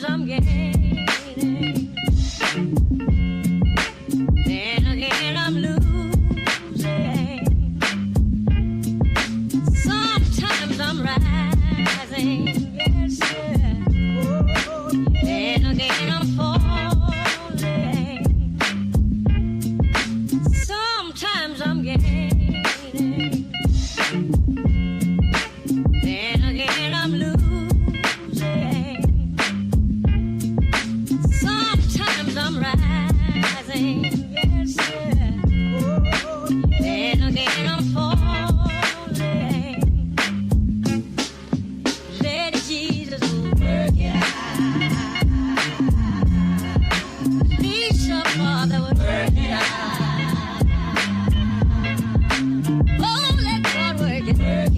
Sometimes I'm gaining, then again I'm losing. Sometimes I'm rising, yes sir. Then again I'm falling. Sometimes I'm gaining, then again I'm losing. Sometimes I'm rising, yes sir. Then again I'm falling. Let Jesus work it out. Please, your Father would work it out. Oh, let God work it out.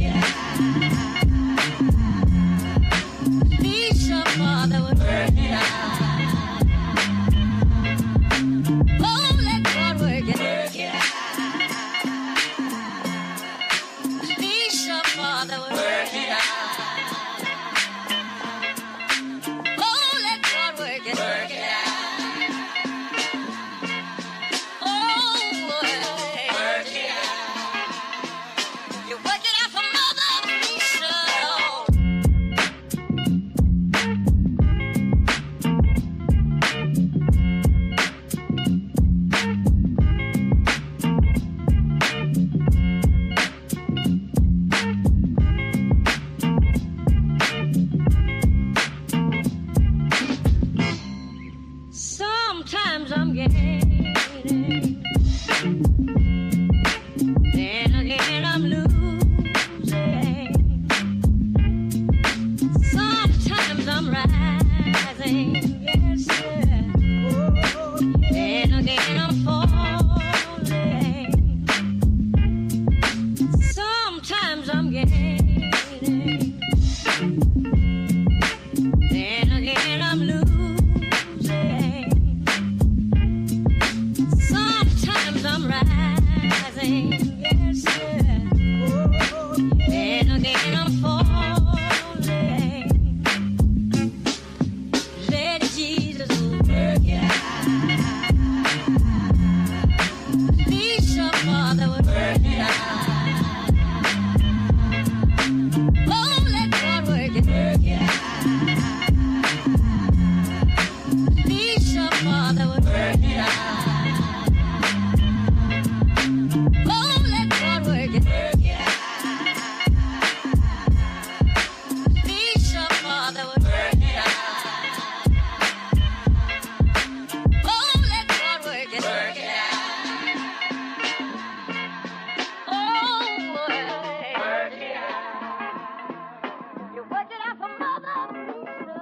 Please, your Father would work it out. Oh, let God work it out. Please, your Father would work it out. Oh, let God work it out. Oh, work it out. You work it out for Mother Teresa. Sometimes I'm gaining, then again I'm losing. Sometimes I'm rising, yes sir. Then again I'm falling. Sometimes I'm gaining, then again I'm losing. Sometimes I'm rising, yes sir. Then again I'm falling. Let Jesus work it out. Please, your Father would work it out. Oh, let God work it out. Please, your Father would work it out. Oh, let God work it out. Please, your Father would work it out. Oh, let God work it out. Oh, work it out. You work it out for Mother Teresa.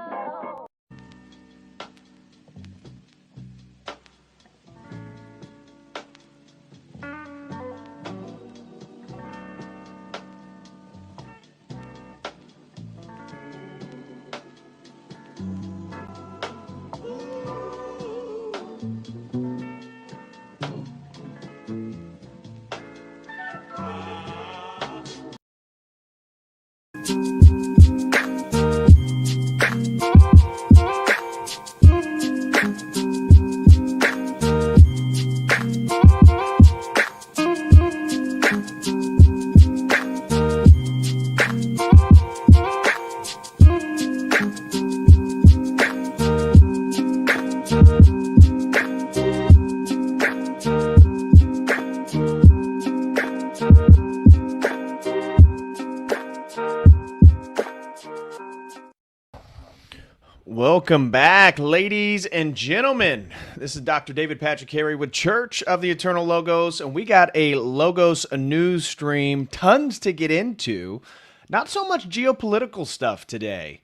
Welcome back, ladies and gentlemen. This is Dr. David Patrick Harry with Church of the Eternal Logos, and we got a Logos news stream, tons to get into. Not so much geopolitical stuff today.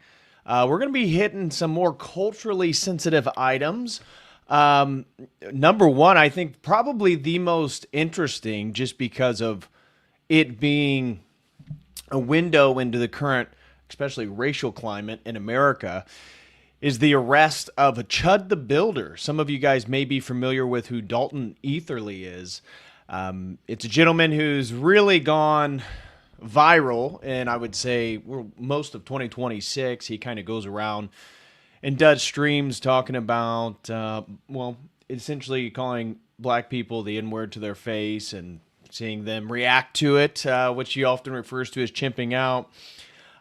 We're going to be hitting some more culturally sensitive items. Number one, I think probably the most interesting, just because of it being a window into the current, especially racial climate in America, is the arrest of Chud the Builder. Some of you guys may be familiar with who Dalton Etherly is. It's a gentleman who's really gone viral, and I would say most of 2026, he kind of goes around and does streams talking about, essentially calling black people the N-word to their face and seeing them react to it, which he often refers to as chimping out.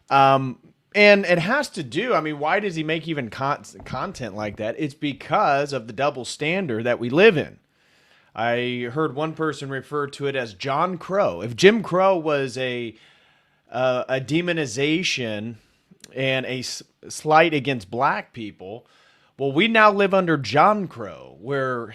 And it has to do, why does he make even content like that? It's because of the double standard that we live in. I heard one person refer to it as John Crow. If Jim Crow was a demonization and a slight against black people, well, we now live under John Crow, where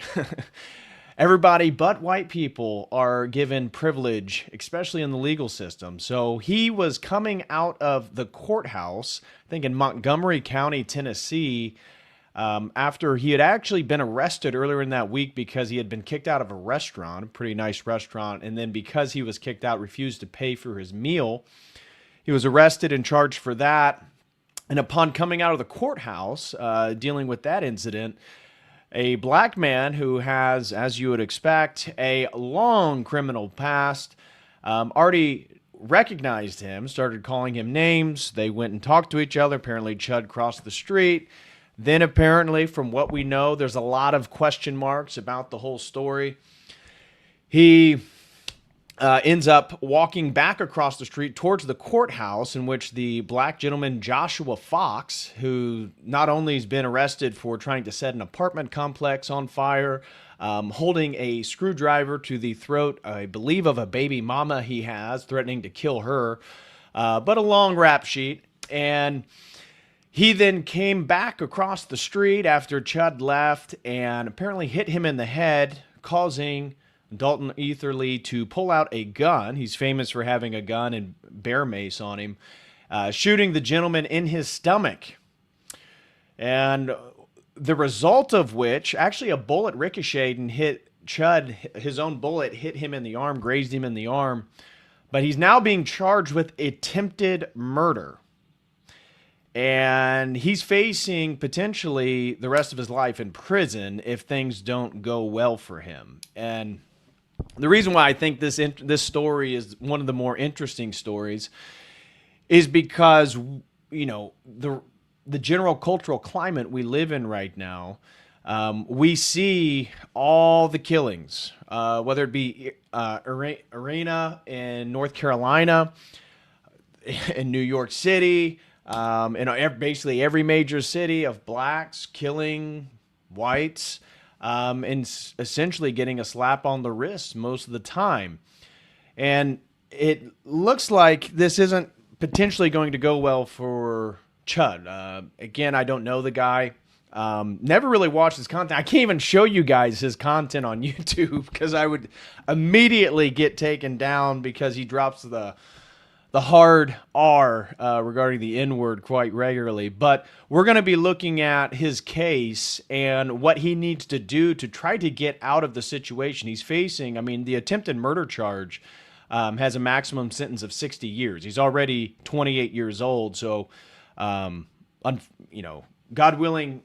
everybody but white people are given privilege, especially in the legal system. So he was coming out of the courthouse, I think in Montgomery County, Tennessee, after he had actually been arrested earlier in that week because he had been kicked out of a restaurant, a pretty nice restaurant, and then because he was kicked out, refused to pay for his meal. He was arrested and charged for that. And upon coming out of the courthouse, dealing with that incident, a black man who has, as you would expect, a long criminal past, already recognized him, started calling him names. They went and talked to each other. Apparently, Chud crossed the street. Then apparently, from what we know, there's a lot of question marks about the whole story. He ends up walking back across the street towards the courthouse, in which the black gentleman Joshua Fox, who not only has been arrested for trying to set an apartment complex on fire, holding a screwdriver to the throat, I believe, of a baby mama he has, threatening to kill her, but a long rap sheet. And he then came back across the street after Chud left and apparently hit him in the head, causing Dalton Etherly to pull out a gun. He's famous for having a gun and bear mace on him, shooting the gentleman in his stomach. And the result of which, actually a bullet ricocheted and hit Chud. His own bullet hit him in the arm, grazed him in the arm. But he's now being charged with attempted murder. And he's facing potentially the rest of his life in prison if things don't go well for him. And the reason why I think this story is one of the more interesting stories is because, the general cultural climate we live in right now, we see all the killings, whether it be Arena in North Carolina, in New York City, basically every major city of blacks killing whites, and essentially getting a slap on the wrist most of the time. And it looks like this isn't potentially going to go well for Chud. Again, I don't know the guy. Never really watched his content. I can't even show you guys his content on YouTube because I would immediately get taken down because he drops the hard R regarding the N-word quite regularly. But we're going to be looking at his case and what he needs to do to try to get out of the situation he's facing. The attempted murder charge has a maximum sentence of 60 years. He's already 28 years old. So, God willing,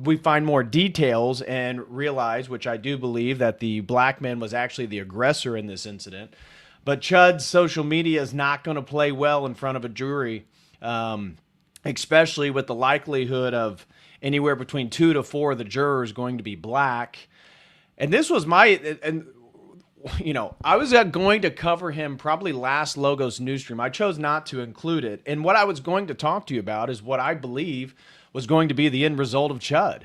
we find more details and realize, which I do believe, that the black man was actually the aggressor in this incident. But Chud's social media is not going to play well in front of a jury, especially with the likelihood of anywhere between 2 to 4 of the jurors going to be black. And this was I was going to cover him probably last Logos news stream. I chose not to include it. And what I was going to talk to you about is what I believe was going to be the end result of Chud,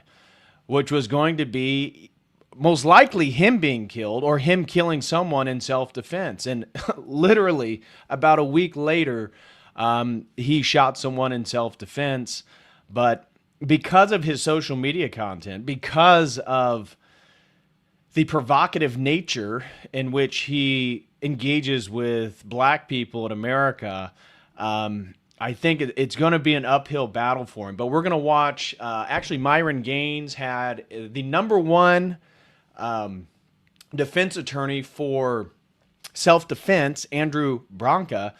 which was going to be most likely him being killed or him killing someone in self-defense. And literally about a week later, he shot someone in self-defense. But because of his social media content, because of the provocative nature in which he engages with black people in America, I think it's going to be an uphill battle for him. But we're going to watch, actually Myron Gaines had the number one defense attorney for self-defense, Andrew Branca,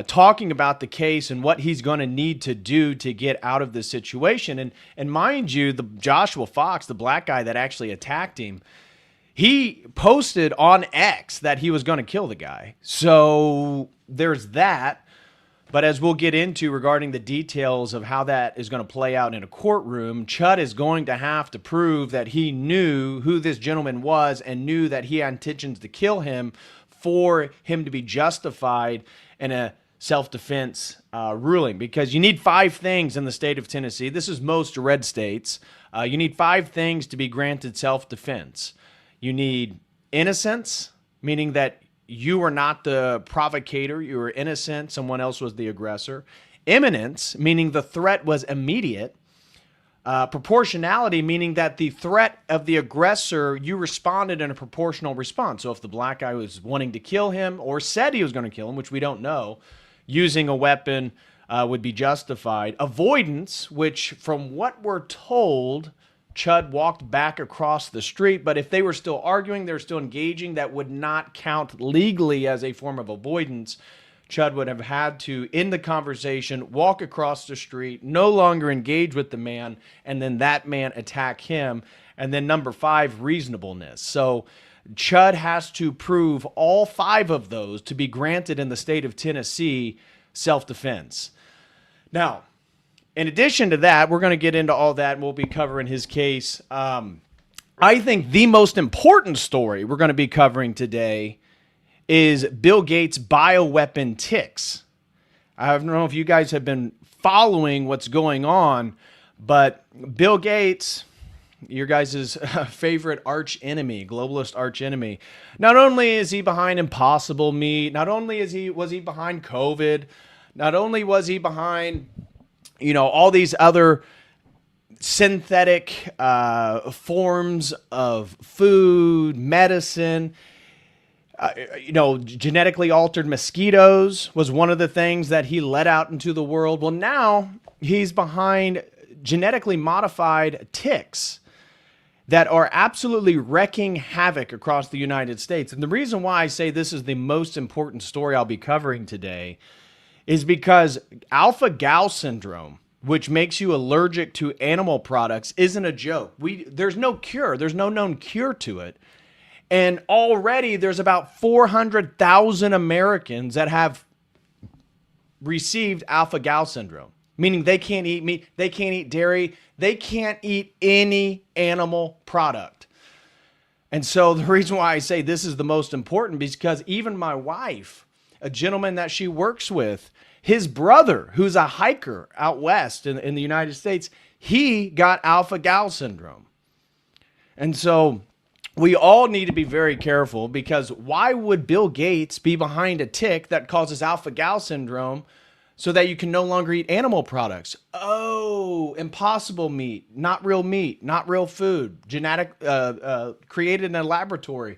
talking about the case and what he's going to need to do to get out of this situation. And mind you, the Joshua Fox, the black guy that actually attacked him, he posted on X that he was going to kill the guy. So there's that. But as we'll get into regarding the details of how that is going to play out in a courtroom, Chud is going to have to prove that he knew who this gentleman was and knew that he had intentions to kill him for him to be justified in a self-defense ruling. Because you need 5 things in the state of Tennessee. This is most red states. You need 5 things to be granted self-defense. You need innocence, meaning that you were not the provocator, you were innocent, someone else was the aggressor. Imminence, meaning the threat was immediate. Proportionality, meaning that the threat of the aggressor, you responded in a proportional response. So if the black guy was wanting to kill him or said he was going to kill him, which we don't know, using a weapon would be justified. Avoidance, which from what we're told, Chud walked back across the street, but if they were still arguing, they're still engaging, that would not count legally as a form of avoidance. Chud would have had to end the conversation, walk across the street, no longer engage with the man, and then that man attack him. And then number 5, reasonableness. So Chud has to prove all 5 of those to be granted in the state of Tennessee self-defense. Now, in addition to that, we're going to get into all that, and we'll be covering his case. I think the most important story we're going to be covering today is Bill Gates' bioweapon ticks. I don't know if you guys have been following what's going on, but Bill Gates, your guys' favorite arch enemy, globalist arch enemy, not only is he behind Impossible Meat, not only was he behind COVID, not only was he behind all these other synthetic forms of food, medicine, genetically altered mosquitoes was one of the things that he let out into the world. Well, now he's behind genetically modified ticks that are absolutely wreaking havoc across the United States. And the reason why I say this is the most important story I'll be covering today is because alpha-gal syndrome, which makes you allergic to animal products, isn't a joke. There's no cure. There's no known cure to it. And already there's about 400,000 Americans that have received alpha-gal syndrome, meaning they can't eat meat, they can't eat dairy, they can't eat any animal product. And so the reason why I say this is the most important is because even my wife, a gentleman that she works with, his brother, who's a hiker out west in the United States, he got alpha-gal syndrome. And so we all need to be very careful, because why would Bill Gates be behind a tick that causes alpha-gal syndrome so that you can no longer eat animal products? Oh, Impossible Meat, not real food, genetic, created in a laboratory.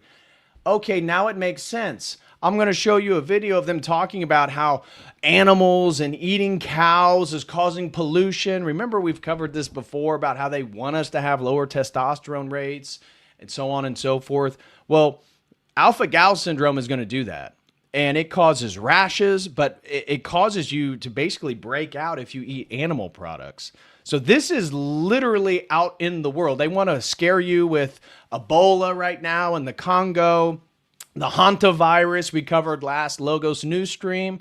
Okay, now it makes sense. I'm going to show you a video of them talking about how animals and eating cows is causing pollution. Remember, we've covered this before about how they want us to have lower testosterone rates and so on and so forth. Well, alpha-gal syndrome is going to do that. And it causes rashes, but it causes you to basically break out if you eat animal products. So this is literally out in the world. They want to scare you with Ebola right now in the Congo, the hantavirus we covered last Logos news stream.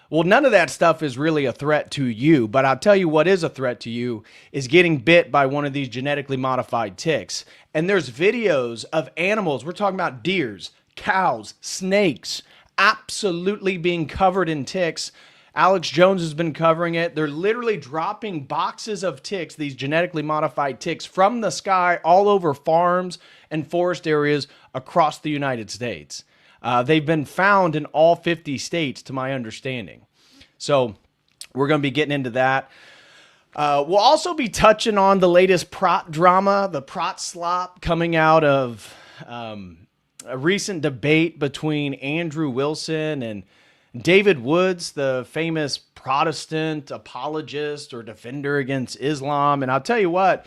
Well, none of that stuff is really a threat to you, but I'll tell you what is a threat to you is getting bit by one of these genetically modified ticks. And there's videos of animals, we're talking about deers, cows, snakes, absolutely being covered in ticks. Alex Jones has been covering it. They're literally dropping boxes of ticks, these genetically modified ticks, from the sky all over farms and forest areas across the United States. They've been found in all 50 states, to my understanding. So we're going to be getting into that. We'll also be touching on the latest Prot drama, the Prot Slop, coming out of a recent debate between Andrew Wilson and David Woods, the famous Protestant apologist or defender against Islam. And I'll tell you what,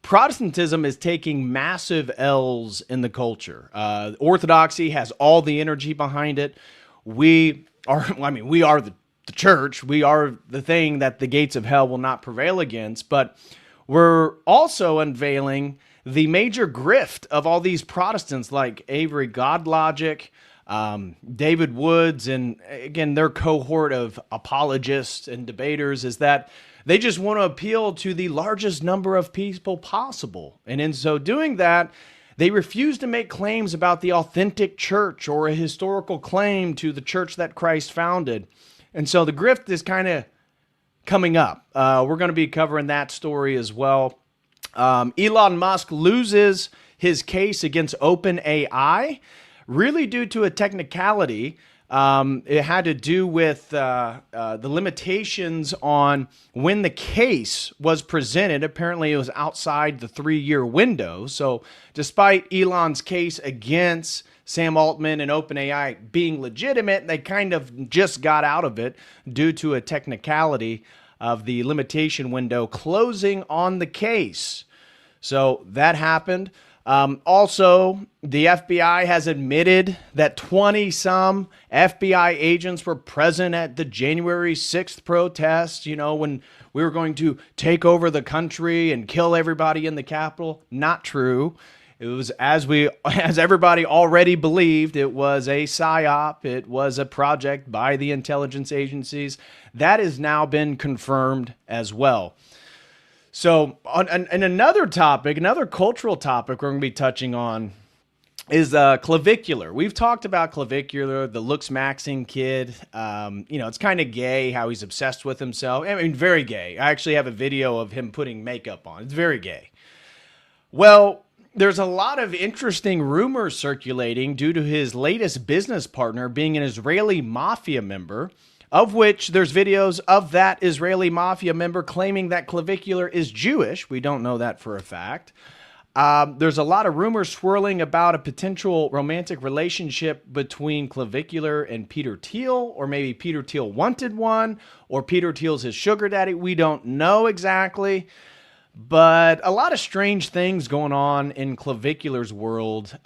Protestantism is taking massive L's in the culture. Orthodoxy has all the energy behind it. We are the church. We are the thing that the gates of hell will not prevail against. But we're also unveiling the major grift of all these Protestants like Avery Godlogic, David Woods and, again, their cohort of apologists and debaters is that they just want to appeal to the largest number of people possible. And in so doing that, they refuse to make claims about the authentic church or a historical claim to the church that Christ founded. And so the grift is kind of coming up. We're going to be covering that story as well. Elon Musk loses his case against OpenAI, really due to a technicality. It had to do with the limitations on when the case was presented. Apparently, it was outside the 3-year window. So despite Elon's case against Sam Altman and OpenAI being legitimate, they kind of just got out of it due to a technicality of the limitation window closing on the case. So that happened. Also, the FBI has admitted that 20-some FBI agents were present at the January 6th protests, when we were going to take over the country and kill everybody in the Capitol. Not true. It was, as everybody already believed, it was a psyop. It was a project by the intelligence agencies. That has now been confirmed as well. So, and another topic, another cultural topic we're going to be touching on is Clavvicular. We've talked about Clavvicular, the looks-maxing kid. It's kind of gay how he's obsessed with himself. I mean, very gay. I actually have a video of him putting makeup on. It's very gay. Well, there's a lot of interesting rumors circulating due to his latest business partner being an Israeli mafia member, of which there's videos of that Israeli mafia member claiming that Clavvicular is Jewish. We don't know that for a fact. There's a lot of rumors swirling about a potential romantic relationship between Clavvicular and Peter Thiel, or maybe Peter Thiel wanted one, or Peter Thiel's his sugar daddy. We don't know exactly. But a lot of strange things going on in Clavvicular's world,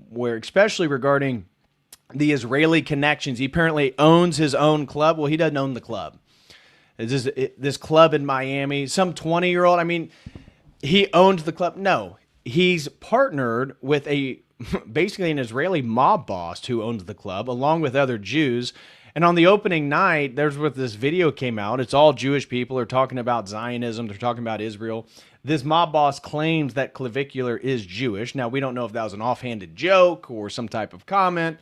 where especially regarding the Israeli connections. He apparently owns his own club. Well, he doesn't own the club. It's this club in Miami. Some 20-year-old, he owned the club. No, he's partnered with basically an Israeli mob boss who owns the club, along with other Jews. And on the opening night, there's where this video came out. It's all Jewish people. They're talking about Zionism. They're talking about Israel. This mob boss claims that Clavvicular is Jewish. Now, we don't know if that was an offhanded joke or some type of comment,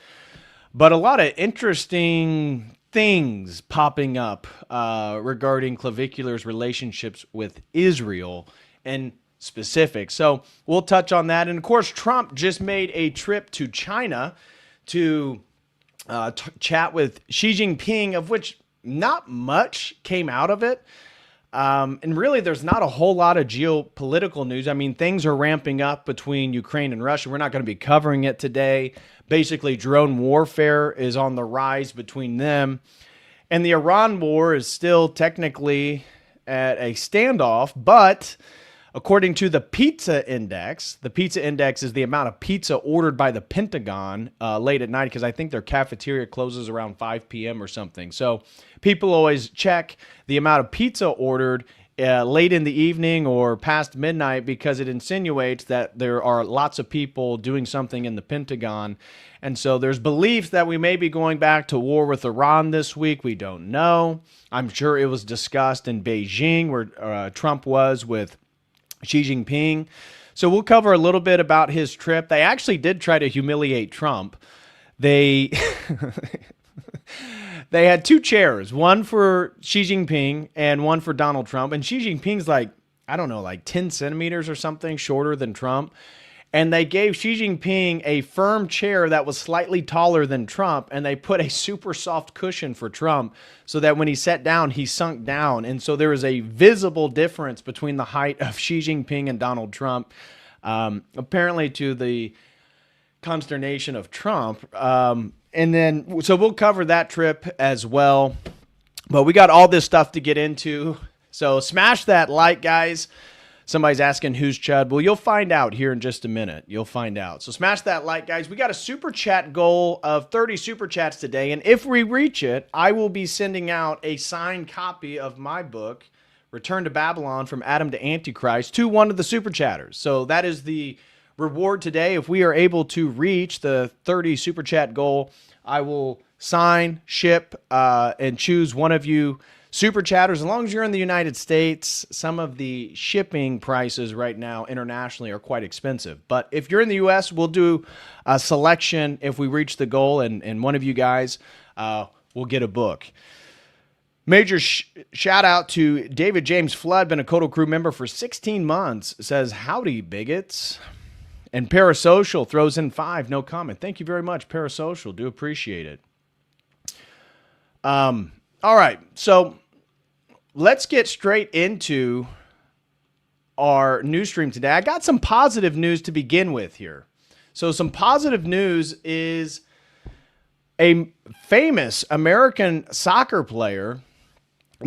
but a lot of interesting things popping up regarding Clavvicular's relationships with Israel in specific. So we'll touch on that. And of course, Trump just made a trip to China to chat with Xi Jing Ping, of which not much came out of it. And really, there's not a whole lot of geopolitical news. Things are ramping up between Ukraine and Russia. We're not going to be covering it today. Basically, drone warfare is on the rise between them. And the Iran war is still technically at a standoff, but according to the pizza index is the amount of pizza ordered by the Pentagon late at night, because I think their cafeteria closes around 5 p.m. or something. So people always check the amount of pizza ordered late in the evening or past midnight, because it insinuates that there are lots of people doing something in the Pentagon. And so there's beliefs that we may be going back to war with Iran this week. We don't know. I'm sure it was discussed in Beijing, where Trump was with Xi Jing Ping. So we'll cover a little bit about his trip. They actually did try to humiliate Trump. They they had 2 chairs, one for Xi Jinping and one for Donald Trump. And Xi Jinping's like 10 centimeters or something shorter than Trump. And they gave Xi Jinping a firm chair that was slightly taller than Trump, and they put a super soft cushion for Trump so that when he sat down, he sunk down. And so there was a visible difference between the height of Xi Jinping and Donald Trump, apparently to the consternation of Trump. So we'll cover that trip as well. But we got all this stuff to get into. So smash that like, guys. Somebody's asking who's Chud. Well, you'll find out here in just a minute. You'll find out. So smash that like, guys. We got a super chat goal of 30 super chats today. And if we reach it, I will be sending out a signed copy of my book, Return to Babylon, From Adam to Antichrist, to one of the super chatters. So that is the reward today. If we are able to reach the 30 super chat goal, I will sign, ship, and choose one of you super chatters. As long as you're in the United States, some of the shipping prices right now internationally are quite expensive. But if you're in the U.S., we'll do a selection if we reach the goal, and one of you guys will get a book. Major shout out to David James Flood, been a Kotal Crew member for 16 months, says, howdy, bigots. And Parasocial throws in 5, no comment. Thank you very much, Parasocial. Do appreciate it. All right, so let's get straight into our news stream today. I got some positive news to begin with here. So some positive news is a famous American soccer player,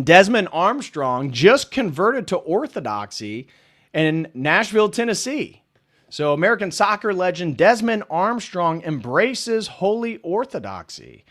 Desmond Armstrong, just converted to Orthodoxy in Nashville, Tennessee. So American soccer legend Desmond Armstrong embraces holy Orthodoxy.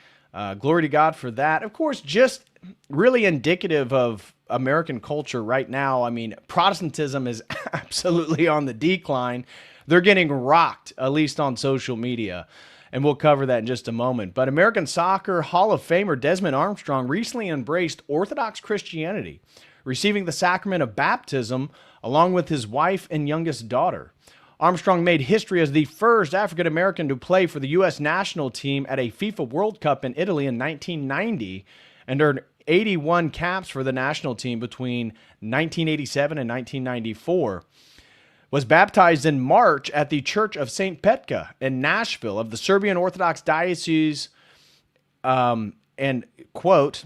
Glory to God for that. Of course, just really indicative of American culture right now. I mean, Protestantism is absolutely on the decline. They're getting rocked, at least on social media. And we'll cover that in just a moment. But American Soccer Hall of Famer Desmond Armstrong recently embraced Orthodox Christianity, receiving the sacrament of baptism along with his wife and youngest daughter. Armstrong made history as the first African-American to play for the U.S. national team at a FIFA World Cup in Italy in 1990 and earned 81 caps for the national team between 1987 and 1994. Was baptized in March at the Church of St. Petka in Nashville of the Serbian Orthodox Diocese, and, quote,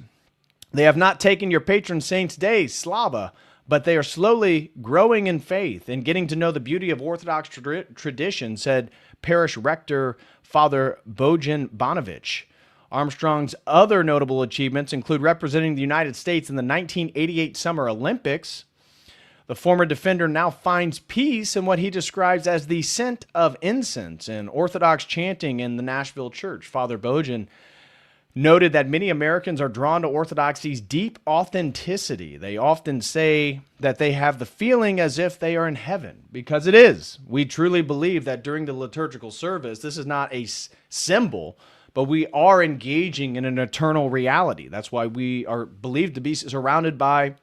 they have not taken your patron saint's day, Slava, but they are slowly growing in faith and getting to know the beauty of Orthodox tradition, said Parish Rector Father Bojan Bonovic. Armstrong's other notable achievements include representing the United States in the 1988 Summer Olympics. The former defender now finds peace in what he describes as the scent of incense and Orthodox chanting in the Nashville church. Father Bojan noted that many Americans are drawn to Orthodoxy's deep authenticity. They often say that they have the feeling as if they are in heaven, because it is. We truly believe that during the liturgical service, this is not a symbol, but we are engaging in an eternal reality. That's why we are believed to be surrounded by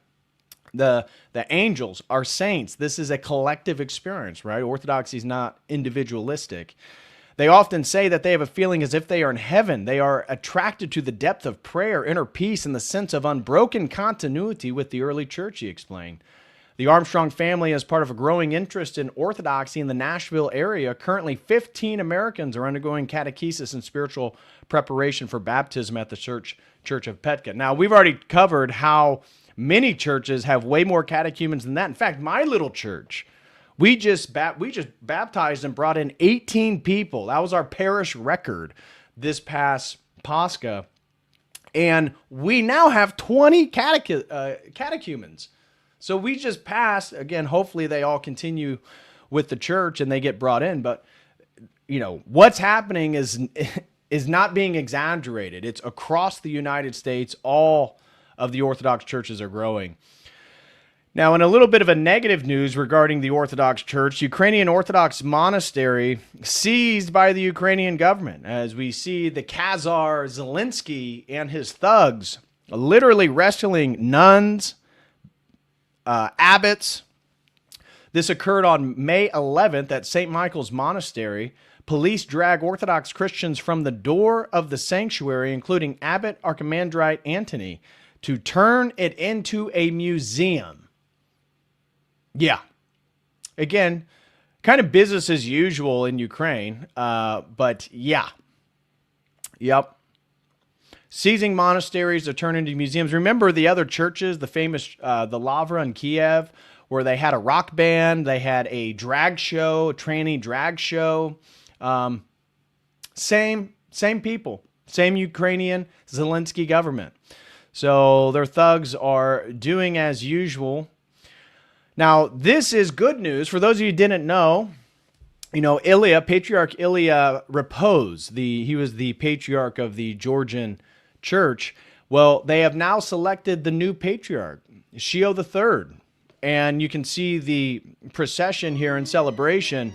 the angels, our saints. This is a collective experience, right? Orthodoxy is not individualistic. They often say that they have a feeling as if they are in heaven. They are attracted to the depth of prayer, inner peace, and the sense of unbroken continuity with the early church, he explained. The Armstrong family is part of a growing interest in Orthodoxy in the Nashville area. Currently, 15 Americans are undergoing catechesis and spiritual preparation for baptism at the Church of Petka. Now, we've already covered how many churches have way more catechumens than that. In fact, my little church, we just baptized and brought in 18 people. That was our parish record this past Pascha. And we now have 20 catechumens. So we just passed, again, hopefully they all continue with the church and they get brought in. But, you know, what's happening is not being exaggerated. It's across the United States. All of the Orthodox churches are growing. Now, in a little bit of a negative news regarding the Orthodox Church, Ukrainian Orthodox monastery seized by the Ukrainian government, as we see the Khazar Zelensky and his thugs literally wrestling nuns, abbots. This occurred on May 11th at St. Michael's Monastery. Police drag Orthodox Christians from the door of the sanctuary, including Abbot Archimandrite Antony, to turn it into a museum. Yeah. Again, kind of business as usual in Ukraine, but yeah. Yep. Seizing monasteries to turn into museums. Remember the other churches, the famous, the Lavra in Kiev, where they had a rock band, they had a drag show, a tranny drag show. Same people, same Ukrainian Zelensky government. So their thugs are doing as usual. Now, this is good news. For those of you who didn't know, you know, Patriarch Ilya reposed. He was the patriarch of the Georgian church. Well, they have now selected the new patriarch, Shio III. And you can see the procession here in celebration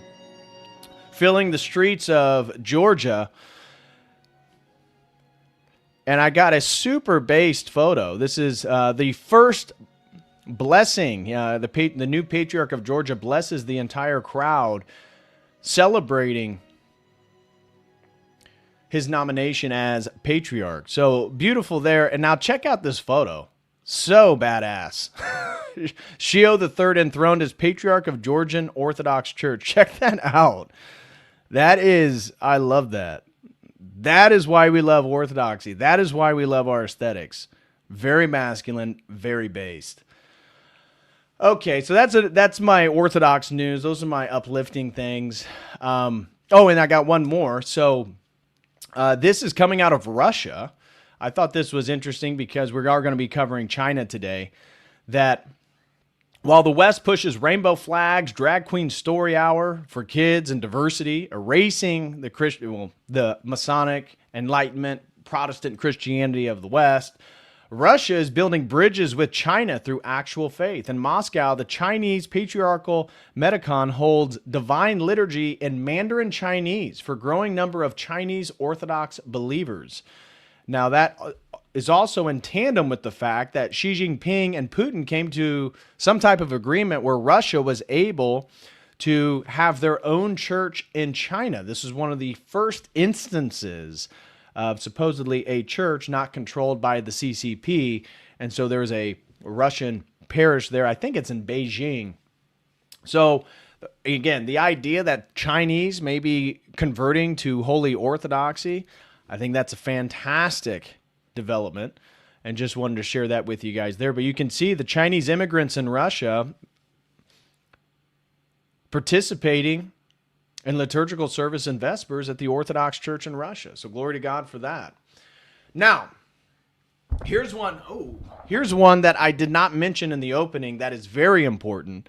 filling the streets of Georgia. And I got a super based photo. This is the first blessing. The new patriarch of Georgia blesses the entire crowd, celebrating his nomination as patriarch. So beautiful there. And now check out this photo. So badass. Shio III enthroned as patriarch of Georgian Orthodox Church. Check that out. I love that. That is why we love orthodoxy. That is why we love our aesthetics. Very masculine, very based. Okay, so that's my orthodox news. Those are my uplifting things. And I got one more. So this is coming out of Russia. I thought this was interesting because we are going to be covering China today. That while the West pushes rainbow flags, drag queen story hour for kids and diversity, erasing the Masonic Enlightenment, Protestant Christianity of the West, Russia is building bridges with China through actual faith. In Moscow, the Chinese Patriarchal Medicon holds divine liturgy in Mandarin Chinese for a growing number of Chinese Orthodox believers. Now, that is also in tandem with the fact that Xi Jing Ping and Putin came to some type of agreement where Russia was able to have their own church in China. This is one of the first instances of supposedly a church not controlled by the CCP. And so there's a Russian parish there. I think it's in Beijing. So again, the idea that Chinese may be converting to Holy Orthodoxy, I think that's a fantastic development, and just wanted to share that with you guys there. But you can see the Chinese immigrants in Russia participating in liturgical service and Vespers at the Orthodox Church in Russia. So glory to God for that. Now, here's one that I did not mention in the opening that is very important.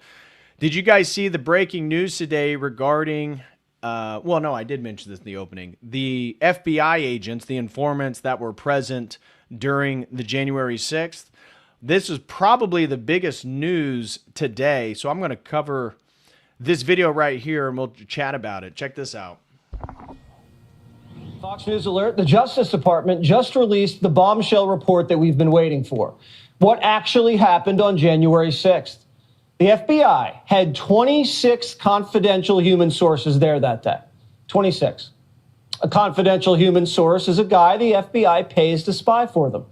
Did you guys see the breaking news today regarding no, I did mention this in the opening. The FBI agents, the informants that were present during the January 6th. This is probably the biggest news today. So I'm going to cover this video right here and we'll chat about it. Check this out. Fox News alert. The Justice Department just released the bombshell report that we've been waiting for. What actually happened on January 6th? The FBI had 26 confidential human sources there that day. 26. A confidential human source is a guy the FBI pays to spy for them.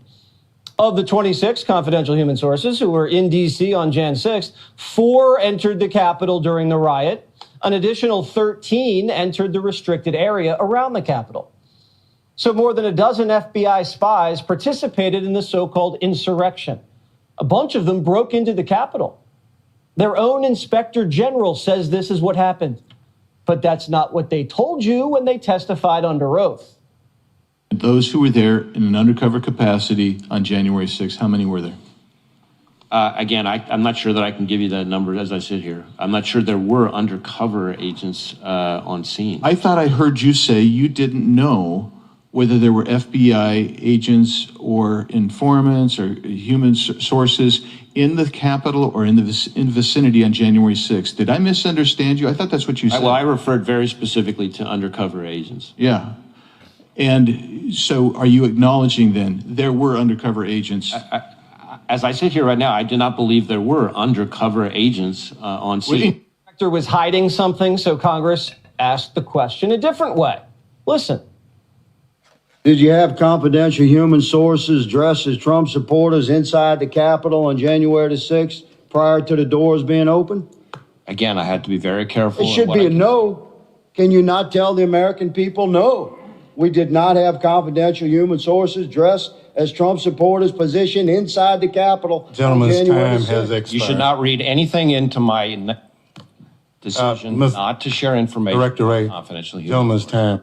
Of the 26 confidential human sources who were in D.C. on Jan 6th, 4 entered the Capitol during the riot. An additional 13 entered the restricted area around the Capitol. So more than a dozen FBI spies participated in the so-called insurrection. A bunch of them broke into the Capitol. Their own inspector general says this is what happened. But that's not what they told you when they testified under oath. Those who were there in an undercover capacity on January 6th, how many were there? Again, I'm not sure that I can give you that number as I sit here. I'm not sure there were undercover agents on scene. I thought I heard you say you didn't know whether there were FBI agents or informants or human sources in the Capitol or in the vicinity on January 6th. Did I misunderstand you? I thought that's what you said. Well, I referred very specifically to undercover agents. Yeah. And so are you acknowledging then there were undercover agents? As I sit here right now, I do not believe there were undercover agents on scene. The inspector was hiding something, so Congress asked the question a different way. Listen. Did you have confidential human sources dressed as Trump supporters inside the Capitol on January the 6th prior to the doors being open? Again, I had to be very careful. It should be a no. Can you not tell the American people no? We did not have confidential human sources dressed as Trump supporters positioned inside the Capitol. Gentleman's time has expired. You should not read anything into my decision not to share information. Director Ray, confidential human. Gentleman's time.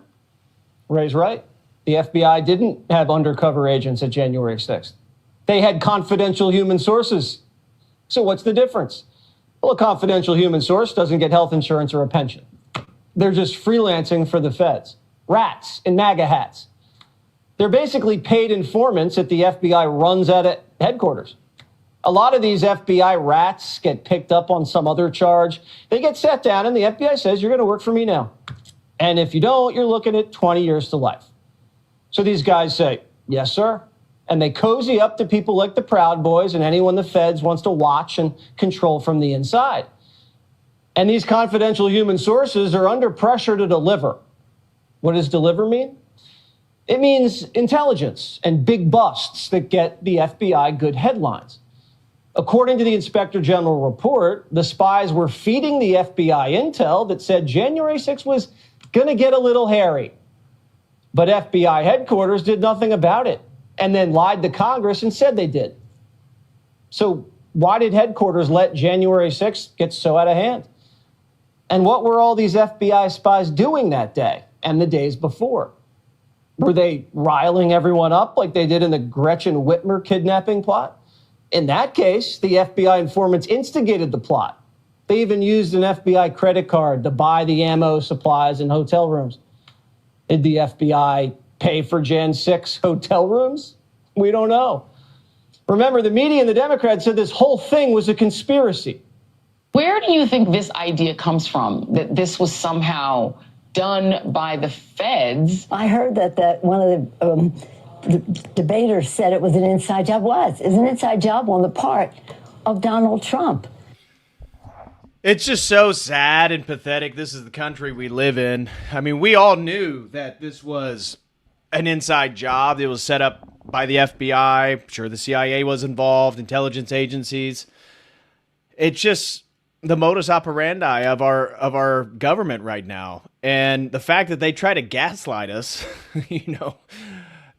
Ray's right. The FBI didn't have undercover agents at January 6th. They had confidential human sources. So what's the difference? Well, a confidential human source doesn't get health insurance or a pension. They're just freelancing for the feds. Rats in MAGA hats. They're basically paid informants that the FBI runs out at headquarters. A lot of these FBI rats get picked up on some other charge. They get sat down and the FBI says, you're going to work for me now. And if you don't, you're looking at 20 years to life. So these guys say, yes, sir. And they cozy up to people like the Proud Boys and anyone the feds wants to watch and control from the inside. And these confidential human sources are under pressure to deliver. What does deliver mean? It means intelligence and big busts that get the FBI good headlines. According to the Inspector General report, the spies were feeding the FBI intel that said January 6th was going to get a little hairy. But FBI headquarters did nothing about it and then lied to Congress and said they did. So why did headquarters let January 6th get so out of hand? And what were all these FBI spies doing that day and the days before? Were they riling everyone up like they did in the Gretchen Whitmer kidnapping plot? In that case, the FBI informants instigated the plot. They even used an FBI credit card to buy the ammo, supplies, and hotel rooms. Did the FBI pay for Jan 6 hotel rooms? We don't know. Remember, the media and the Democrats said this whole thing was a conspiracy. Where do you think this idea comes from, that this was somehow done by the feds? I heard that one of the debaters said it was an inside job. It's an inside job on the part of Donald Trump. It's just so sad and pathetic. This is the country we live in. I mean, we all knew that this was an inside job. It was set up by the FBI. I'm sure the CIA was involved, intelligence agencies. It's just the modus operandi of our government right now. And the fact that they try to gaslight us,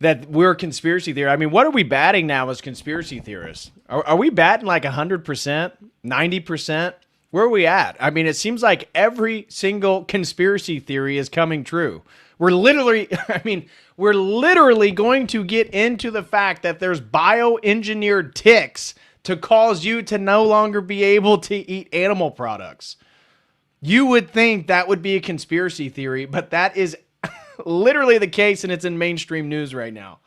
that we're conspiracy theorists. I mean, what are we batting now as conspiracy theorists? Are we batting like 100%, 90%? Where are we at? I mean, it seems like every single conspiracy theory is coming true. We're literally going to get into the fact that there's bioengineered ticks to cause you to no longer be able to eat animal products. You would think that would be a conspiracy theory, but that is literally the case, and it's in mainstream news right now.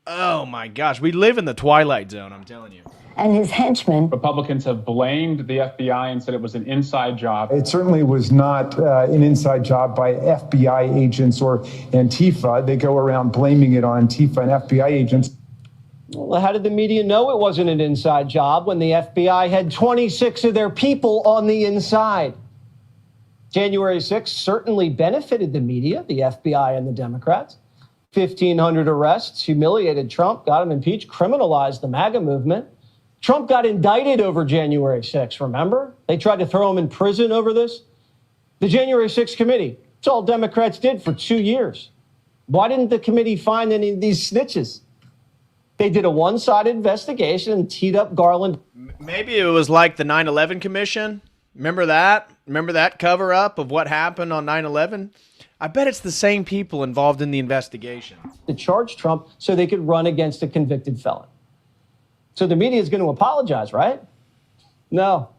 Oh my gosh, we live in the twilight zone, I'm telling you. And his henchmen. Republicans have blamed the FBI and said it was an inside job. It certainly was not an inside job by FBI agents or Antifa. They go around blaming it on Antifa and FBI agents. Well, how did the media know it wasn't an inside job when the FBI had 26 of their people on the inside? January 6th certainly benefited the media, the FBI and the Democrats. 1,500 arrests, humiliated Trump, got him impeached, criminalized the MAGA movement. Trump got indicted over January 6th, remember? They tried to throw him in prison over this. The January 6th committee, it's all Democrats did for 2 years. Why didn't the committee find any of these snitches? They did a one-sided investigation and teed up Garland. Maybe it was like the 9/11 Commission. Remember that? Remember that cover-up of what happened on 9/11? I bet it's the same people involved in the investigation. To charge Trump so they could run against a convicted felon. So the media is going to apologize, right? No.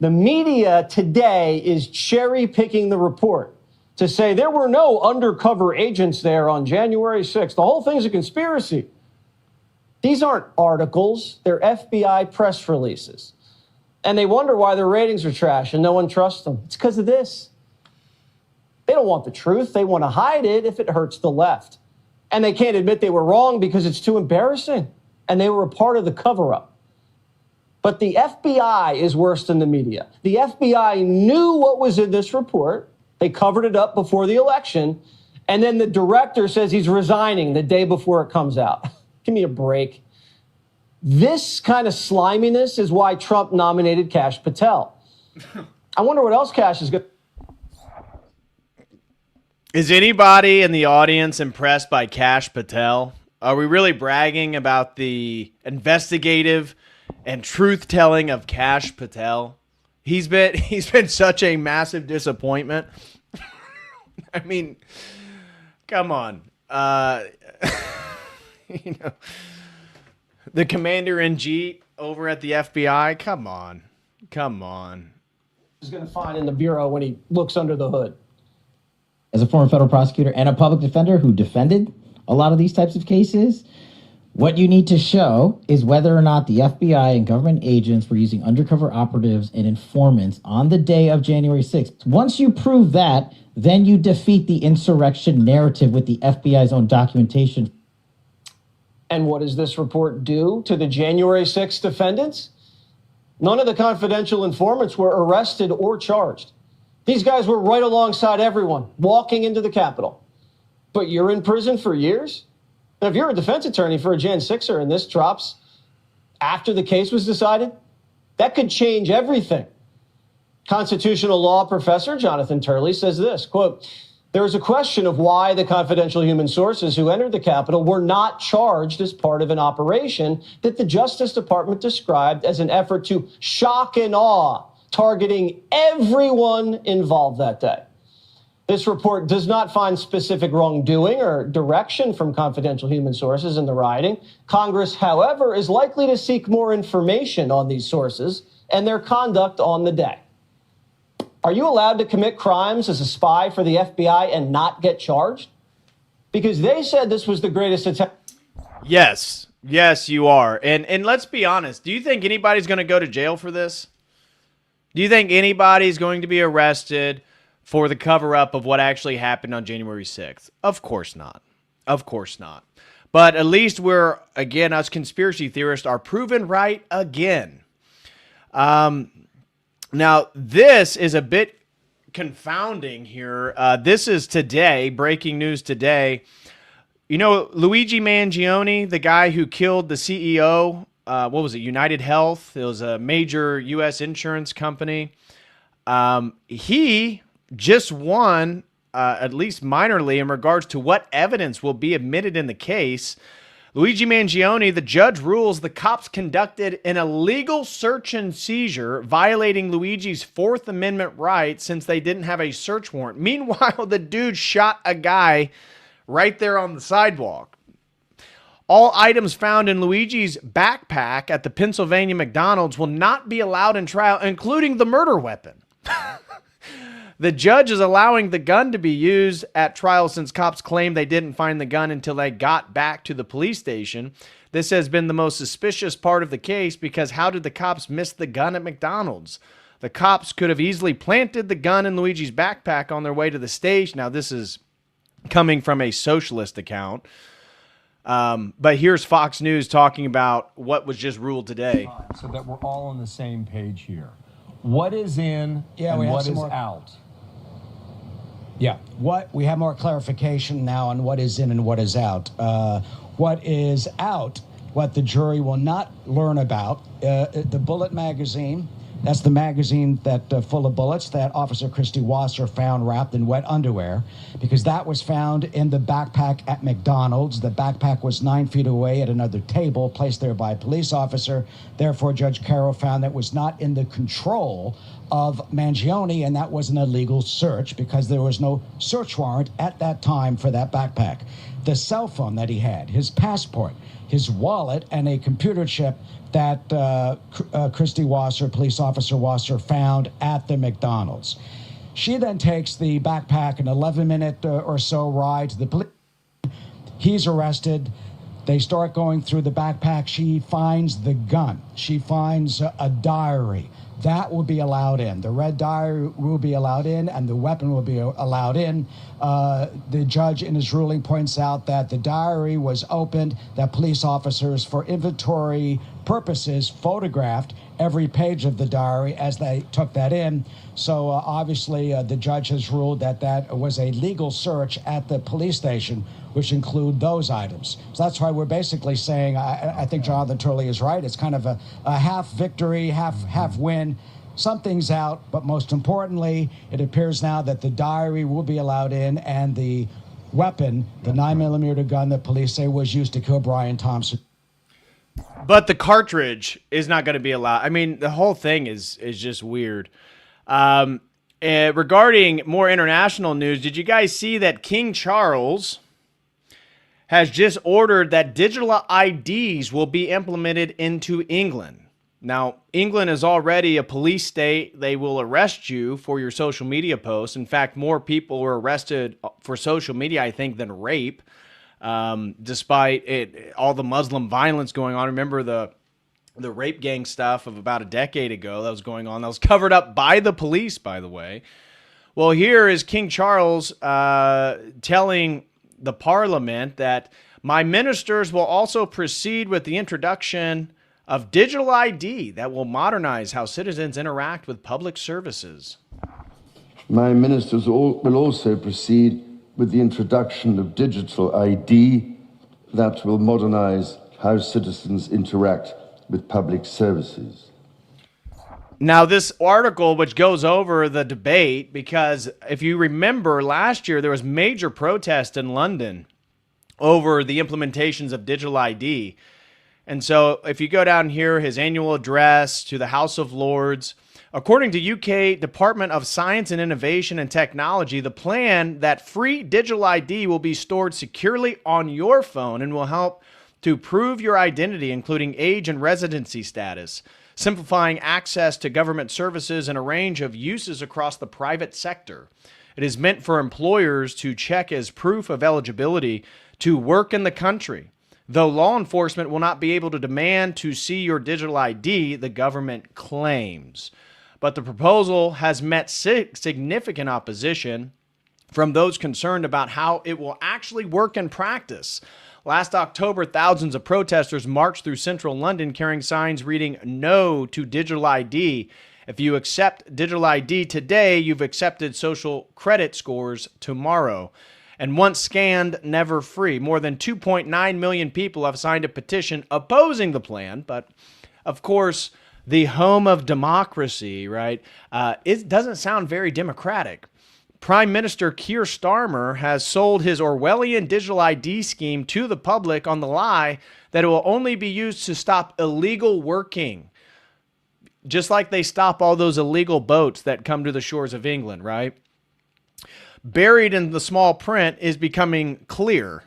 The media today is cherry-picking the report to say there were no undercover agents there on January 6th. The whole thing's a conspiracy. These aren't articles. They're FBI press releases. And they wonder why their ratings are trash and no one trusts them. It's because of this. They don't want the truth. They want to hide it if it hurts the left. And they can't admit they were wrong because it's too embarrassing. And they were a part of the cover-up. But the FBI is worse than the media. The FBI knew what was in this report. They covered it up before the election. And then the director says he's resigning the day before it comes out. Give me a break. This kind of sliminess is why Trump nominated Kash Patel. I wonder what else Kash is going to... Is anybody in the audience impressed by Kash Patel? Are we really bragging about the investigative and truth-telling of Kash Patel? He's been such a massive disappointment. I mean, come on. The commander-in-chief over at the FBI. Come on. He's going to find in the bureau when he looks under the hood. As a former federal prosecutor and a public defender who defended a lot of these types of cases, What you need to show is whether or not the FBI and government agents were using undercover operatives and informants on the day of January 6th. Once you prove that, then you defeat the insurrection narrative with the FBI's own documentation. And what does this report do to the January 6th defendants? None of the confidential informants were arrested or charged. These guys were right alongside everyone, walking into the Capitol. But you're in prison for years? Now, if you're a defense attorney for a Jan 6er and this drops after the case was decided, that could change everything. Constitutional law professor Jonathan Turley says this, quote, "There is a question of why the confidential human sources who entered the Capitol were not charged as part of an operation that the Justice Department described as an effort to shock and awe, targeting everyone involved that day. This report does not find specific wrongdoing or direction from confidential human sources in the rioting. Congress, however, is likely to seek more information on these sources and their conduct on the day." Are you allowed to commit crimes as a spy for the FBI and not get charged? Because they said this was the greatest attack. Yes, you are. And let's be honest. Do you think anybody's going to go to jail for this? Do you think anybody's going to be arrested for the cover-up of what actually happened on January 6th? Of course not. Of course not. But at least we're, again, us conspiracy theorists are proven right again. Now, this is a bit confounding here. This is today, breaking news today. You know, Luigi Mangione, the guy who killed the CEO, what was it, United Health? It was a major U.S. insurance company. He just won, at least minorly, in regards to what evidence will be admitted in the case. Luigi Mangione, the judge rules the cops conducted an illegal search and seizure, violating Luigi's Fourth Amendment rights since they didn't have a search warrant. Meanwhile, the dude shot a guy right there on the sidewalk. All items found in Luigi's backpack at the Pennsylvania McDonald's will not be allowed in trial, including the murder weapon. The judge is allowing the gun to be used at trial since cops claim they didn't find the gun until they got back to the police station. This has been the most suspicious part of the case because how did the cops miss the gun at McDonald's? The cops could have easily planted the gun in Luigi's backpack on their way to the stage. Now, this is coming from a socialist account. But here's Fox News talking about what was just ruled today. So that we're all on the same page here. What is in and what is out? Yeah, we have more clarification now on what is in and what is out. What is out, what the jury will not learn about, the bullet magazine. That's the magazine that full of bullets that Officer Christy Wasser found wrapped in wet underwear, because that was found in the backpack at McDonald's. The backpack was 9 feet away at another table placed there by a police officer. Therefore, Judge Carroll found that was not in the control of Mangione, and that was an illegal search because there was no search warrant at that time for that backpack. The cell phone that he had, his passport, his wallet, and a computer chip that Christy Wasser, police officer Wasser, found at the McDonald's. She then takes the backpack an 11-minute or so ride to the police. He's arrested. They start going through the backpack. She finds the gun. She finds a diary. That will be allowed in. The red diary will be allowed in, and the weapon will be allowed in. The judge in his ruling points out that the diary was opened, that police officers, for inventory purposes, photographed every page of the diary as they took that in. So obviously the judge has ruled that that was a legal search at the police station, which include those items. So that's why we're basically saying, I think Jonathan Turley is right. It's kind of a half victory, half win. Something's out, but most importantly, it appears now that the diary will be allowed in, and the weapon, the 9mm gun that police say was used to kill Brian Thompson. But the cartridge is not going to be allowed. I mean, the whole thing is just weird. Regarding more international news, did you guys see that King Charles has just ordered that digital IDs will be implemented into England? Now, England is already a police state. They will arrest you for your social media posts. In fact, more people were arrested for social media, I think, than rape. despite all the Muslim violence going on. Remember the rape gang stuff of about a decade ago that was going on. That was covered up by the police, by the way. Well, here is King Charles telling the parliament that my ministers will also proceed with the introduction of digital ID that will modernize how citizens interact with public services. My ministers will also proceed with the introduction of digital ID that will modernize how citizens interact with public services. Now, this article, which goes over the debate, because if you remember last year, there was major protest in London over the implementations of digital ID. And so if you go down here, his annual address to the House of Lords, according to UK Department of Science and Innovation and Technology, the plan that free digital ID will be stored securely on your phone and will help to prove your identity, including age and residency status, simplifying access to government services and a range of uses across the private sector. It is meant for employers to check as proof of eligibility to work in the country. Though law enforcement will not be able to demand to see your digital ID, the government claims. But the proposal has met significant opposition from those concerned about how it will actually work in practice. Last October, thousands of protesters marched through central London carrying signs reading "No to Digital ID." If you accept digital ID today, you've accepted social credit scores tomorrow. And once scanned, never free. More than 2.9 million people have signed a petition opposing the plan. But, of course, the home of democracy, right, it doesn't sound very democratic. Prime Minister Keir Starmer has sold his Orwellian digital ID scheme to the public on the lie that it will only be used to stop illegal working. Just like they stop all those illegal boats that come to the shores of England, right? Buried in the small print is becoming clear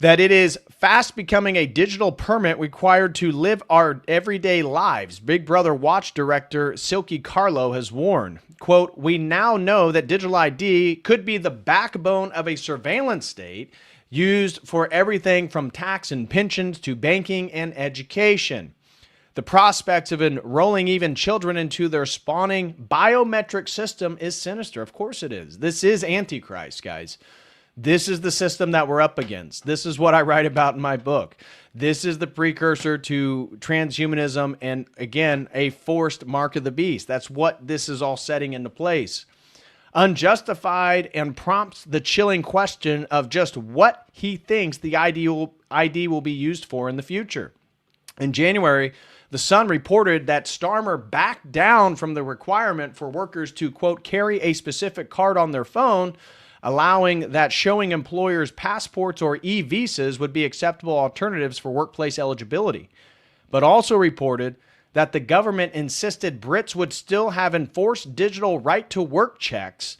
that it is fast becoming a digital permit required to live our everyday lives. Big Brother Watch director Silky Carlo has warned, quote, "We now know that digital ID could be the backbone of a surveillance state used for everything from tax and pensions to banking and education. The prospects of enrolling even children into their spawning biometric system is sinister." Of course it is. This is Antichrist, guys. This is the system that we're up against. This is what I write about in my book. This is the precursor to transhumanism and, again, a forced mark of the beast. That's what this is all setting into place. Unjustified, and prompts the chilling question of just what he thinks the ID will be used for in the future. In January, The Sun reported that Starmer backed down from the requirement for workers to, quote, carry a specific card on their phone, allowing that showing employers passports or e-visas would be acceptable alternatives for workplace eligibility, but also reported that the government insisted Brits would still have enforced digital right-to-work checks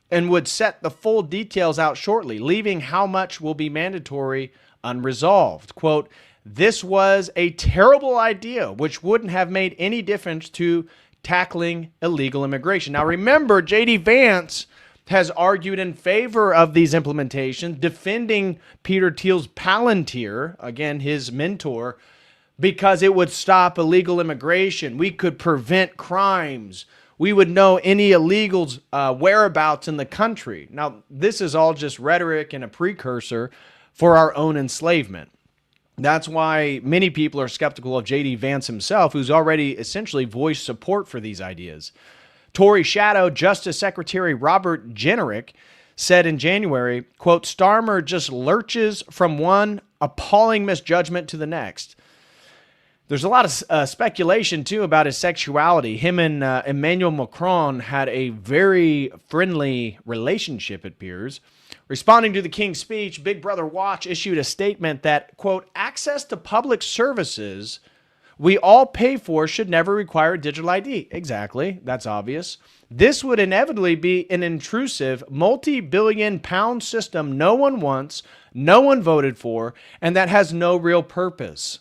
and would set the full details out shortly, leaving how much will be mandatory unresolved. Quote, "This was a terrible idea, which wouldn't have made any difference to tackling illegal immigration." Now remember, J.D. Vance has argued in favor of these implementations, defending Peter Thiel's Palantir, again, his mentor, because it would stop illegal immigration. We could prevent crimes. We would know any illegals' whereabouts in the country. Now, this is all just rhetoric and a precursor for our own enslavement. That's why many people are skeptical of J.D. Vance himself, who's already essentially voiced support for these ideas. Tory Shadow Justice Secretary Robert Jenrick said in January, quote, "Starmer just lurches from one appalling misjudgment to the next." There's a lot of speculation, too, about his sexuality. Him and Emmanuel Macron had a very friendly relationship, it appears. Responding to the King's speech, Big Brother Watch issued a statement that, quote, "access to public services we all pay for should never require digital ID." Exactly. That's obvious. "This would inevitably be an intrusive, multi-billion-pound system no one wants, no one voted for, and that has no real purpose.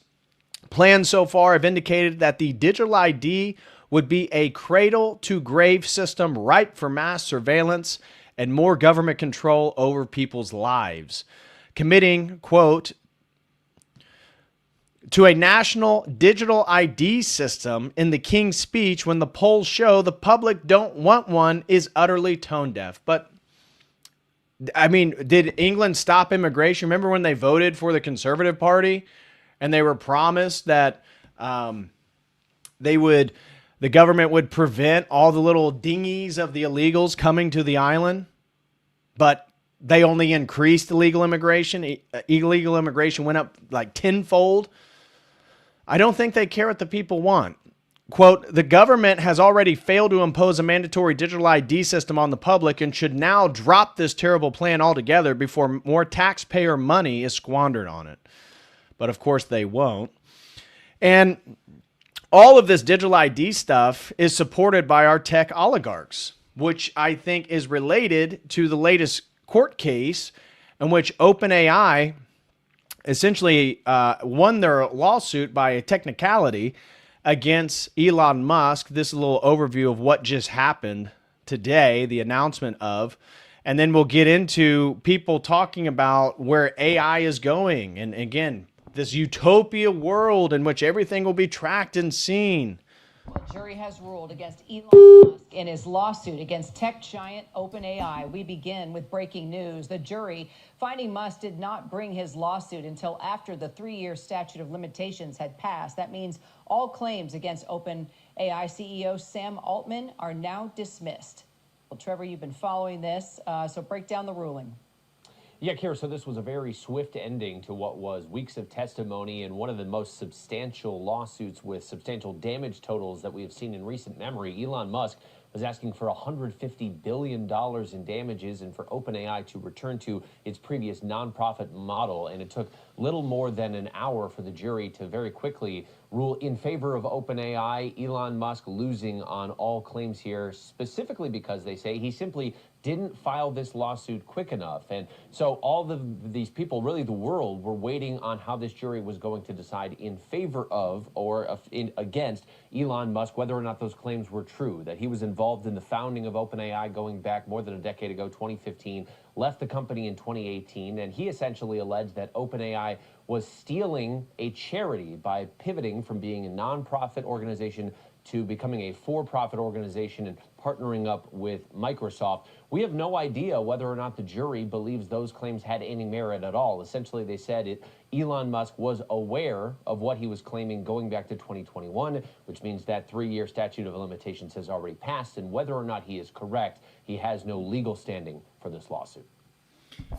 Plans so far have indicated that the digital ID would be a cradle-to-grave system ripe for mass surveillance and more government control over people's lives. committing, quote, to a national digital ID system in the King's speech when the polls show the public don't want one is utterly tone deaf. But, I mean, did England stop immigration? Remember when they voted for the Conservative Party and they were promised that the government would prevent all the little dinghies of the illegals coming to the island? But they only increased illegal immigration. Illegal immigration went up like tenfold. I don't think they care what the people want. Quote, the government has already failed to impose a mandatory digital ID system on the public and should now drop this terrible plan altogether before more taxpayer money is squandered on it. But of course they won't. And all of this digital ID stuff is supported by our tech oligarchs, which I think is related to the latest court case in which OpenAI essentially won their lawsuit by a technicality against Elon Musk. This is a little overview of what just happened today, the announcement of, and then we'll get into people talking about where AI is going. And again, this utopia world in which everything will be tracked and seen. The jury has ruled against Elon Musk in his lawsuit against tech giant OpenAI. We begin with breaking news. The jury finding Musk did not bring his lawsuit until after the 3-year statute of limitations had passed. That means all claims against OpenAI CEO Sam Altman are now dismissed. Well, Trevor, you've been following this, so break down the ruling. Yeah, Kira, so this was a very swift ending to what was weeks of testimony and one of the most substantial lawsuits with substantial damage totals that we have seen in recent memory. Elon Musk was asking for $150 billion in damages and for OpenAI to return to its previous nonprofit model. And it took little more than an hour for the jury to very quickly rule in favor of OpenAI, Elon Musk losing on all claims here, specifically because they say he simply didn't file this lawsuit quick enough. And so all of these people, really the world, were waiting on how this jury was going to decide in favor of or against Elon Musk, whether or not those claims were true, that he was involved in the founding of OpenAI going back more than a decade ago, 2015, left the company in 2018, and he essentially alleged that OpenAI was stealing a charity by pivoting from being a nonprofit organization to becoming a for-profit organization and partnering up with Microsoft. We have no idea whether or not the jury believes those claims had any merit at all. Essentially, they said Elon Musk was aware of what he was claiming going back to 2021, which means that 3-year statute of limitations has already passed, and whether or not he is correct, he has no legal standing for this lawsuit.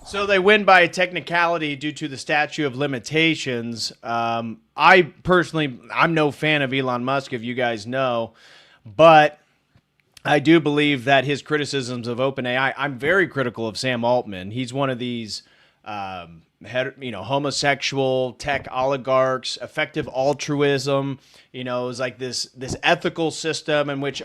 So they win by a technicality due to the statute of limitations. I personally, I'm no fan of Elon Musk, if you guys know, but I do believe that his criticisms of OpenAI, I'm very critical of Sam Altman. He's one of these, homosexual tech oligarchs, effective altruism, is like this ethical system in which,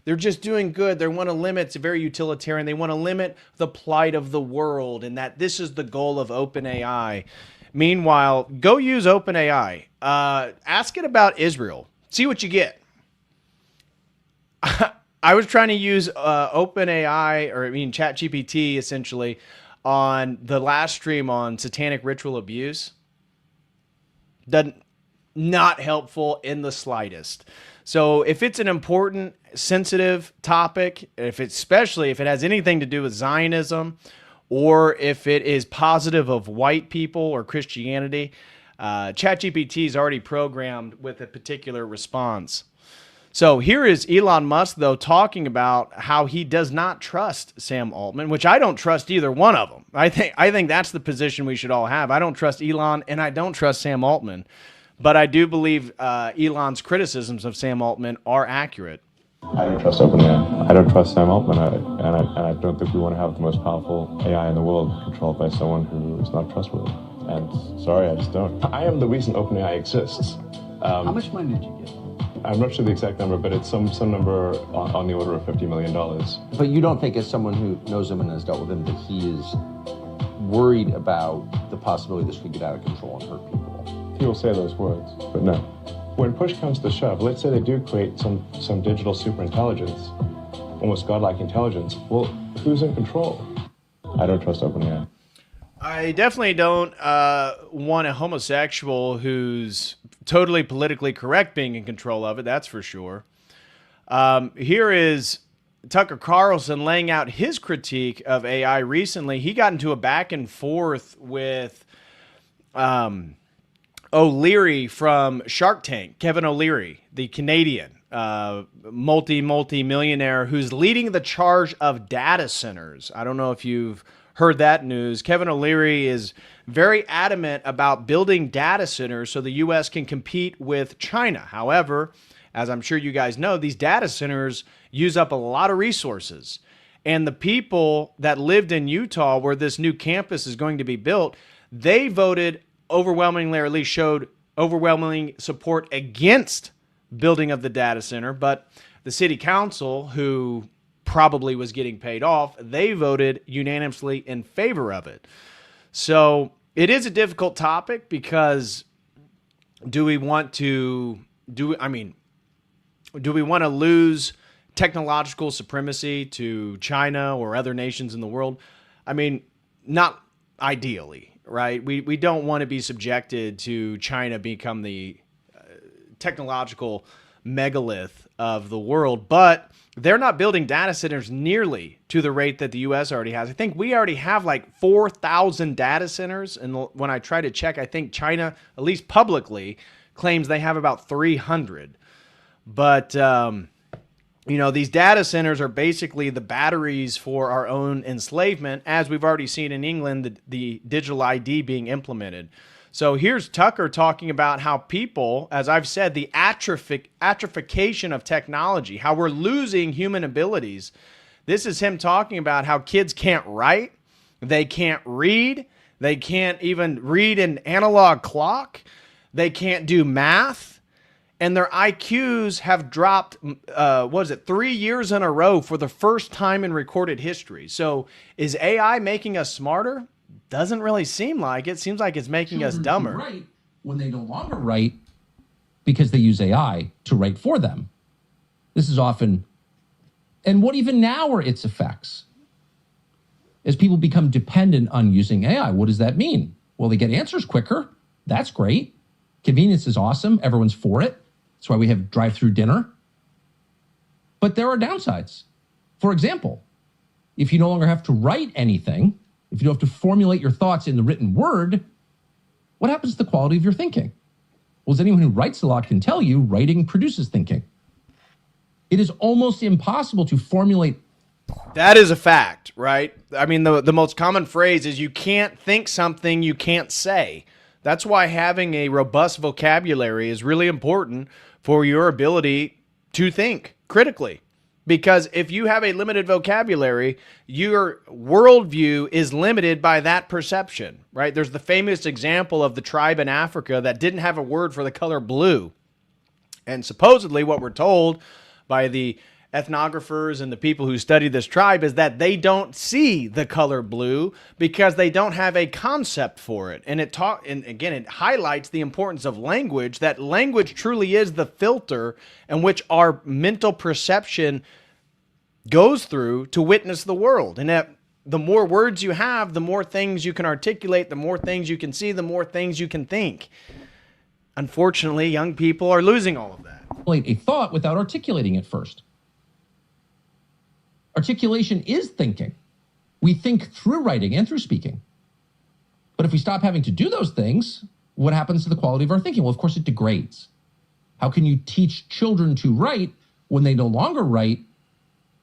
they're just doing good. They want to limit, it's very utilitarian. They want to limit the plight of the world and that this is the goal of OpenAI. Meanwhile, go use OpenAI. Ask it about Israel. See what you get. I was trying to use OpenAI, ChatGPT essentially, on the last stream on satanic ritual abuse. Not helpful in the slightest. So if it's an important, sensitive topic, especially if it has anything to do with Zionism, or if it is positive of white people or Christianity, ChatGPT is already programmed with a particular response. So here is Elon Musk, though, talking about how he does not trust Sam Altman, which I don't trust either one of them. I think that's the position we should all have. I don't trust Elon, and I don't trust Sam Altman. But I do believe Elon's criticisms of Sam Altman are accurate. I don't trust OpenAI. I don't trust Sam Altman, and I don't think we want to have the most powerful AI in the world controlled by someone who is not trustworthy. And sorry, I just don't. I am the reason OpenAI exists. How much money did you get? I'm not sure the exact number, but it's some number on the order of $50 million. But you don't think, as someone who knows him and has dealt with him, that he is worried about the possibility this could get out of control and hurt people? He will say those words, but no. When push comes to shove, let's say they do create some digital superintelligence, almost godlike intelligence. Well, who's in control? I don't trust OpenAI. I definitely don't want a homosexual who's totally politically correct being in control of it. That's for sure. Here is Tucker Carlson laying out his critique of AI recently. He got into a back and forth with O'Leary from Shark Tank, Kevin O'Leary, the Canadian multi-millionaire who's leading the charge of data centers. I don't know if you've heard that news. Kevin O'Leary is very adamant about building data centers so the U.S. can compete with China. However, as I'm sure you guys know, these data centers use up a lot of resources. And the people that lived in Utah where this new campus is going to be built, they voted overwhelmingly, or at least showed overwhelming support against building of the data center. But the city council, who probably was getting paid off, they voted unanimously in favor of it. So it is a difficult topic because do we want to lose technological supremacy to China or other nations in the world? I mean, not ideally, right? We don't want to be subjected to China become the technological megalith of the world, but they're not building data centers nearly to the rate that the U.S. already has. I think we already have like 4,000 data centers, and when I try to check, I think China, at least publicly, claims they have about 300. But, these data centers are basically the batteries for our own enslavement, as we've already seen in England, the digital ID being implemented. So here's Tucker talking about how people, as I've said, the atrophication of technology, how we're losing human abilities. This is him talking about how kids can't write, they can't read, they can't even read an analog clock, they can't do math, and their IQs have dropped, 3 years in a row for the first time in recorded history. So is AI making us smarter? Doesn't really seem like it. Seems like it's making us dumber. Write when they no longer write because they use AI to write for them. This is often, and what even now are its effects? As people become dependent on using AI, what does that mean? Well, they get answers quicker. That's great. Convenience is awesome. Everyone's for it. That's why we have drive-through dinner. But there are downsides. For example, if you no longer have to write anything, if you don't have to formulate your thoughts in the written word, what happens to the quality of your thinking? Well, as anyone who writes a lot can tell you, writing produces thinking. It is almost impossible to formulate. That is a fact, right? I mean, the most common phrase is you can't think something you can't say. That's why having a robust vocabulary is really important for your ability to think critically. Because if you have a limited vocabulary, your worldview is limited by that perception, right? There's the famous example of the tribe in Africa that didn't have a word for the color blue. And supposedly what we're told by the ethnographers and the people who study this tribe is that they don't see the color blue because they don't have a concept for it. And it highlights the importance of language, that language truly is the filter in which our mental perception goes through to witness the world. And that the more words you have, the more things you can articulate, the more things you can see, the more things you can think. Unfortunately, young people are losing all of that. A thought without articulating it first. Articulation is thinking. We think through writing and through speaking. But if we stop having to do those things, what happens to the quality of our thinking? Well, of course, it degrades. How can you teach children to write when they no longer write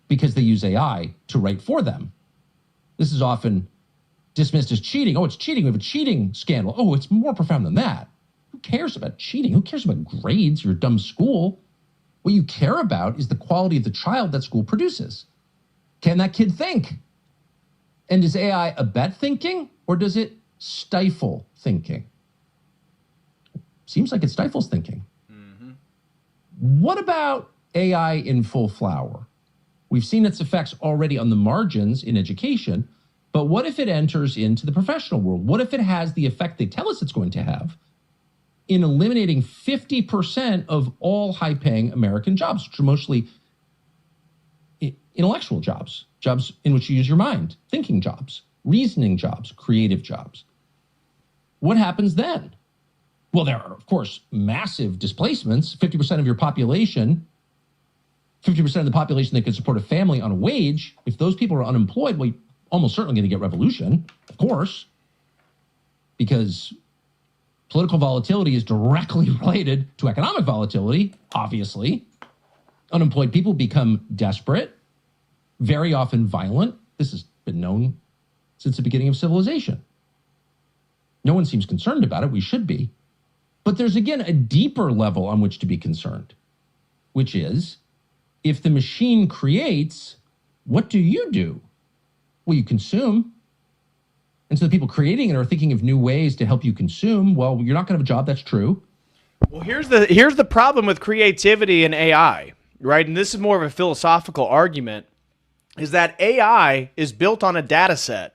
because they use AI to write for them? This is often dismissed as cheating. Oh, it's cheating. We have a cheating scandal. Oh, it's more profound than that. Who cares about cheating? Who cares about grades? You're a dumb school. What you care about is the quality of the child that school produces. Can that kid think? And is AI abet thinking, or does it stifle thinking? Seems like it stifles thinking. Mm-hmm. What about AI in full flower? We've seen its effects already on the margins in education, but what if it enters into the professional world? What if it has the effect they tell us it's going to have in eliminating 50% of all high-paying American jobs, which are mostly intellectual jobs, jobs in which you use your mind, thinking jobs? reasoning jobs, creative jobs. What happens then? Well, there are, of course, massive displacements. 50% of your population, 50% of the population that can support a family on a wage, if those people are unemployed, well, you're almost certainly going to get revolution, of course, because political volatility is directly related to economic volatility, obviously. Unemployed people become desperate, very often violent. This has been known since the beginning of civilization. No one seems concerned about it. We should be. But there's, again, a deeper level on which to be concerned, which is, if the machine creates, what do you do? Well, you consume. And so the people creating it are thinking of new ways to help you consume. Well, you're not going to have a job. That's true. Well, here's the problem with creativity and AI, right? And this is more of a philosophical argument, is that AI is built on a data set,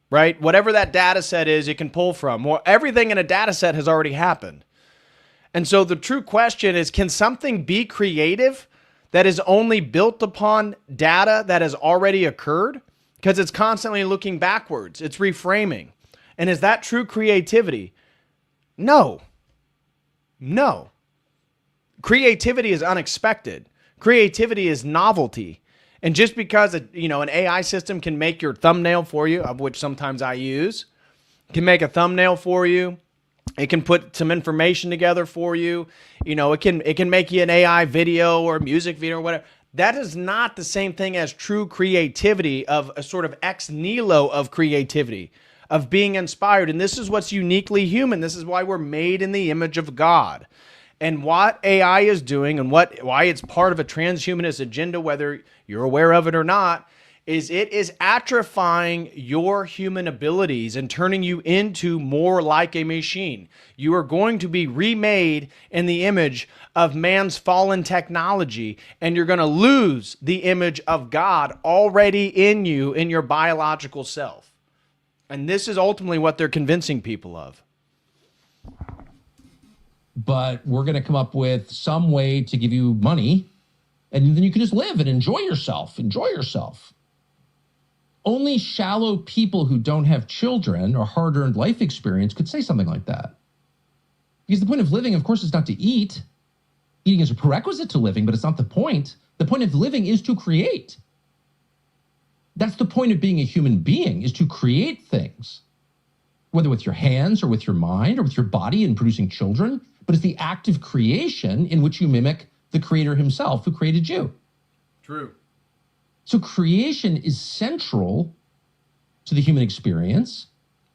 right? Whatever that data set is, it can pull from. Well, everything in a data set has already happened. And so the true question is, can something be creative that is only built upon data that has already occurred? Because it's constantly looking backwards. It's reframing. And is that true creativity? No. No. Creativity is unexpected. Creativity is novelty. And just because an AI system can make your thumbnail for you, of which sometimes I use, can make a thumbnail for you, it can put some information together for you, it can make you an AI video or a music video or whatever. That is not the same thing as true creativity, of a sort of ex nihilo of creativity, of being inspired. And this is what's uniquely human. This is why we're made in the image of God. And what AI is doing, and why it's part of a transhumanist agenda, whether you're aware of it or not, is it is atrophying your human abilities and turning you into more like a machine. You are going to be remade in the image of man's fallen technology, and you're going to lose the image of God already in you, in your biological self. And this is ultimately what they're convincing people of. But we're going to come up with some way to give you money, and then you can just live and enjoy yourself. Enjoy yourself. Only shallow people who don't have children or hard-earned life experience could say something like that. Because the point of living, of course, is not to eat. Eating is a prerequisite to living, but it's not the point. The point of living is to create. That's the point of being a human being, is to create things, whether with your hands or with your mind or with your body in producing children. But it's the act of creation in which you mimic the creator himself who created you. True. So creation is central to the human experience.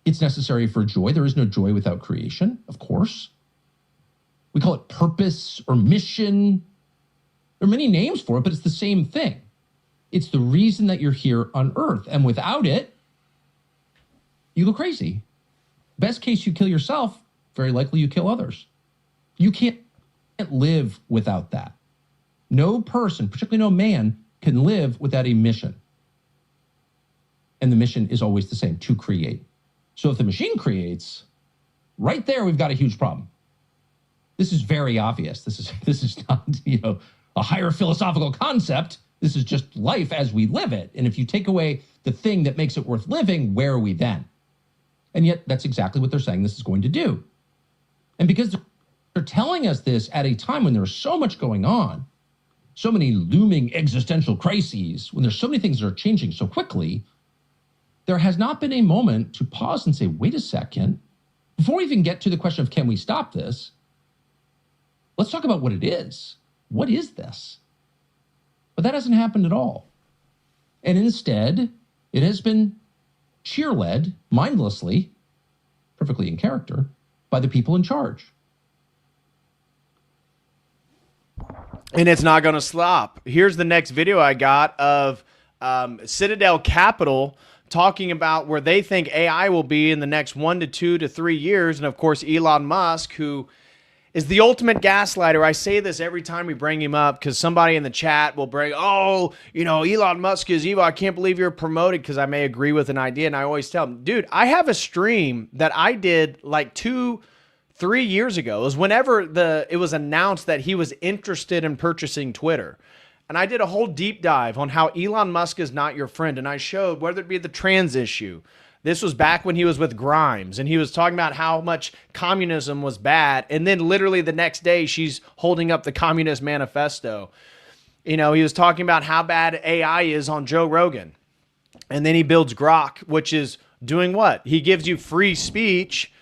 It's necessary for joy. There is no joy without creation, of course. We call it purpose or mission. There are many names for it, but it's the same thing. It's the reason that you're here on Earth. And without it, you go crazy. Best case, you kill yourself. Very likely you kill others. You can't live without that. No person, particularly no man, can live without a mission. And the mission is always the same, to create. So if the machine creates, right there we've got a huge problem. This is very obvious. This is not, a higher philosophical concept. This is just life as we live it. And if you take away the thing that makes it worth living, where are we then? And yet that's exactly what they're saying this is going to do. And because they're telling us this at a time when there's so much going on, so many looming existential crises, when there's so many things that are changing so quickly, there has not been a moment to pause and say, wait a second, before we even get to the question of can we stop this, let's talk about what it is. What is this? But that hasn't happened at all. And instead, it has been cheer-led, mindlessly, perfectly in character, by the people in charge. And it's not going to stop. Here's the next video I got of Citadel Capital talking about where they think AI will be in the next 1 to 2 to 3 years. And of course, Elon Musk, who is the ultimate gaslighter. I say this every time we bring him up because somebody in the chat will bring, Elon Musk is evil. I can't believe you're promoted, because I may agree with an idea. And I always tell him, dude, I have a stream that I did like 2-3 years ago. It was whenever it was announced that he was interested in purchasing Twitter. And I did a whole deep dive on how Elon Musk is not your friend. And I showed whether it be the trans issue. This was back when he was with Grimes, and he was talking about how much communism was bad. And then literally the next day, she's holding up the Communist Manifesto. You know, he was talking about how bad AI is on Joe Rogan. And then he builds Grok, which is doing what? He gives you free speech,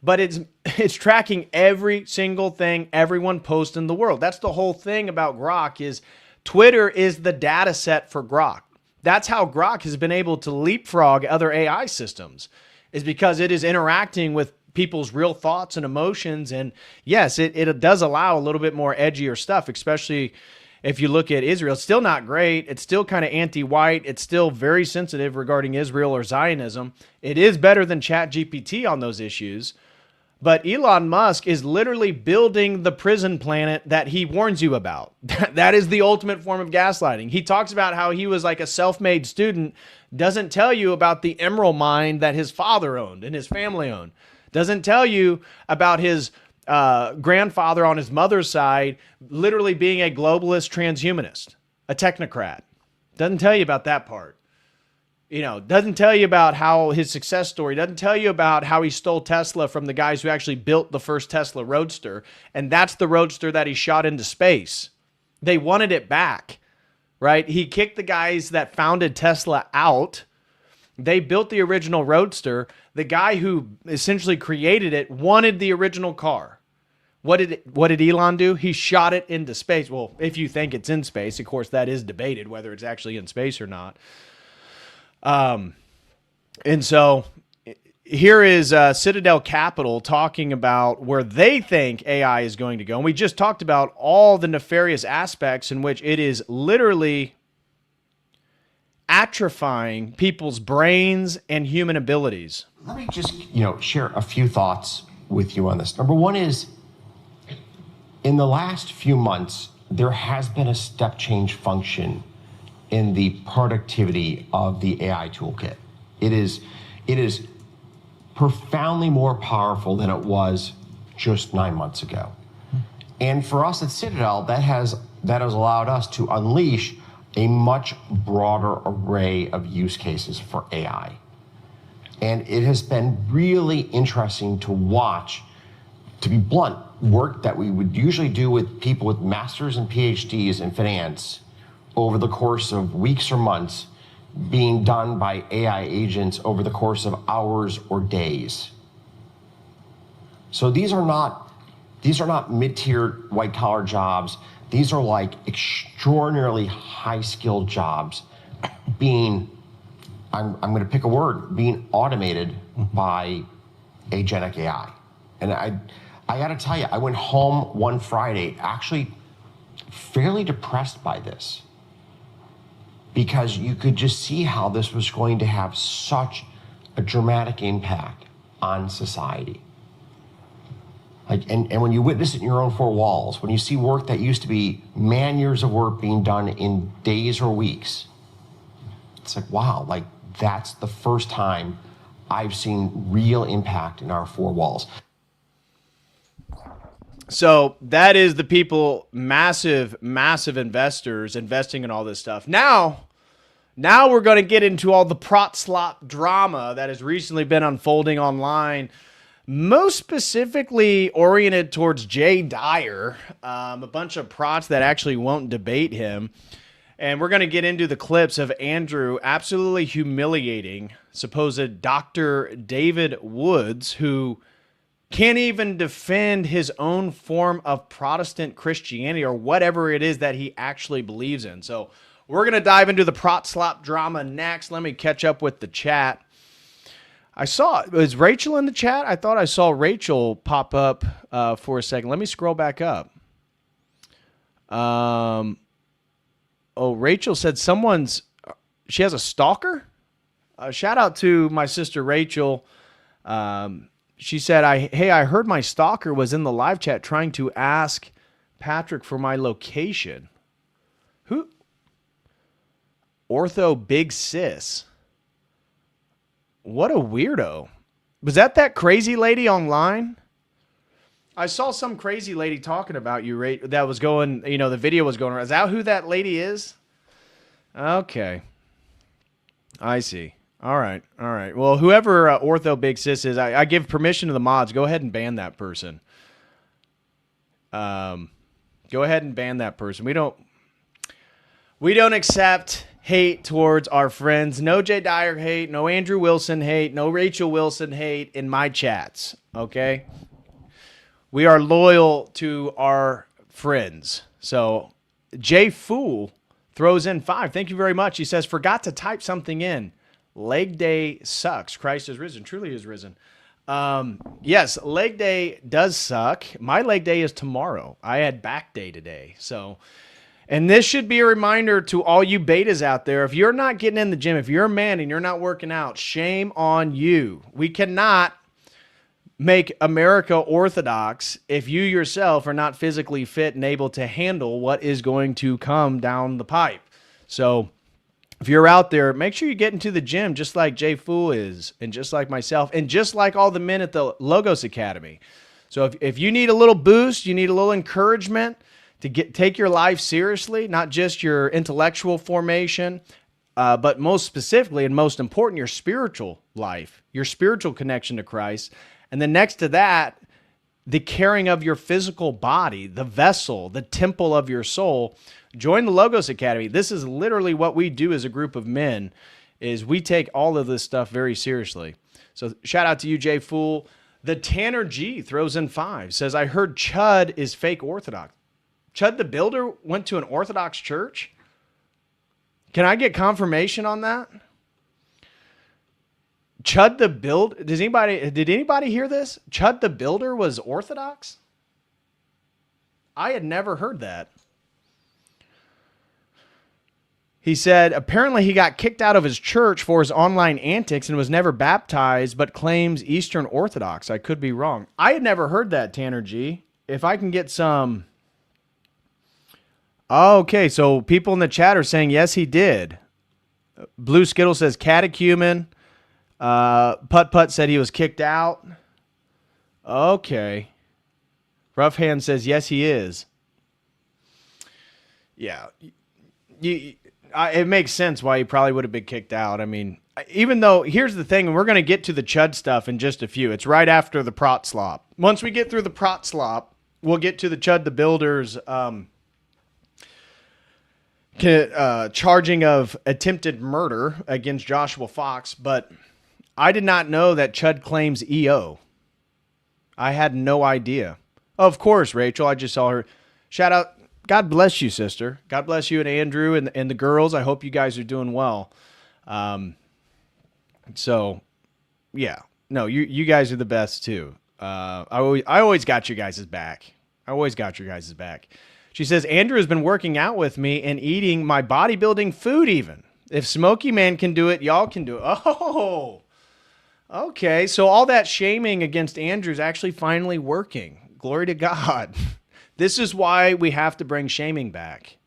but it's tracking every single thing everyone posts in the world. That's the whole thing about Grok is Twitter is the data set for Grok. That's how Grok has been able to leapfrog other AI systems, is because it is interacting with people's real thoughts and emotions. And yes, it does allow a little bit more edgier stuff, especially if you look at Israel. It's still not great. It's still kind of anti-white. It's still very sensitive regarding Israel or Zionism. It is better than ChatGPT on those issues. But Elon Musk is literally building the prison planet that he warns you about. That is the ultimate form of gaslighting. He talks about how he was like a self-made student, doesn't tell you about the emerald mine that his father owned and his family owned. Doesn't tell you about his grandfather on his mother's side literally being a globalist transhumanist, a technocrat. Doesn't tell you about that part. You know, doesn't tell you about how his success story, doesn't tell you about how he stole Tesla from the guys who actually built the first Tesla Roadster. And that's the Roadster that he shot into space. They wanted it back, right? He kicked the guys that founded Tesla out. They built the original Roadster. The guy who essentially created it wanted the original car. What did Elon do? He shot it into space. Well, if you think it's in space, of course, that is debated whether it's actually in space or not. And so here is Citadel Capital talking about where they think AI is going to go. And we just talked about all the nefarious aspects in which it is literally atrophying people's brains and human abilities. Let me just, share a few thoughts with you on this. Number one is, in the last few months, there has been a step change function in the productivity of the AI toolkit. It is profoundly more powerful than it was just 9 months ago. And for us at Citadel, that has allowed us to unleash a much broader array of use cases for AI. And it has been really interesting to watch, to be blunt, work that we would usually do with people with masters and PhDs in finance over the course of weeks or months being done by AI agents over the course of hours or days. So these are not mid-tier white-collar jobs. These are like extraordinarily high-skilled jobs being, I'm going to pick a word, being automated by agentic AI. And I got to tell you, I went home one Friday actually fairly depressed by this, because you could just see how this was going to have such a dramatic impact on society. And when you witness it in your own four walls, when you see work that used to be man-years of work being done in days or weeks, it's like, wow, like that's the first time I've seen real impact in our four walls. So that is the people, massive investors investing in all this stuff. Now we're going to get into all the Prot Slop drama that has recently been unfolding online, most specifically oriented towards Jay Dyer, a bunch of prots that actually won't debate him. And we're going to get into the clips of Andrew absolutely humiliating supposed Dr. David Woods, who can't even defend his own form of Protestant Christianity or whatever it is that he actually believes in. So we're going to dive into the Prot Slop drama next. Let me catch up with the chat. Was Rachel in the chat? I thought I saw Rachel pop up for a second. Let me scroll back up. Rachel said she has a stalker? Shout out to my sister Rachel. She said, I heard my stalker was in the live chat trying to ask Patrick for my location. Who? Ortho Big Sis. What a weirdo. Was that crazy lady online? I saw some crazy lady talking about you, right? That was going, the video was going around. Is that who that lady is? Okay. I see. All right. Well, whoever Ortho Big Sis is, I give permission to the mods. Go ahead and ban that person. Go ahead and ban that person. We don't accept hate towards our friends. No Jay Dyer hate, no Andrew Wilson hate, no Rachel Wilson hate in my chats, okay? We are loyal to our friends. So Jay Fool throws in 5. Thank you very much. He says, forgot to type something in. Leg day sucks. Christ is risen. Truly is risen. Yes, leg day does suck. My leg day is tomorrow. I had back day today. And this should be a reminder to all you betas out there. If you're not getting in the gym, if you're a man and you're not working out, shame on you. We cannot make America orthodox if you yourself are not physically fit and able to handle what is going to come down the pipe. So if you're out there, make sure you get into the gym just like Jay Fool is, and just like myself, and just like all the men at the Logos Academy. So if you need a little boost, you need a little encouragement to take your life seriously, not just your intellectual formation, but most specifically and most important, your spiritual life, your spiritual connection to Christ. And then next to that, the caring of your physical body, the vessel, the temple of your soul. Join the Logos Academy. This is literally what we do as a group of men, is we take all of this stuff very seriously. So shout out to you, Jay Fool. The Tanner G throws in 5, says, I heard Chud is fake Orthodox. Chud the Builder went to an Orthodox church? Can I get confirmation on that? Chud the Builder, did anybody hear this? Chud the Builder was Orthodox? I had never heard that. He said, apparently he got kicked out of his church for his online antics and was never baptized, but claims Eastern Orthodox. I could be wrong. I had never heard that, Tanner G. If I can get some... Okay, so people in the chat are saying, yes, he did. Blue Skittle says catechumen. Putt Putt said he was kicked out. Okay. Rough Hand says, yes, he is. Yeah. It makes sense why he probably would have been kicked out. I mean, even though, here's the thing, and we're going to get to the Chud stuff in just a few. It's right after the Prot Slop. Once we get through the Prot Slop, we'll get to the Chud the Builder's charging of attempted murder against Joshua Fox, but I did not know that Chud claims EO. I had no idea. Of course, Rachel, I just saw her. Shout out. God bless you, sister. God bless you and Andrew and the girls. I hope you guys are doing well. So, yeah. No, you guys are the best, too. I always got you guys' back. I always got your guys' back. She says, Andrew has been working out with me and eating my bodybuilding food even. If Smoky Man can do it, y'all can do it. Oh, okay. So all that shaming against Andrew is actually finally working. Glory to God. This is why we have to bring shaming back.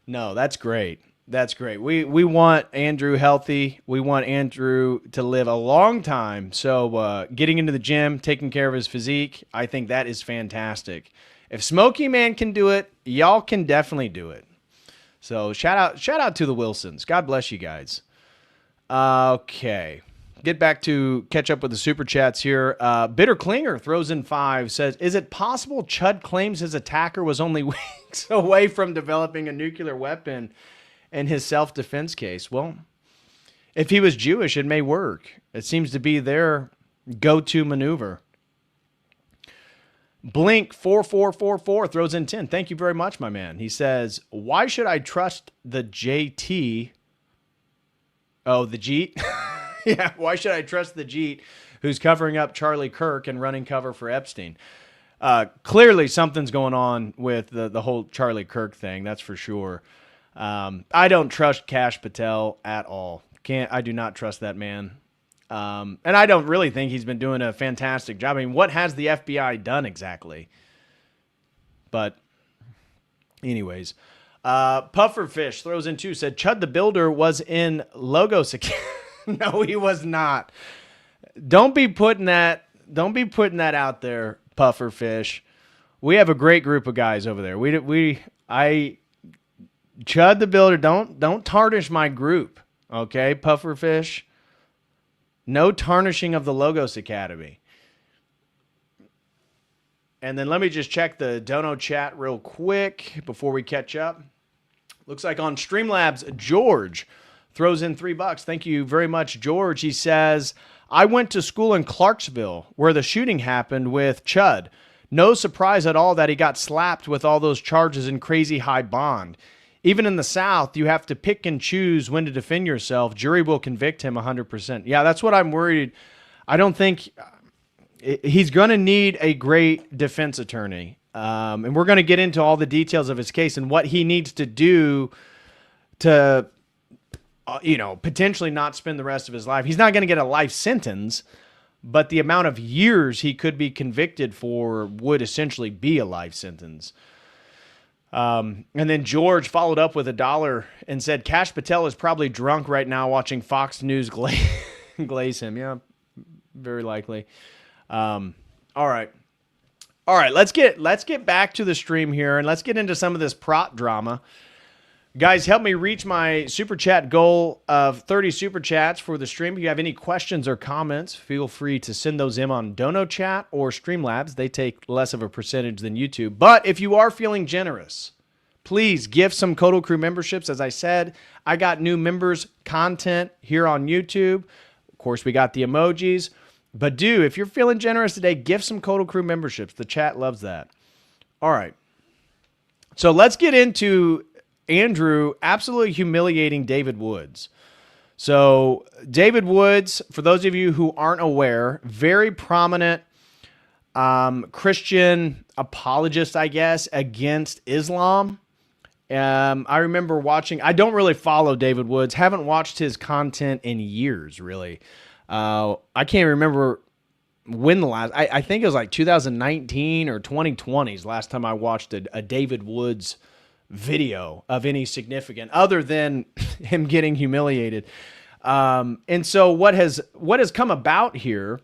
No, that's great. That's great. We want Andrew healthy. We want Andrew to live a long time. So getting into the gym, taking care of his physique, I think that is fantastic. If Smoky Man can do it, y'all can definitely do it. So shout out to the Wilsons. God bless you guys. Okay. Get back to catch up with the super chats here. Bitter Klinger throws in 5, says, is it possible Chud claims his attacker was only weeks away from developing a nuclear weapon in his self-defense case? Well, if he was Jewish, it may work. It seems to be their go-to maneuver. Blink 4444 throws in 10. Thank you very much, my man. He says, why should I trust the JT? Oh, the Jeet? Yeah, why should I trust the Jeet who's covering up Charlie Kirk and running cover for Epstein? Clearly something's going on with the whole Charlie Kirk thing, that's for sure. I don't trust Kash Patel at all. I do not trust that man. And I don't really think he's been doing a fantastic job. I mean, what has the FBI done exactly? But anyways, Pufferfish throws in 2, said Chud the Builder was in Logos again. No, he was not. Don't be putting that out there, Pufferfish. We have a great group of guys over there. Chud the Builder, don't tarnish my group, okay, Pufferfish? No tarnishing of the Logos Academy. And then let me just check the Dono chat real quick before we catch up. Looks like on Streamlabs, George throws in $3. Thank you very much, George. He says, I went to school in Clarksville where the shooting happened with Chud. No surprise at all that he got slapped with all those charges and crazy high bond. Even in the South, you have to pick and choose when to defend yourself. Jury will convict him 100%. Yeah, that's what I'm worried. I don't think he's going to need a great defense attorney. And we're going to get into all the details of his case and what he needs to do to, potentially not spend the rest of his life. He's not going to get a life sentence, but the amount of years he could be convicted for would essentially be a life sentence. And then George followed up with $1 and said, Kash Patel is probably drunk right now watching Fox News glaze him. Yeah, very likely. All right. Let's get back to the stream here and let's get into some of this Prot drama. Guys, help me reach my super chat goal of 30 super chats for the stream. If you have any questions or comments, feel free to send those in on Dono chat or Streamlabs. They take less of a percentage than YouTube. But if you are feeling generous, please give some Kodo Crew memberships. As I said, I got new members content here on YouTube. Of course, we got the emojis. But if you're feeling generous today, give some Kodo Crew memberships. The chat loves that. All right. So let's get into Andrew absolutely humiliating David Woods. So David Woods, for those of you who aren't aware, very prominent Christian apologist, I guess, against Islam. I remember watching, I don't really follow David Woods, haven't watched his content in years, really. I can't remember when the last, I think it was like 2019 or 2020's last time I watched a David Woods video of any significant other than him getting humiliated. And so what has come about here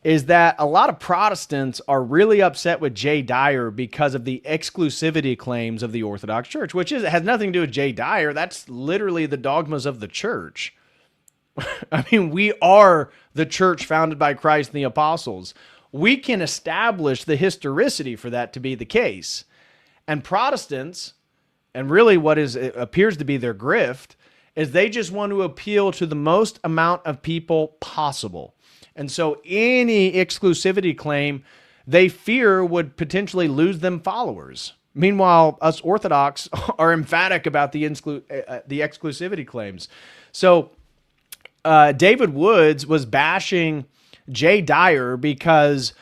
is that a lot of Protestants are really upset with Jay Dyer because of the exclusivity claims of the Orthodox Church, which has nothing to do with Jay Dyer. That's literally the dogmas of the church. I mean, we are the church founded by Christ and the apostles. We can establish the historicity for that to be the case. And Protestants, and really it appears to be their grift, is they just want to appeal to the most amount of people possible. And so any exclusivity claim they fear would potentially lose them followers. Meanwhile, us Orthodox are emphatic about the exclusivity claims. So David Woods was bashing Jay Dyer because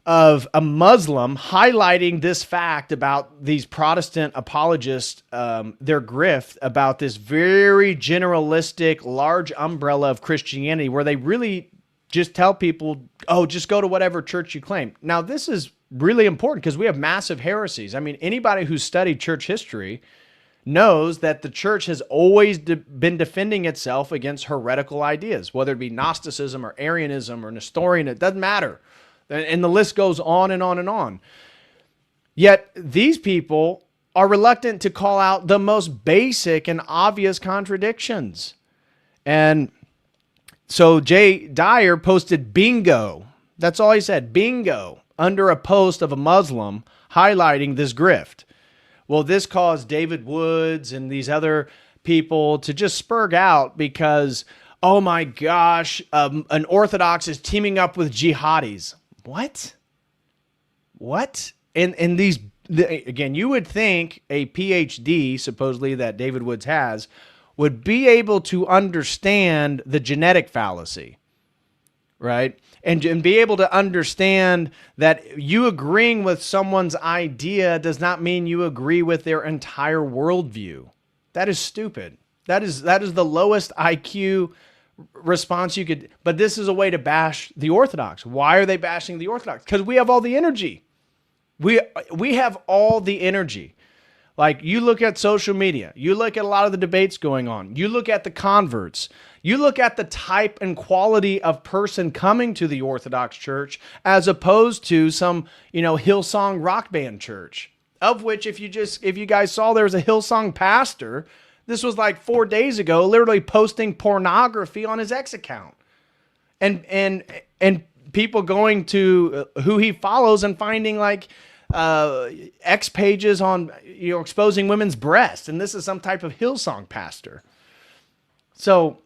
of a Muslim highlighting this fact about these Protestant apologists, their grift about this very generalistic, large umbrella of Christianity where they really just tell people, oh, just go to whatever church you claim. Now, this is really important because we have massive heresies. I mean, anybody who's studied church history knows that the church has always been defending itself against heretical ideas, whether it be Gnosticism or Arianism or Nestorian, it doesn't matter. And the list goes on and on and on. Yet these people are reluctant to call out the most basic and obvious contradictions. And so Jay Dyer posted bingo. That's all he said, bingo, under a post of a Muslim highlighting this grift. Well, this caused David Woods and these other people to just spurg out because, oh my gosh, an Orthodox is teaming up with jihadis. What? And these, again, you would think a PhD, supposedly that David Woods has, would be able to understand the genetic fallacy, right? And be able to understand that you agreeing with someone's idea does not mean you agree with their entire worldview. That is stupid. That is the lowest IQ response you could, but this is a way to bash the Orthodox. Why are they bashing the Orthodox? Because we have all the energy. We have all the energy. Like, you look at social media, you look at a lot of the debates going on, you look at the converts, you look at the type and quality of person coming to the Orthodox Church as opposed to some, Hillsong rock band church, of which if you guys saw, there was a Hillsong pastor, this was like 4 days ago, literally posting pornography on his X account. And people going to who he follows and finding like X pages on, exposing women's breasts. And this is some type of Hillsong pastor. So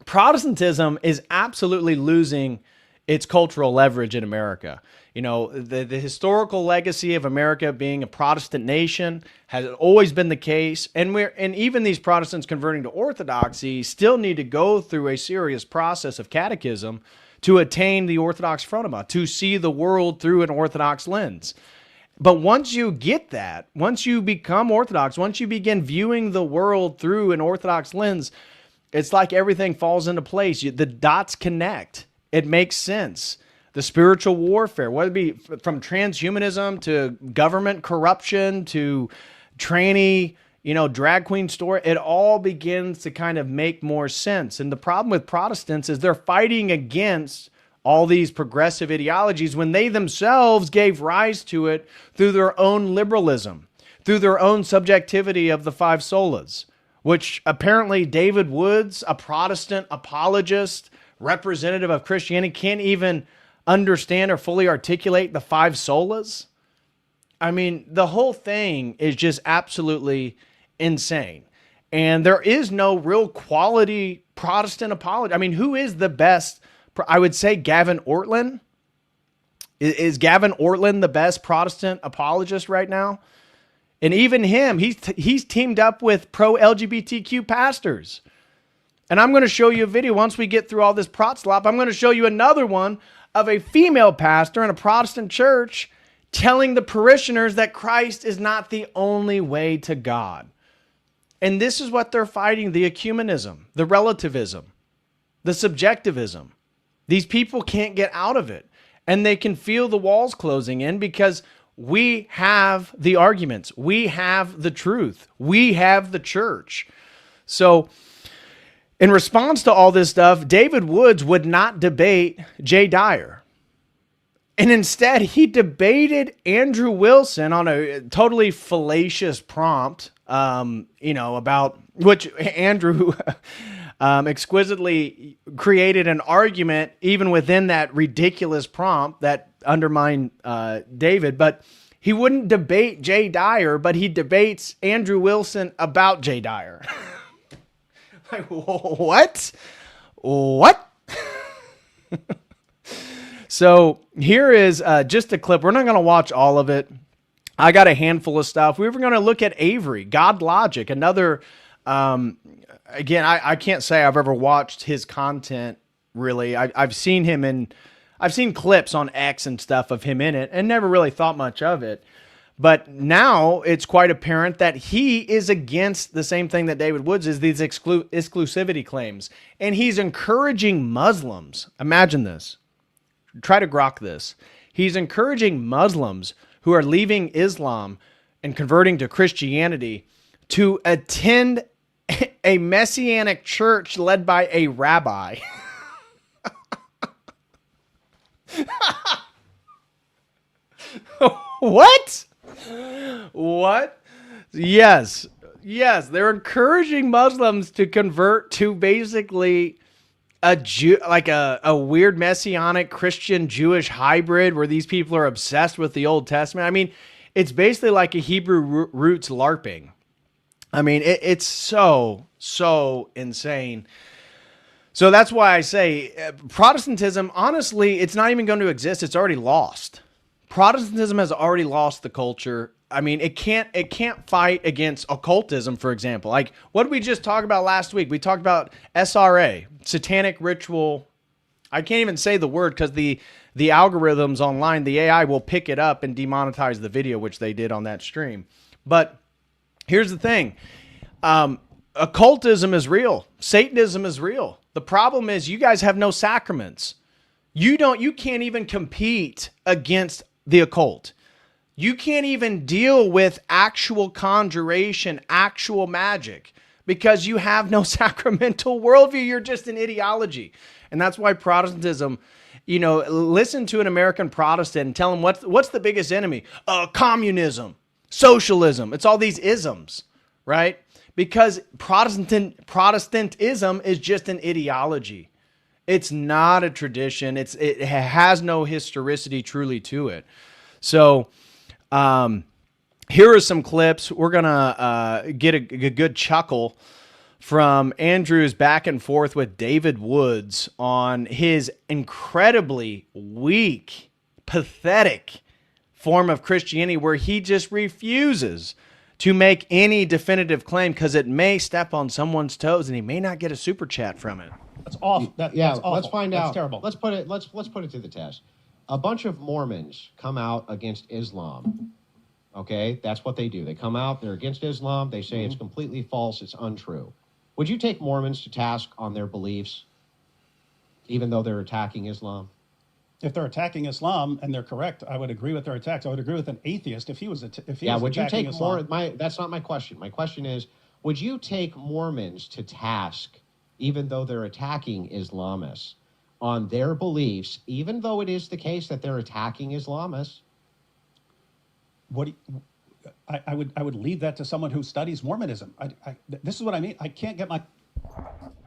Protestantism is absolutely losing its cultural leverage in America. The historical legacy of America being a Protestant nation has always been the case. And even these Protestants converting to Orthodoxy still need to go through a serious process of catechism to attain the Orthodox phronema, to see the world through an Orthodox lens. But once you get that, once you become Orthodox, once you begin viewing the world through an Orthodox lens, it's like everything falls into place. The dots connect. It makes sense. The spiritual warfare, whether it be from transhumanism to government corruption to tranny, drag queen story, it all begins to kind of make more sense. And the problem with Protestants is they're fighting against all these progressive ideologies when they themselves gave rise to it through their own liberalism, through their own subjectivity of the five solas, which apparently David Woods, a Protestant apologist, representative of Christianity, can't even understand or fully articulate the five solas. I mean, the whole thing is just absolutely insane. And there is no real quality Protestant apologist. I mean, who is the best? I would say Gavin Ortlund. Is Gavin Ortlund the best Protestant apologist right now? And even him, he's teamed up with pro-LGBTQ pastors. And I'm going to show you a video once we get through all this Prot slop. I'm going to show you another one of a female pastor in a Protestant church telling the parishioners that Christ is not the only way to God. And this is what they're fighting: the ecumenism, the relativism, the subjectivism. These people can't get out of it. And they can feel the walls closing in because we have the arguments. We have the truth. We have the church. So in response to all this stuff, David Woods would not debate Jay Dyer. And instead, he debated Andrew Wilson on a totally fallacious prompt, about which Andrew exquisitely created an argument even within that ridiculous prompt that undermined David. But he wouldn't debate Jay Dyer, but he debates Andrew Wilson about Jay Dyer. Like, what? So here is just a clip. We're not going to watch all of it. I got a handful of stuff. We were going to look at Avery, God Logic, another, again, I can't say I've ever watched his content, really. I've seen him I've seen clips on X and stuff of him in it and never really thought much of it. But now it's quite apparent that he is against the same thing that David Woods is, these exclusivity claims. And he's encouraging Muslims. Imagine this. Try to grok this. He's encouraging Muslims who are leaving Islam and converting to Christianity to attend a messianic church led by a rabbi. What? Yes, they're encouraging Muslims to convert to basically a Jew, like a weird messianic Christian Jewish hybrid where these people are obsessed with the Old Testament. I mean, it's basically like a Hebrew roots LARPing. I mean, it's so insane. So that's why I say Protestantism, honestly, it's not even going to exist. It's already lost. Protestantism has already lost the culture. I mean, it can't fight against occultism, for example. Like, what did we just talk about last week? We talked about SRA, satanic ritual. I can't even say the word because the algorithms online, the AI will pick it up and demonetize the video, which they did on that stream. But here's the thing. Occultism is real. Satanism is real. The problem is you guys have no sacraments. You can't even compete against the occult. You can't even deal with actual conjuration, actual magic, because you have no sacramental worldview. You're just an ideology. And that's why Protestantism, you know, listen to an American Protestant and tell them what's the biggest enemy? Communism, socialism. It's all these isms, right? Because Protestantism is just an ideology. It's not a tradition. It has no historicity truly to it. So here are some clips. We're going to get a good chuckle from Andrew's back and forth with David Woods on his incredibly weak, pathetic form of Christianity where he just refuses to make any definitive claim because it may step on someone's toes and he may not get a super chat from it. That's awful. That's awful. Let's find That's out. terrible. Let's put it to the test. A bunch of Mormons come out against Islam. Okay, that's what they do. They come out, they're against Islam. They say it's completely false. It's untrue. Would you take Mormons to task on their beliefs, even though they're attacking Islam? If they're attacking Islam and they're correct, I would agree with their attacks. I would agree with an atheist if he was Would you take Islam. That's not my question. My question is, would you take Mormons to task, even though they're attacking Islamists, on their beliefs, even though it is the case that they're attacking Islamists? I would leave that to someone who studies Mormonism. This is what I mean. I can't get my...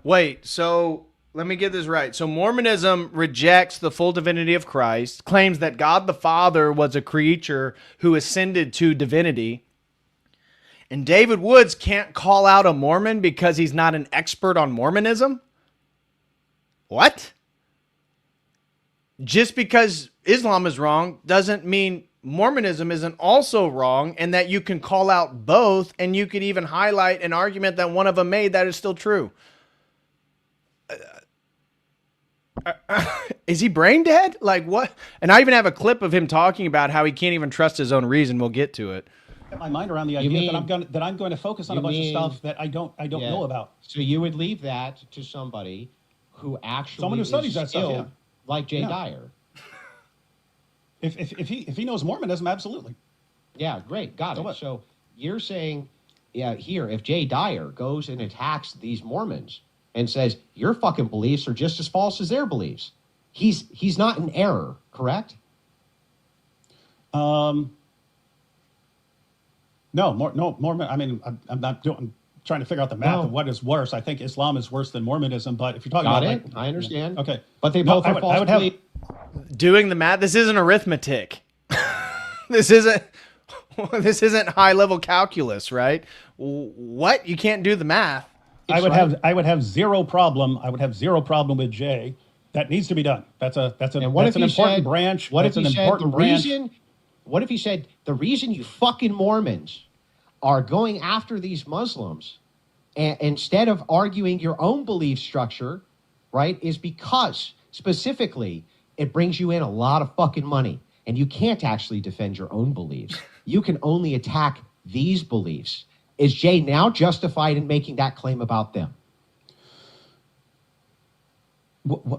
Wait, so let me get this right. So Mormonism rejects the full divinity of Christ, claims that God the Father was a creature who ascended to divinity, and David Woods can't call out a Mormon because he's not an expert on Mormonism? What? Just because Islam is wrong doesn't mean Mormonism isn't also wrong, and that you can call out both, and you could even highlight an argument that one of them made that is still true. Is he brain dead? Like what? And I even have a clip of him talking about how he can't even trust his own reason. We'll get to it. Get my mind around the idea that I'm going to focus on a bunch of stuff that I don't know about. So you would leave that to somebody who actually someone who studies that stuff, like Jay Dyer. If he knows Mormonism, absolutely. Yeah, great, got it. So you're saying, here, if Jay Dyer goes and attacks these Mormons and says your fucking beliefs are just as false as their beliefs, he's not in error, correct? No, Mormon. I mean, I'm trying to figure out the math of what is worse. I think Islam is worse than Mormonism, but if you're talking about I understand. Okay, but they both are false beliefs. Doing the math, this isn't arithmetic. This isn't high level calculus, right? What? You can't do the math. I would have zero problem. I would have zero problem with Jay. That needs to be done. That's an important branch. What if he said what if he said the reason you fucking Mormons are going after these Muslims instead of arguing your own belief structure, right, is because specifically it brings you in a lot of fucking money and you can't actually defend your own beliefs. You can only attack these beliefs. Is Jay now justified in making that claim about them?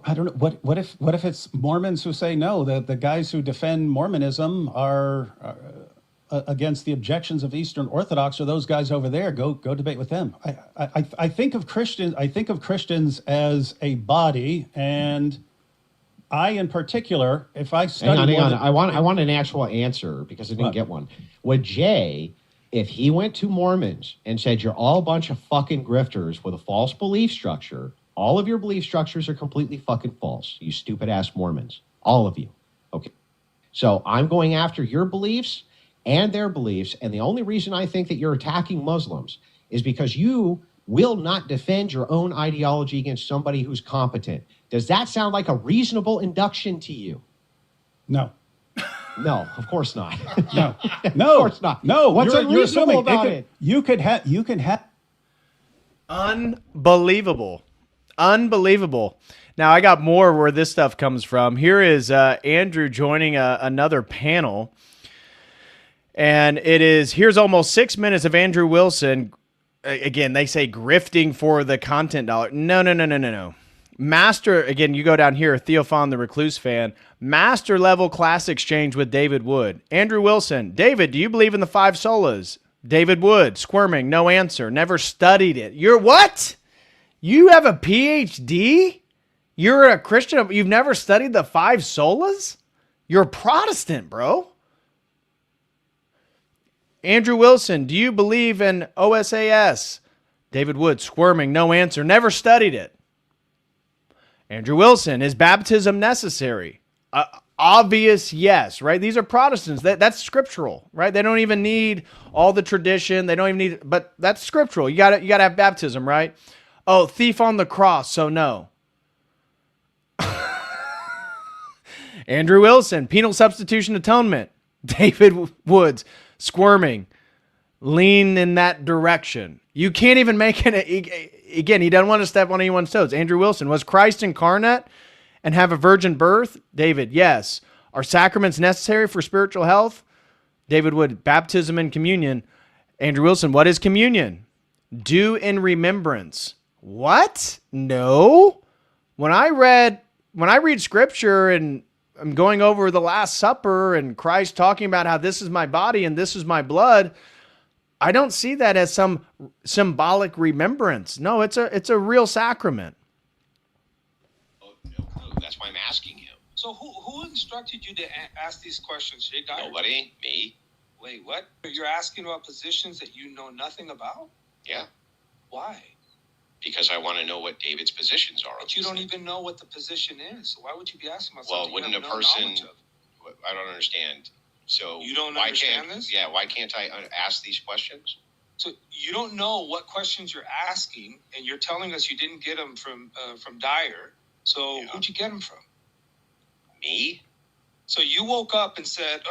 I don't know. What if it's Mormons who say no? The guys who defend Mormonism are against the objections of Eastern Orthodox, or those guys over there. Go debate with them. I think of Christians as a body, and I, in particular, if I study, hang on. I want an actual answer because I didn't get one. Would Jay, if he went to Mormons and said you're all a bunch of fucking grifters with a false belief structure, all of your belief structures are completely fucking false, you stupid ass Mormons, all of you. Okay, so I'm going after your beliefs and their beliefs, and the only reason I think that you're attacking Muslims is because you will not defend your own ideology against somebody who's competent. Does that sound like a reasonable induction to you? No. No, of course not. No, of course not. No, What's unreasonable about it? You can have. Unbelievable. Now I got more where this stuff comes from. Here is Andrew joining another panel. And here's almost 6 minutes of Andrew Wilson. Again, they say grifting for the content dollar. No. Master, again, you go down here, Theophan the Recluse fan, master level class exchange with David Wood. Andrew Wilson, David, do you believe in the 5 solas? David Wood, squirming, no answer, never studied it. You're what? You have a PhD? You're a Christian? You've never studied the 5 solas? You're a Protestant, bro. Andrew Wilson, do you believe in OSAS? David Wood, squirming, no answer, never studied it. Andrew Wilson, is baptism necessary? Obvious yes, right? These are Protestants. That's scriptural, right? They don't even need all the tradition. They don't even need, but that's scriptural. You got to have baptism, right? Oh, thief on the cross, so no. Andrew Wilson, penal substitution atonement. David Woods, squirming, lean in that direction. You can't even make it. Again, he doesn't want to step on anyone's toes. Andrew Wilson, was Christ incarnate and have a virgin birth? David, yes. Are sacraments necessary for spiritual health? David Wood, baptism and communion. Andrew Wilson, what is communion? Do in remembrance. What? No. When I read scripture and I'm going over the Last Supper and Christ talking about how this is my body and this is my blood, I don't see that as some symbolic remembrance. No, it's a real sacrament. Oh, no clue. That's why I'm asking him. So who instructed you to ask these questions? Jay Dyer? Nobody. Me. Wait, what? You're asking about positions that you know nothing about? Yeah. Why? Because I want to know what David's positions are. But you don't even know what the position is. So why would you be asking about well, something wouldn't you a have no person? knowledge of? I don't understand. So you don't why understand can't this? Yeah. Why can't I ask these questions? So you don't know what questions you're asking, and you're telling us you didn't get them from Dyer. So who'd you get them from? Me. So you woke up and said,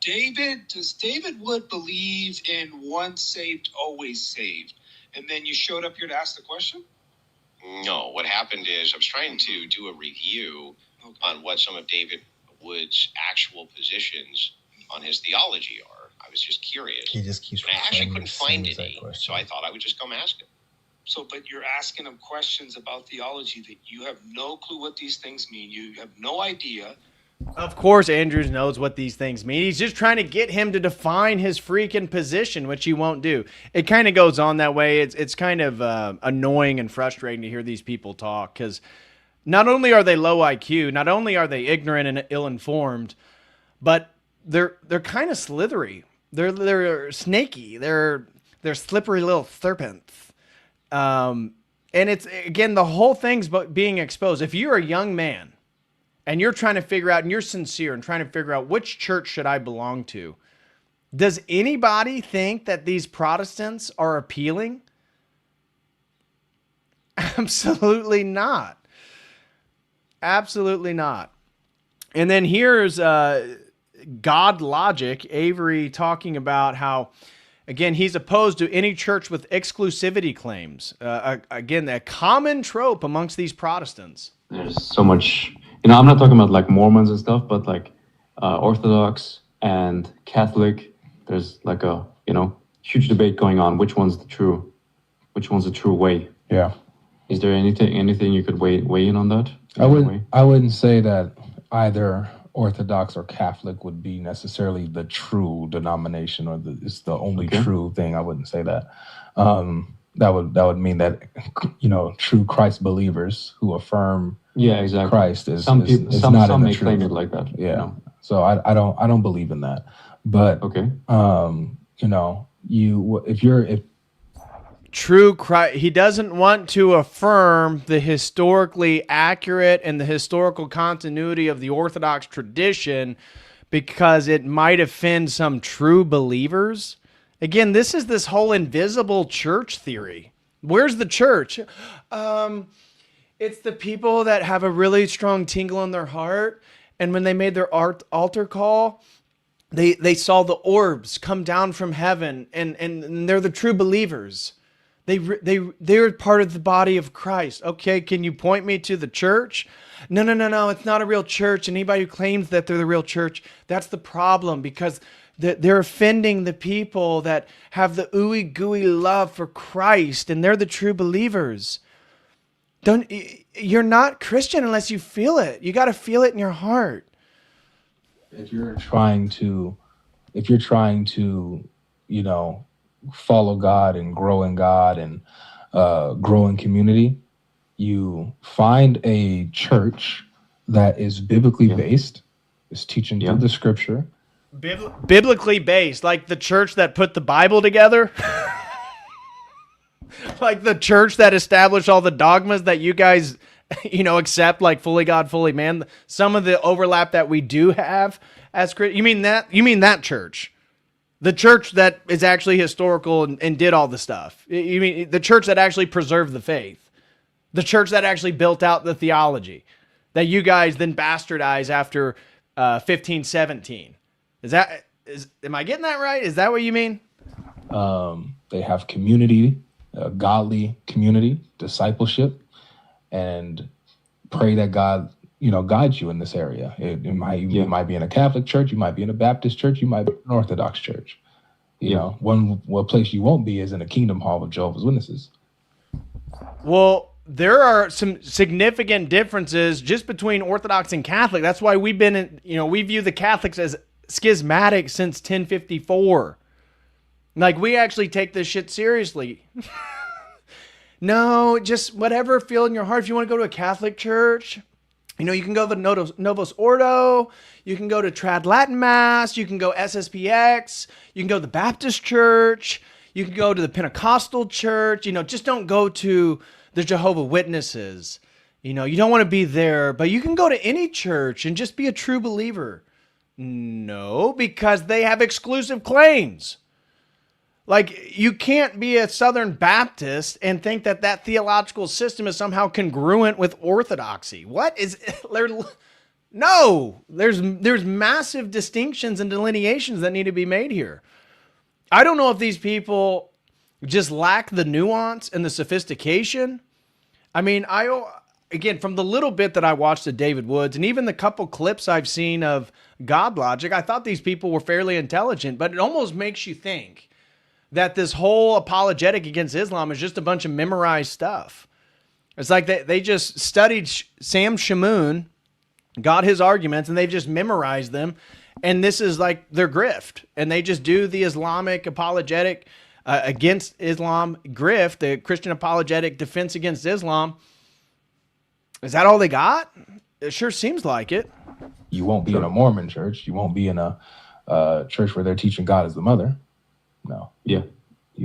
does David Wood believe in once saved, always saved? And then you showed up here to ask the question? No. What happened is I was trying to do a review on what some of David Wood's actual positions on his theology are. I was just curious. He just keeps. And I actually couldn't find any, so I thought I would just come ask him. So, but you're asking him questions about theology that you have no clue what these things mean. You have no idea. Of course, Andrews knows what these things mean. He's just trying to get him to define his freaking position, which he won't do. It kind of goes on that way. It's kind of annoying and frustrating to hear these people talk because not only are they low IQ, not only are they ignorant and ill-informed, but they're kind of slithery. They're snaky. They're slippery little serpents. And it's, again, the whole thing's about being exposed. If you're a young man and you're trying to figure out, and you're sincere and trying to figure out which church should I belong to, does anybody think that these Protestants are appealing? Absolutely not. Absolutely not. And then here's God Logic, Avery, talking about how, again, he's opposed to any church with exclusivity claims. Again, a common trope amongst these Protestants. There's so much, I'm not talking about like Mormons and stuff, but like Orthodox and Catholic, there's like a, huge debate going on. Which one's the true way? Yeah. Is there anything you could weigh in on that? I wouldn't say that either Orthodox or Catholic would be necessarily the true denomination or it's the only true thing. I wouldn't say that. That would mean that true Christ believers who affirm Christ is some may truth. claim it like that. Yeah. So I don't believe in that. But if true Christ, he doesn't want to affirm the historically accurate and the historical continuity of the Orthodox tradition because it might offend some true believers. Again, this is this whole invisible church theory. Where's the church? It's the people that have a really strong tingle in their heart, and when they made their altar call, they saw the orbs come down from heaven, and they're the true believers. They're part of the body of Christ. Okay, can you point me to the church? No, it's not a real church. Anybody who claims that they're the real church, that's the problem, because they're offending the people that have the ooey gooey love for Christ, and they're the true believers. You're not Christian unless you feel it. You got to feel it in your heart. If you're trying to, you know, follow God and grow in God and grow in community, you find a church that is biblically based, is teaching through the scripture. Biblically based, like the church that put the Bible together. Like the church that established all the dogmas that you guys, you know, accept, like fully God, fully man. Some of the overlap that we do have as Christians. You mean that church? The church that is actually historical and did all the stuff. You mean the church that actually preserved the faith? The church that actually built out the theology that you guys then bastardize after 1517. Am I getting that right? Is that what you mean? They have community, godly community, discipleship, and pray that God, you know, guides you in this area. You might be in a Catholic church, you might be in a Baptist church, you might be in an Orthodox church. You know, one place you won't be is in a Kingdom Hall with Jehovah's Witnesses. Well, there are some significant differences just between Orthodox and Catholic. That's why we've been in, you know, we view the Catholics as schismatic since 1054. Like, we actually take this shit seriously. No, just whatever feel in your heart. If you want to go to a Catholic church, you know, you can go to the Novus Ordo, you can go to Trad Latin Mass, you can go SSPX, you can go to the Baptist church, you can go to the Pentecostal church, you know, just don't go to the Jehovah's Witnesses. You know, you don't want to be there, but you can go to any church and just be a true believer. No, because they have exclusive claims. Like, you can't be a Southern Baptist and think that that theological system is somehow congruent with orthodoxy. What is... No, there's massive distinctions and delineations that need to be made here. I don't know if these people just lack the nuance and the sophistication. I mean, again, from the little bit that I watched of David Woods and even the couple clips I've seen of God Logic, I thought these people were fairly intelligent, but it almost makes you think that this whole apologetic against Islam is just a bunch of memorized stuff. It's like they just studied Sam Shamoun, got his arguments, and they've just memorized them. And this is like their grift. And they just do the Islamic apologetic against Islam grift, the Christian apologetic defense against Islam. Is that all they got? It sure seems like it. You won't be in a Mormon church. You won't be in a church where they're teaching God as the mother. No. Yeah.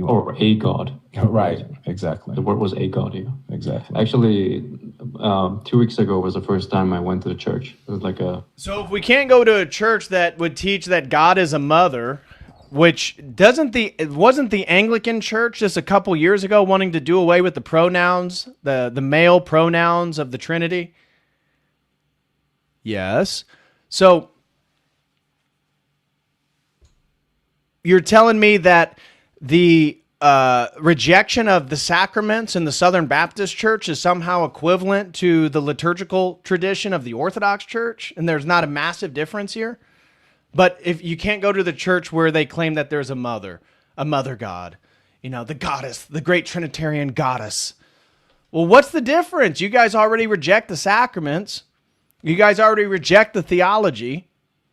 Or a God. Right. Exactly. The word was a God here. Exactly. Actually, 2 weeks ago was the first time I went to the church. It was like a... So if we can't go to a church that would teach that God is a mother, which wasn't the Anglican church just a couple years ago wanting to do away with the pronouns, the male pronouns of the Trinity? Yes. So you're telling me that the rejection of the sacraments in the Southern Baptist Church is somehow equivalent to the liturgical tradition of the Orthodox Church, and there's not a massive difference here? But if you can't go to the church where they claim that there's a mother God, you know, the goddess, the great Trinitarian goddess. Well, what's the difference? You guys already reject the sacraments. You guys already reject the theology.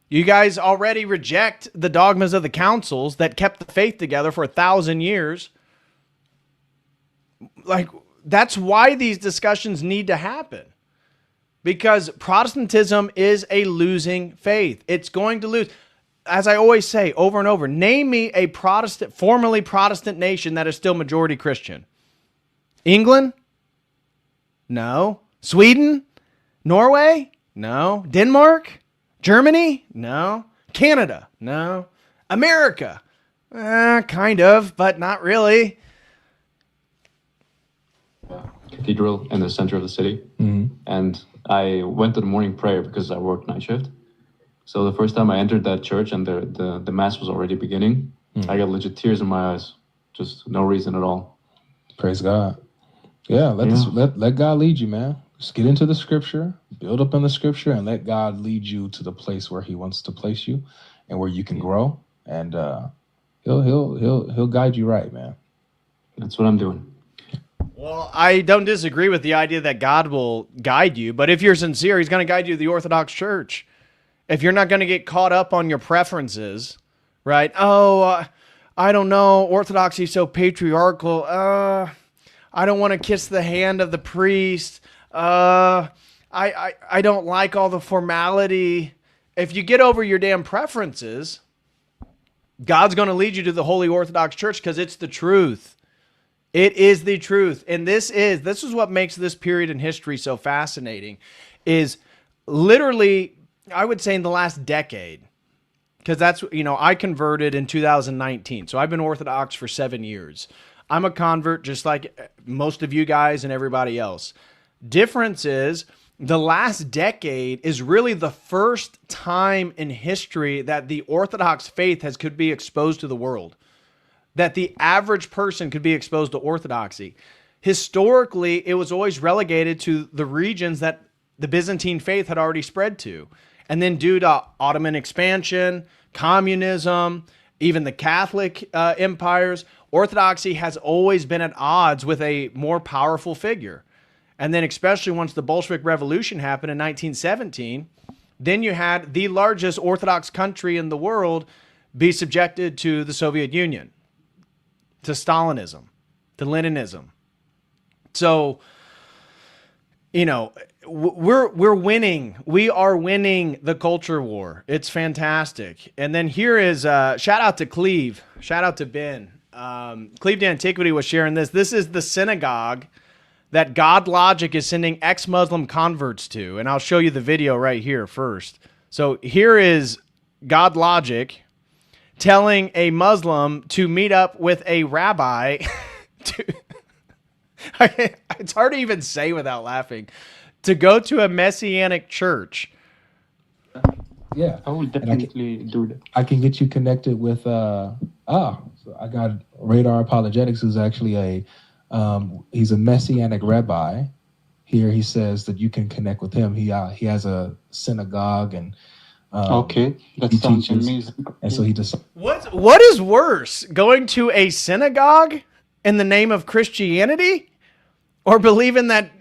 You guys already reject the dogmas of the councils that kept the faith together for 1,000 years. Like, that's why these discussions need to happen. Because Protestantism is a losing faith. It's going to lose. As I always say over and over, name me a formerly Protestant nation that is still majority Christian. England? No. Sweden? Norway? No. Denmark? Germany? No. Canada? No. America? Kind of, but not really. Cathedral in the center of the city. Mm-hmm. And I went to the morning prayer because I worked night shift. So the first time I entered that church and the mass was already beginning, I got legit tears in my eyes. Just no reason at all. Praise God. Yeah, let God lead you, man. Just get into the scripture, build up in the scripture, and let God lead you to the place where He wants to place you, and where you can grow. And He'll guide you right, man. That's what I'm doing. Well, I don't disagree with the idea that God will guide you, but if you're sincere, he's going to guide you to the Orthodox Church. If you're not going to get caught up on your preferences, right? Oh, I don't know. Orthodoxy is so patriarchal. I don't want to kiss the hand of the priest. I don't like all the formality. If you get over your damn preferences, God's going to lead you to the Holy Orthodox Church because it's the truth. It is the truth. And this is what makes this period in history so fascinating, is literally, I would say in the last decade, because that's, I converted in 2019. So I've been Orthodox for 7 years. I'm a convert just like most of you guys and everybody else. Difference is the last decade is really the first time in history that the Orthodox faith could be exposed to the world, that the average person could be exposed to orthodoxy. Historically, it was always relegated to the regions that the Byzantine faith had already spread to. And then due to Ottoman expansion, communism, even the Catholic empires, orthodoxy has always been at odds with a more powerful figure. And then especially once the Bolshevik Revolution happened in 1917, then you had the largest Orthodox country in the world be subjected to the Soviet Union, to Stalinism, to Leninism. So, we're winning. We are winning the culture war. It's fantastic. And then here is shout out to Cleve. Shout out to Ben. Cleve to Antiquity was sharing this. This is the synagogue that God Logic is sending ex-Muslim converts to. And I'll show you the video right here first. So here is God Logic telling a Muslim to meet up with a rabbi. It's hard to even say without laughing. To go to a Messianic church. Yeah, I will definitely do that. I can get you connected with. So I got Radar Apologetics, who's actually he's a Messianic rabbi. Here he says that you can connect with him. He has a synagogue and. Okay, that sounds amazing. And so he just. What is worse, going to a synagogue in the name of Christianity, or believing that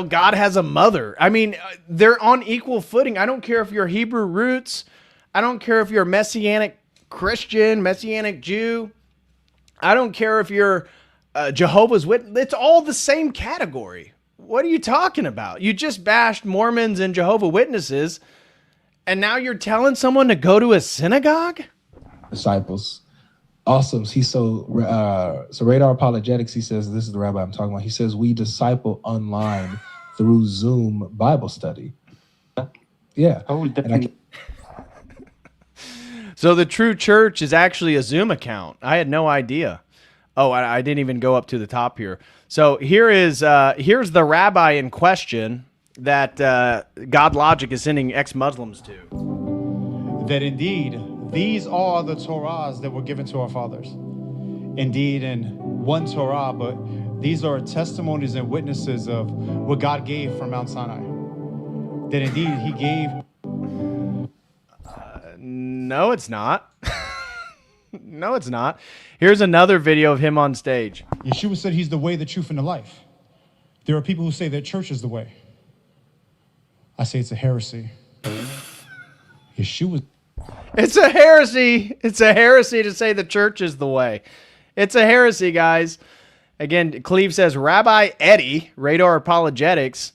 God has a mother? I mean, they're on equal footing. I don't care if you're Hebrew roots. I don't care if you're Messianic Christian, Messianic Jew. I don't care if you're Jehovah's Witness. It's all the same category. What are you talking about? You just bashed Mormons and Jehovah's Witnesses. And now you're telling someone to go to a synagogue? Disciples. Awesome. So Radar Apologetics, he says, this is the rabbi I'm talking about. He says, we disciple online through Zoom Bible study. Yeah. Oh, definitely. So the True Church is actually a Zoom account. I had no idea. Oh, I didn't even go up to the top here. So here's the rabbi in question that God Logic is sending ex-Muslims to. That indeed, these are the Torahs that were given to our fathers. Indeed, in one Torah, but these are testimonies and witnesses of what God gave from Mount Sinai. That indeed he gave. No, it's not. No, it's not. Here's another video of him on stage. Yeshua said he's the way, the truth, and the life. There are people who say that church is the way. I say it's a heresy. Yeshua. It's a heresy. It's a heresy to say the church is the way. It's a heresy, guys. Again, Cleve says, Rabbi Eddie, Radar Apologetics,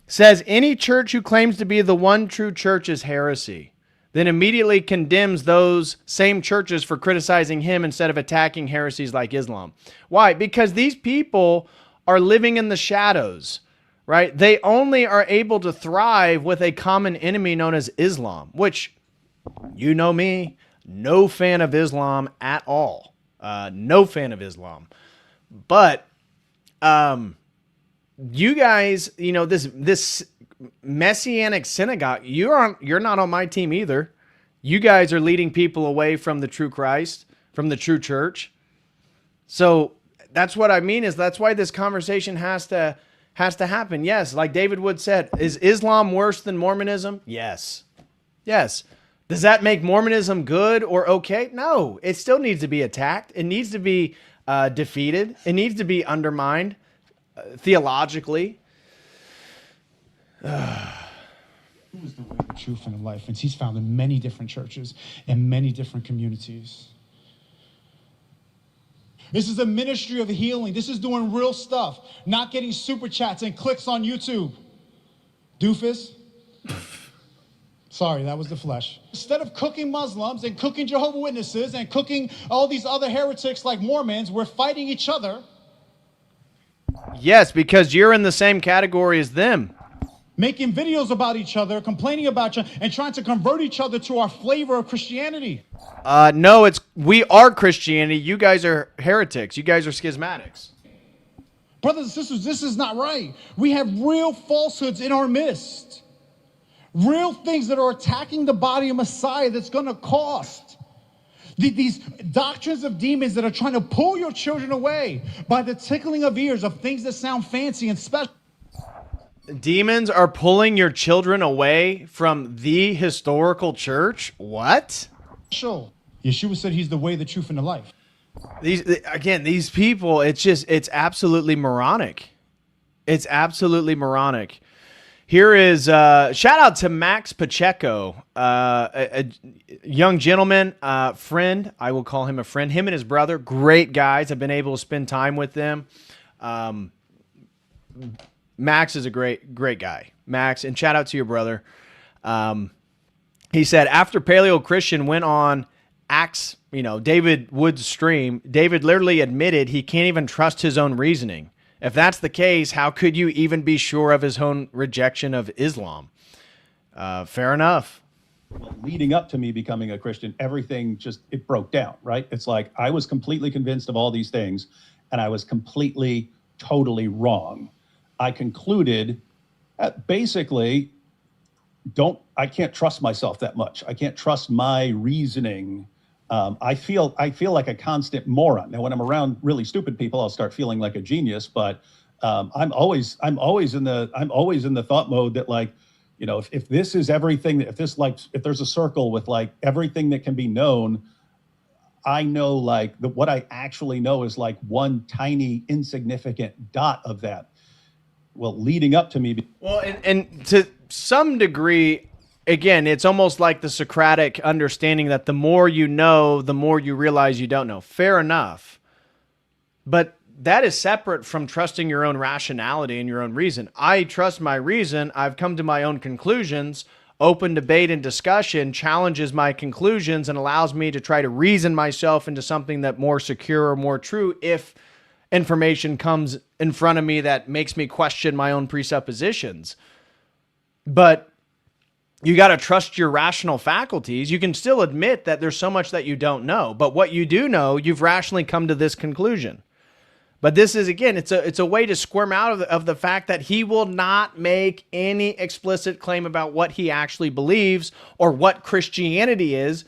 says any church who claims to be the one true church is heresy, then immediately condemns those same churches for criticizing him instead of attacking heresies like Islam. Why? Because these people are living in the shadows, right? They only are able to thrive with a common enemy known as Islam, which, you know me, no fan of Islam at all. No fan of Islam. But you guys, this Messianic synagogue, you're not on my team either. You guys are leading people away from the true Christ, from the true church. So that's what I mean, is that's why this conversation has to happen. Yes, like David Wood said, is Islam worse than Mormonism? Yes. Yes. Does that make Mormonism good or okay? No, it still needs to be attacked. It needs to be defeated. It needs to be undermined. theologically. Who is the way, the truth, and the life? And he's found in many different churches and many different communities. This is a ministry of healing. This is doing real stuff, not getting super chats and clicks on YouTube. Doofus. Sorry, that was the flesh. Instead of cooking Muslims and cooking Jehovah's Witnesses and cooking all these other heretics like Mormons, we're fighting each other. Yes, because you're in the same category as them. Making videos about each other, complaining about each other, and trying to convert each other to our flavor of Christianity. No, we are Christianity. You guys are heretics. You guys are schismatics. Brothers and sisters, this is not right. We have real falsehoods in our midst. Real things that are attacking the body of Messiah that's going to cost. These doctrines of demons that are trying to pull your children away by the tickling of ears of things that sound fancy and special. Demons are pulling your children away from the historical church? What? Yeshua said he's the way, the truth, and the life. These people, it's absolutely moronic. It's absolutely moronic. Here is, shout out to Max Pacheco, a young gentleman, friend. I will call him a friend. Him and his brother, great guys. I've been able to spend time with them. Max is a great guy. Max, and shout out to your brother. He said, after Paleo Christian went on Acts, David Wood's stream, David literally admitted he can't even trust his own reasoning. If that's the case, how could you even be sure of his own rejection of Islam? Fair enough. Leading up to me becoming a Christian, everything it broke down, right? It's like I was completely convinced of all these things, and I was completely, totally wrong. I concluded basically, I can't trust myself that much. I can't trust my reasoning. I feel like a constant moron. Now, when I'm around really stupid people, I'll start feeling like a genius. But I'm always in the thought mode that, like, if this is everything, if there's a circle with like everything that can be known, I know what I actually know is like one tiny insignificant dot of that. Well, leading up to me. Well, and to some degree, again, it's almost like the Socratic understanding that the more you know, the more you realize you don't know. Fair enough. But that is separate from trusting your own rationality and your own reason. I trust my reason. I've come to my own conclusions. Open debate and discussion challenges my conclusions and allows me to try to reason myself into something that more secure or more true if information comes in front of me that makes me question my own presuppositions. But you got to trust your rational faculties. You can still admit that there's so much that you don't know, but what you do know, you've rationally come to this conclusion. But this is, again, it's a way to squirm out of the fact that he will not make any explicit claim about what he actually believes or what Christianity is,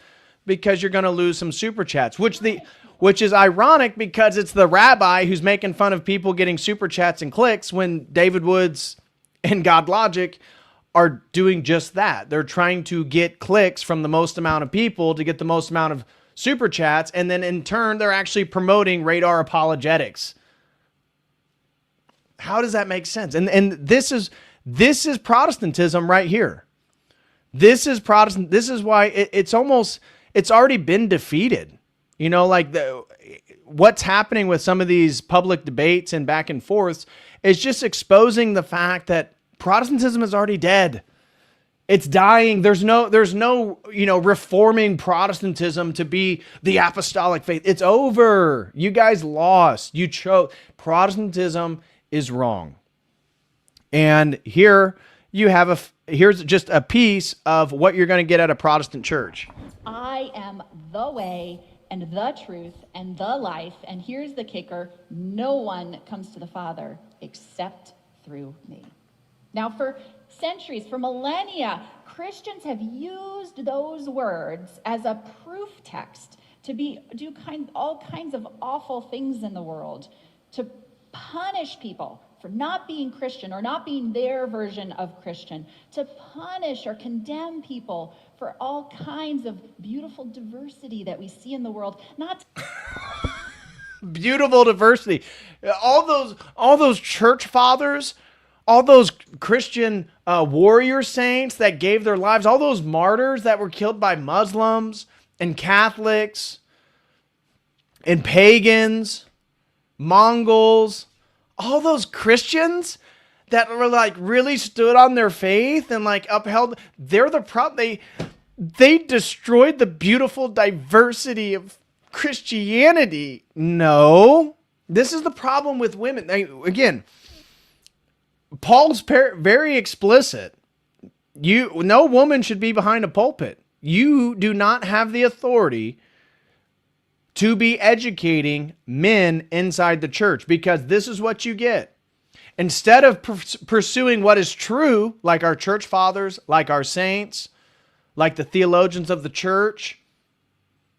because you're going to lose some super chats, which is ironic because it's the rabbi who's making fun of people getting super chats and clicks when David Woods and God Logic are doing just that. They're trying to get clicks from the most amount of people to get the most amount of super chats, and then in turn, they're actually promoting radar apologetics. How does that make sense? And this is Protestantism right here. This is Protestant. This is why it's already been defeated. What's happening with some of these public debates and back and forths is just exposing the fact that Protestantism is already dead. It's dying. There's no, reforming Protestantism to be the apostolic faith. It's over. You guys lost. You chose. Protestantism is wrong. And here you have here's just a piece of what you're going to get at a Protestant church. I am the way and the truth and the life. And here's the kicker. No one comes to the Father except through me. Now, for centuries, for millennia, Christians have used those words as a proof text to do all kinds of awful things in the world, to punish people for not being Christian or not being their version of Christian, to punish or condemn people for all kinds of beautiful diversity that we see in the world. Beautiful diversity. All those church fathers, all those Christian warrior saints that gave their lives, all those martyrs that were killed by Muslims and Catholics and pagans, Mongols, all those Christians that were like really stood on their faith and like upheld, they're the problem. They destroyed the beautiful diversity of Christianity. No, this is the problem with women. Again, Paul's very explicit. No woman should be behind a pulpit. You do not have the authority to be educating men inside the church, because this is what you get. Instead of pursuing what is true, like our church fathers, like our saints, like the theologians of the church,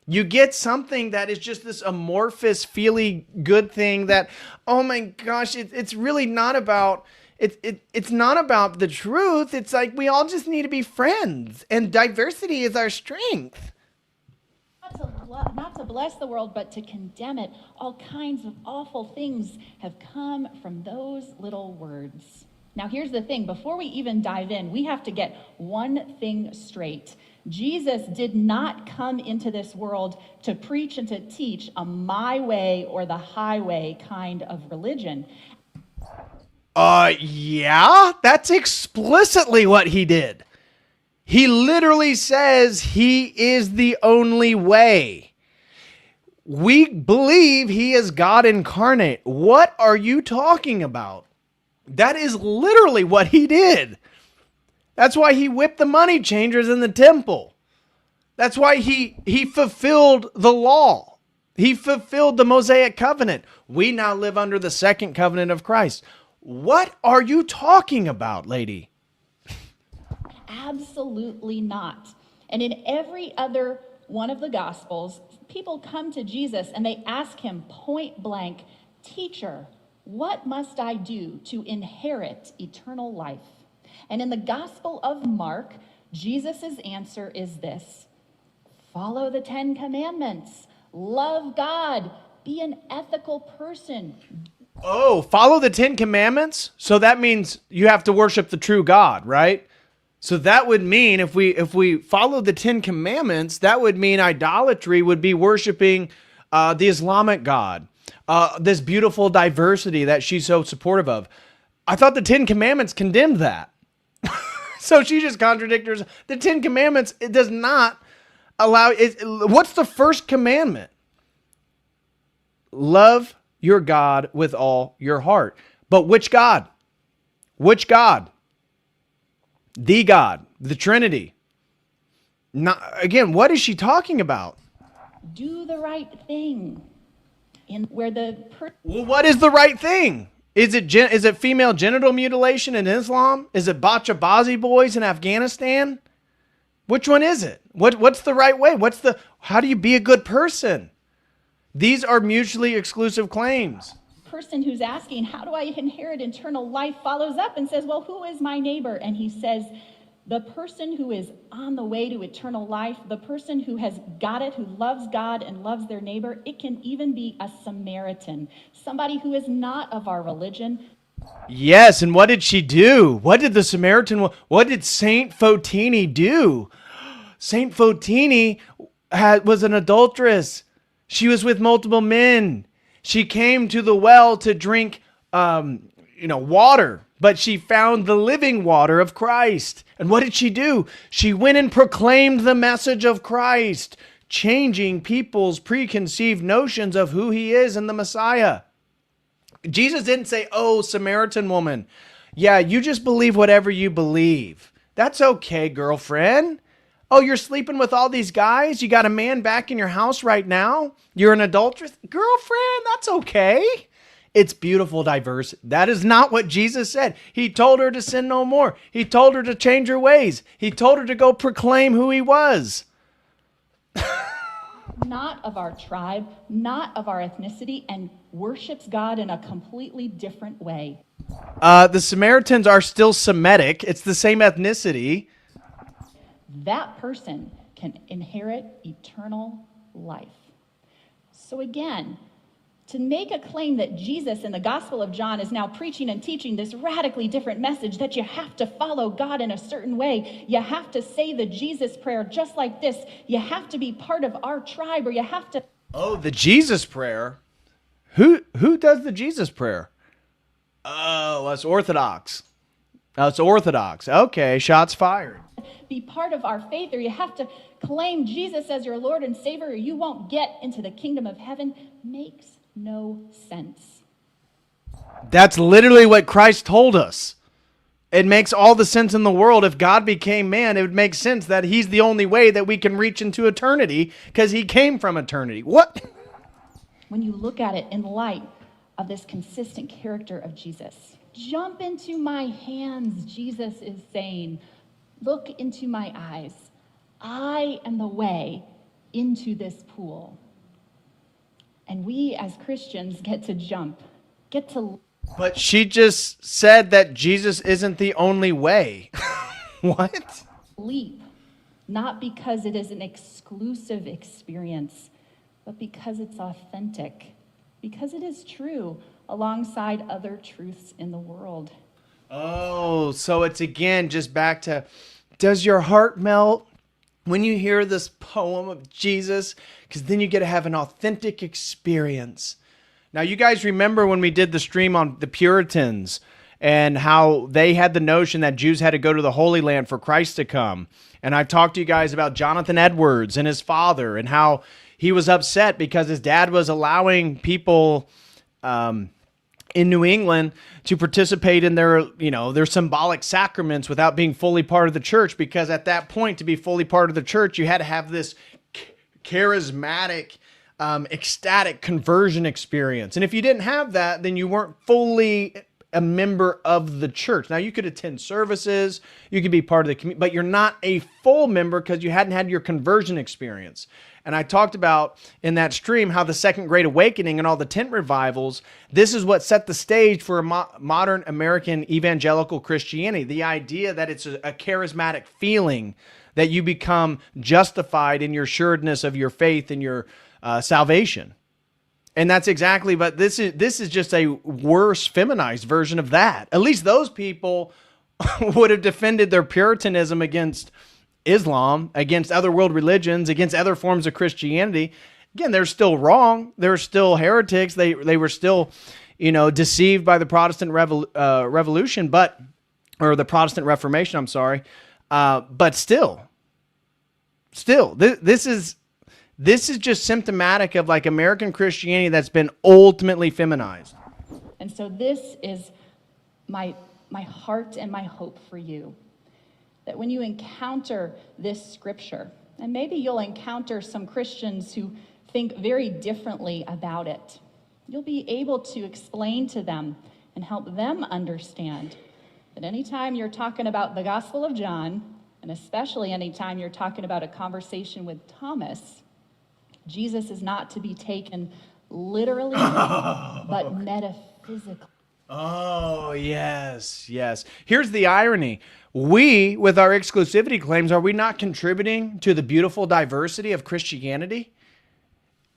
you get something that is just this amorphous, feely good thing that, oh my gosh, it's really not about, it's not about the truth. It's like we all just need to be friends, and diversity is our strength. Not to bless the world, but to condemn it. All kinds of awful things have come from those little words. Now, here's the thing. Before we even dive in, we have to get one thing straight. Jesus did not come into this world to preach and to teach a my way or the highway kind of religion. Yeah, that's explicitly what he did. He literally says he is the only way. We believe he is God incarnate. What are you talking about? That is literally what he did. That's why he whipped the money changers in the temple. That's why he fulfilled the law. He fulfilled the Mosaic covenant. We now live under the second covenant of Christ. What are you talking about, lady? Absolutely not. And in every other one of the Gospels, people come to Jesus and they ask him point blank, "Teacher, what must I do to inherit eternal life?" And in the Gospel of Mark, Jesus' answer is this: follow the 10 commandments, love God, be an ethical person. Oh, follow the 10 commandments? So that means you have to worship the true God, right? So that would mean if we follow the 10 commandments, that would mean idolatry would be worshiping the Islamic God, this beautiful diversity that she's so supportive of. I thought the 10 commandments condemned that. So she just contradicted herself. The 10 commandments, it does not allow it. What's the first commandment? Love your God with all your heart. But which God? Which God? The God, the Trinity. Not, again, what is she talking about? Do the right thing. Well, what is the right thing? Is it female genital mutilation in Islam? Is it bacha-bazi boys in Afghanistan? Which one is it? What's the right way? How do you be a good person? These are mutually exclusive claims. Person who's asking, how do I inherit eternal life, follows up and says, well, who is my neighbor? And he says, the person who is on the way to eternal life, the person who has got it, who loves God and loves their neighbor. It can even be a Samaritan, somebody who is not of our religion. Yes, and what did she do? What did the Samaritan, what did Saint Fotini do? Saint Fotini was an adulteress. She was with multiple men. She came to the well to drink, water, but she found the living water of Christ. And what did she do? She went and proclaimed the message of Christ, changing people's preconceived notions of who he is and the Messiah. Jesus didn't say, oh, Samaritan woman, yeah, you just believe whatever you believe. That's okay, girlfriend. Oh, you're sleeping with all these guys? You got a man back in your house right now? You're an adulteress? Girlfriend, that's okay. It's beautiful diversity. That is not what Jesus said. He told her to sin no more. He told her to change her ways. He told her to go proclaim who he was. Not of our tribe, not of our ethnicity, and worships God in a completely different way. The Samaritans are still Semitic. It's the same ethnicity. That person can inherit eternal life. So again, To make a claim that Jesus in the Gospel of John is now preaching and teaching this radically different message, that you have to follow God in a certain way, you have to say the Jesus prayer just like this, you have to be part of our tribe, or you have to... Oh, the Jesus prayer? Who does the Jesus prayer? Oh, that's Orthodox. That's Orthodox. Okay, shots fired. Be part of our faith, or you have to claim Jesus as your Lord and Savior, or you won't get into the kingdom of heaven, makes no sense. That's literally what Christ told us. It makes all the sense in the world. If God became man, it would make sense that he's the only way that we can reach into eternity because he came from eternity. What? When you look at it in light of this consistent character of Jesus, jump into my hands, Jesus is saying. Look into my eyes. I am the way into this pool. And we as Christians get to jump, get to... But she just said that Jesus isn't the only way. What? Leap, not because it is an exclusive experience, but because it's authentic, because it is true alongside other truths in the world. Oh, so it's again just back to, does your heart melt when you hear this poem of Jesus? Because then you get to have an authentic experience. Now, you guys remember when we did the stream on the Puritans and how they had the notion that Jews had to go to the Holy Land for Christ to come. And I've talked to you guys about Jonathan Edwards and his father and how he was upset because his dad was allowing people in New England to participate in their symbolic sacraments without being fully part of the church, because at that point, to be fully part of the church, you had to have this charismatic, ecstatic conversion experience. And if you didn't have that, then you weren't fully a member of the church. Now, you could attend services, you could be part of the community, but you're not a full member because you hadn't had your conversion experience. And I talked about in that stream how the Second Great Awakening and all the tent revivals, this is what set the stage for modern American evangelical Christianity. The idea that it's a charismatic feeling, that you become justified in your assuredness of your faith and your salvation. And that's exactly, but this is just a worse feminized version of that. At least those people would have defended their Puritanism against Islam, against other world religions, against other forms of Christianity. Again, they're still wrong. They're still heretics. They were still, deceived by the Protestant Revolution, or the Protestant Reformation. I'm sorry, but still, this is just symptomatic of like American Christianity that's been ultimately feminized. And so this is my heart and my hope for you, that when you encounter this scripture, and maybe you'll encounter some Christians who think very differently about it, you'll be able to explain to them and help them understand that anytime you're talking about the Gospel of John, and especially anytime you're talking about a conversation with Thomas, Jesus is not to be taken literally, but metaphysically. Oh, yes. Here's the irony. We, with our exclusivity claims, are we not contributing to the beautiful diversity of Christianity?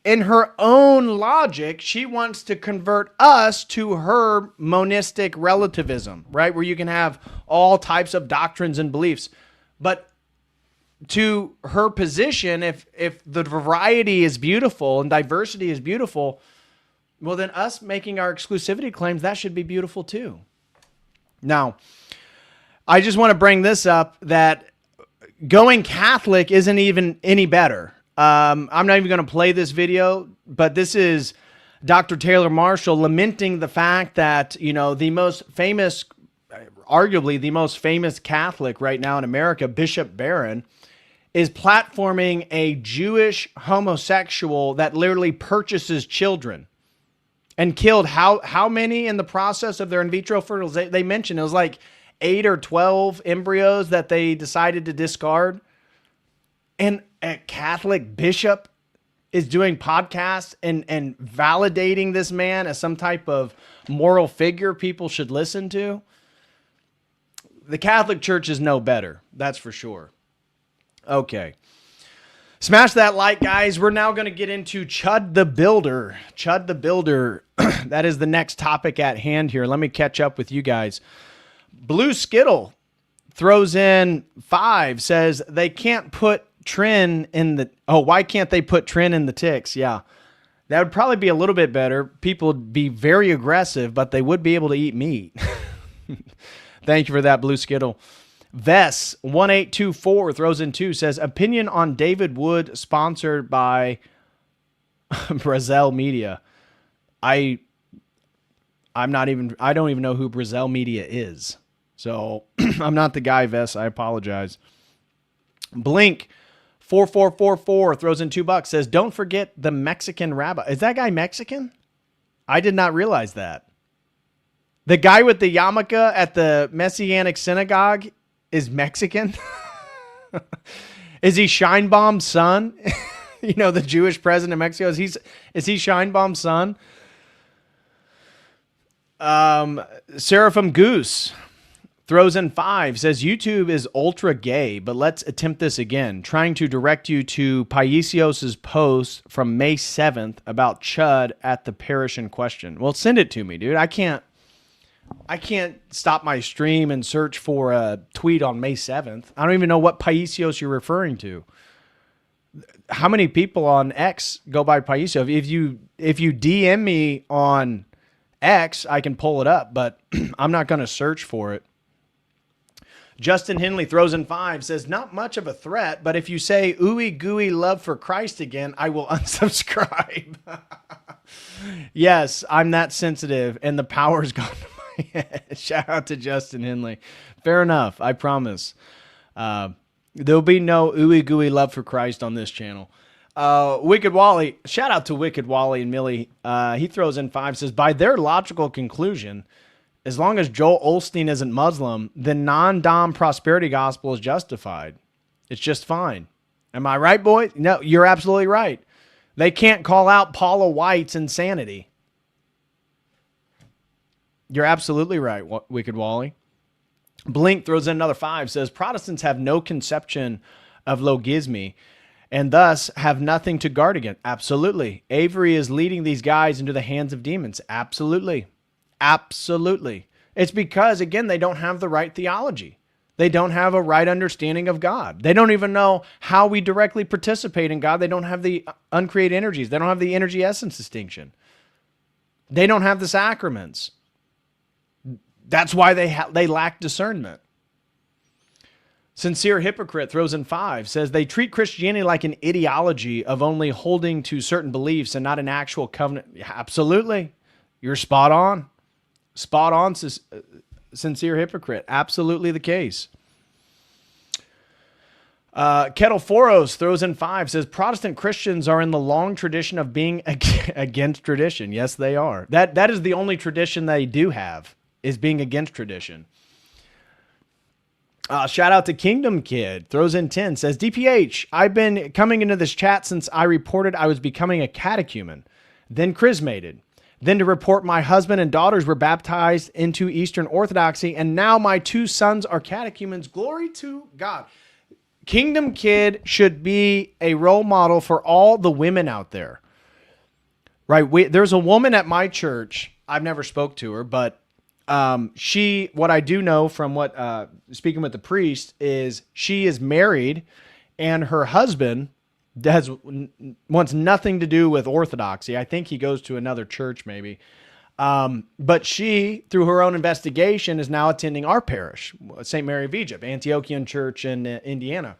In her own logic, she wants to convert us to her monistic relativism, right? Where you can have all types of doctrines and beliefs. But to her position, if the variety is beautiful and diversity is beautiful, well, then us making our exclusivity claims, that should be beautiful too. Now, I just want to bring this up, that going Catholic isn't even any better. I'm not even going to play this video, but this is Dr. Taylor Marshall lamenting the fact that, the most famous, arguably the most famous Catholic right now in America, Bishop Barron, is platforming a Jewish homosexual that literally purchases children and killed how many in the process of their in vitro fertilization? They mentioned it was like 8 or 12 embryos that they decided to discard. And a Catholic bishop is doing podcasts and validating this man as some type of moral figure people should listen to. The Catholic Church is no better, that's for sure. Okay. Smash that like, guys. We're now going to get into Chud the Builder. Chud the Builder. That is the next topic at hand here. Let me catch up with you guys. Blue Skittle throws in 5, says they can't put Trin in the... Oh, why can't they put Trin in the ticks? Yeah. That would probably be a little bit better. People would be very aggressive, but they would be able to eat meat. Thank you for that, Blue Skittle. Vess1824 throws in 2, says opinion on David Wood sponsored by Brazil Media. I don't even know who Brazil Media is. So I'm not the guy, Vess. I apologize. Blink 4444 throws in $2, says don't forget the Mexican rabbi. Is that guy Mexican? I did not realize that. The guy with the yarmulke at the Messianic synagogue is Mexican? Is he Scheinbaum's son? You know, the Jewish president of Mexico. Is he Scheinbaum's son? Seraphim Goose throws in 5, says YouTube is ultra gay, but let's attempt this again. Trying to direct you to Paisios's post from May 7th about Chud at the parish in question. Well, send it to me, dude. I can't stop my stream and search for a tweet on May 7th. I don't even know what Paisios you're referring to. How many people on X go by Paisio? If you DM me on X, I can pull it up, but I'm not going to search for it. Justin Henley throws in 5, says not much of a threat, but if you say ooey gooey love for Christ again, I will unsubscribe. Yes, I'm that sensitive, and the power's gone to my head. Shout out to Justin Henley. Fair enough, I promise. There'll be no ooey gooey love for Christ on this channel. Wicked Wally, shout out to Wicked Wally and Millie. He throws in 5, says by their logical conclusion, as long as Joel Osteen isn't Muslim, the non-dom prosperity gospel is justified. It's just fine. Am I right, boy? No, you're absolutely right. They can't call out Paula White's insanity. You're absolutely right, Wicked Wally. Blink throws in another 5, says Protestants have no conception of logismy and thus have nothing to guard against. Absolutely. Avery is leading these guys into the hands of demons. Absolutely. Absolutely. It's because, again, they don't have the right theology. They don't have a right understanding of God. They don't even know how we directly participate in God. They don't have the uncreated energies. They don't have the energy essence distinction. They don't have the sacraments. That's why they lack discernment. Sincere Hypocrite throws in 5, says they treat Christianity like an ideology of only holding to certain beliefs and not an actual covenant. Absolutely. You're spot on. Spot on, Sincere Hypocrite. Absolutely the case. Kettle Foros throws in 5, says Protestant Christians are in the long tradition of being against tradition. Yes, they are. That is the only tradition they do have, is being against tradition. Shout out to Kingdom Kid. Throws in 10, says DPH, I've been coming into this chat since I reported I was becoming a catechumen, then chrismated. Then to report my husband and daughters were baptized into Eastern Orthodoxy, and now my 2 sons are catechumens. Glory to God. Kingdom Kid should be a role model for all the women out there. Right? There's a woman at my church. I've never spoke to her, but what I do know from what speaking with the priest is she is married, and her husband wants nothing to do with Orthodoxy. I think he goes to another church maybe. But she, through her own investigation, is now attending our parish, St. Mary of Egypt, Antiochian Church in Indiana.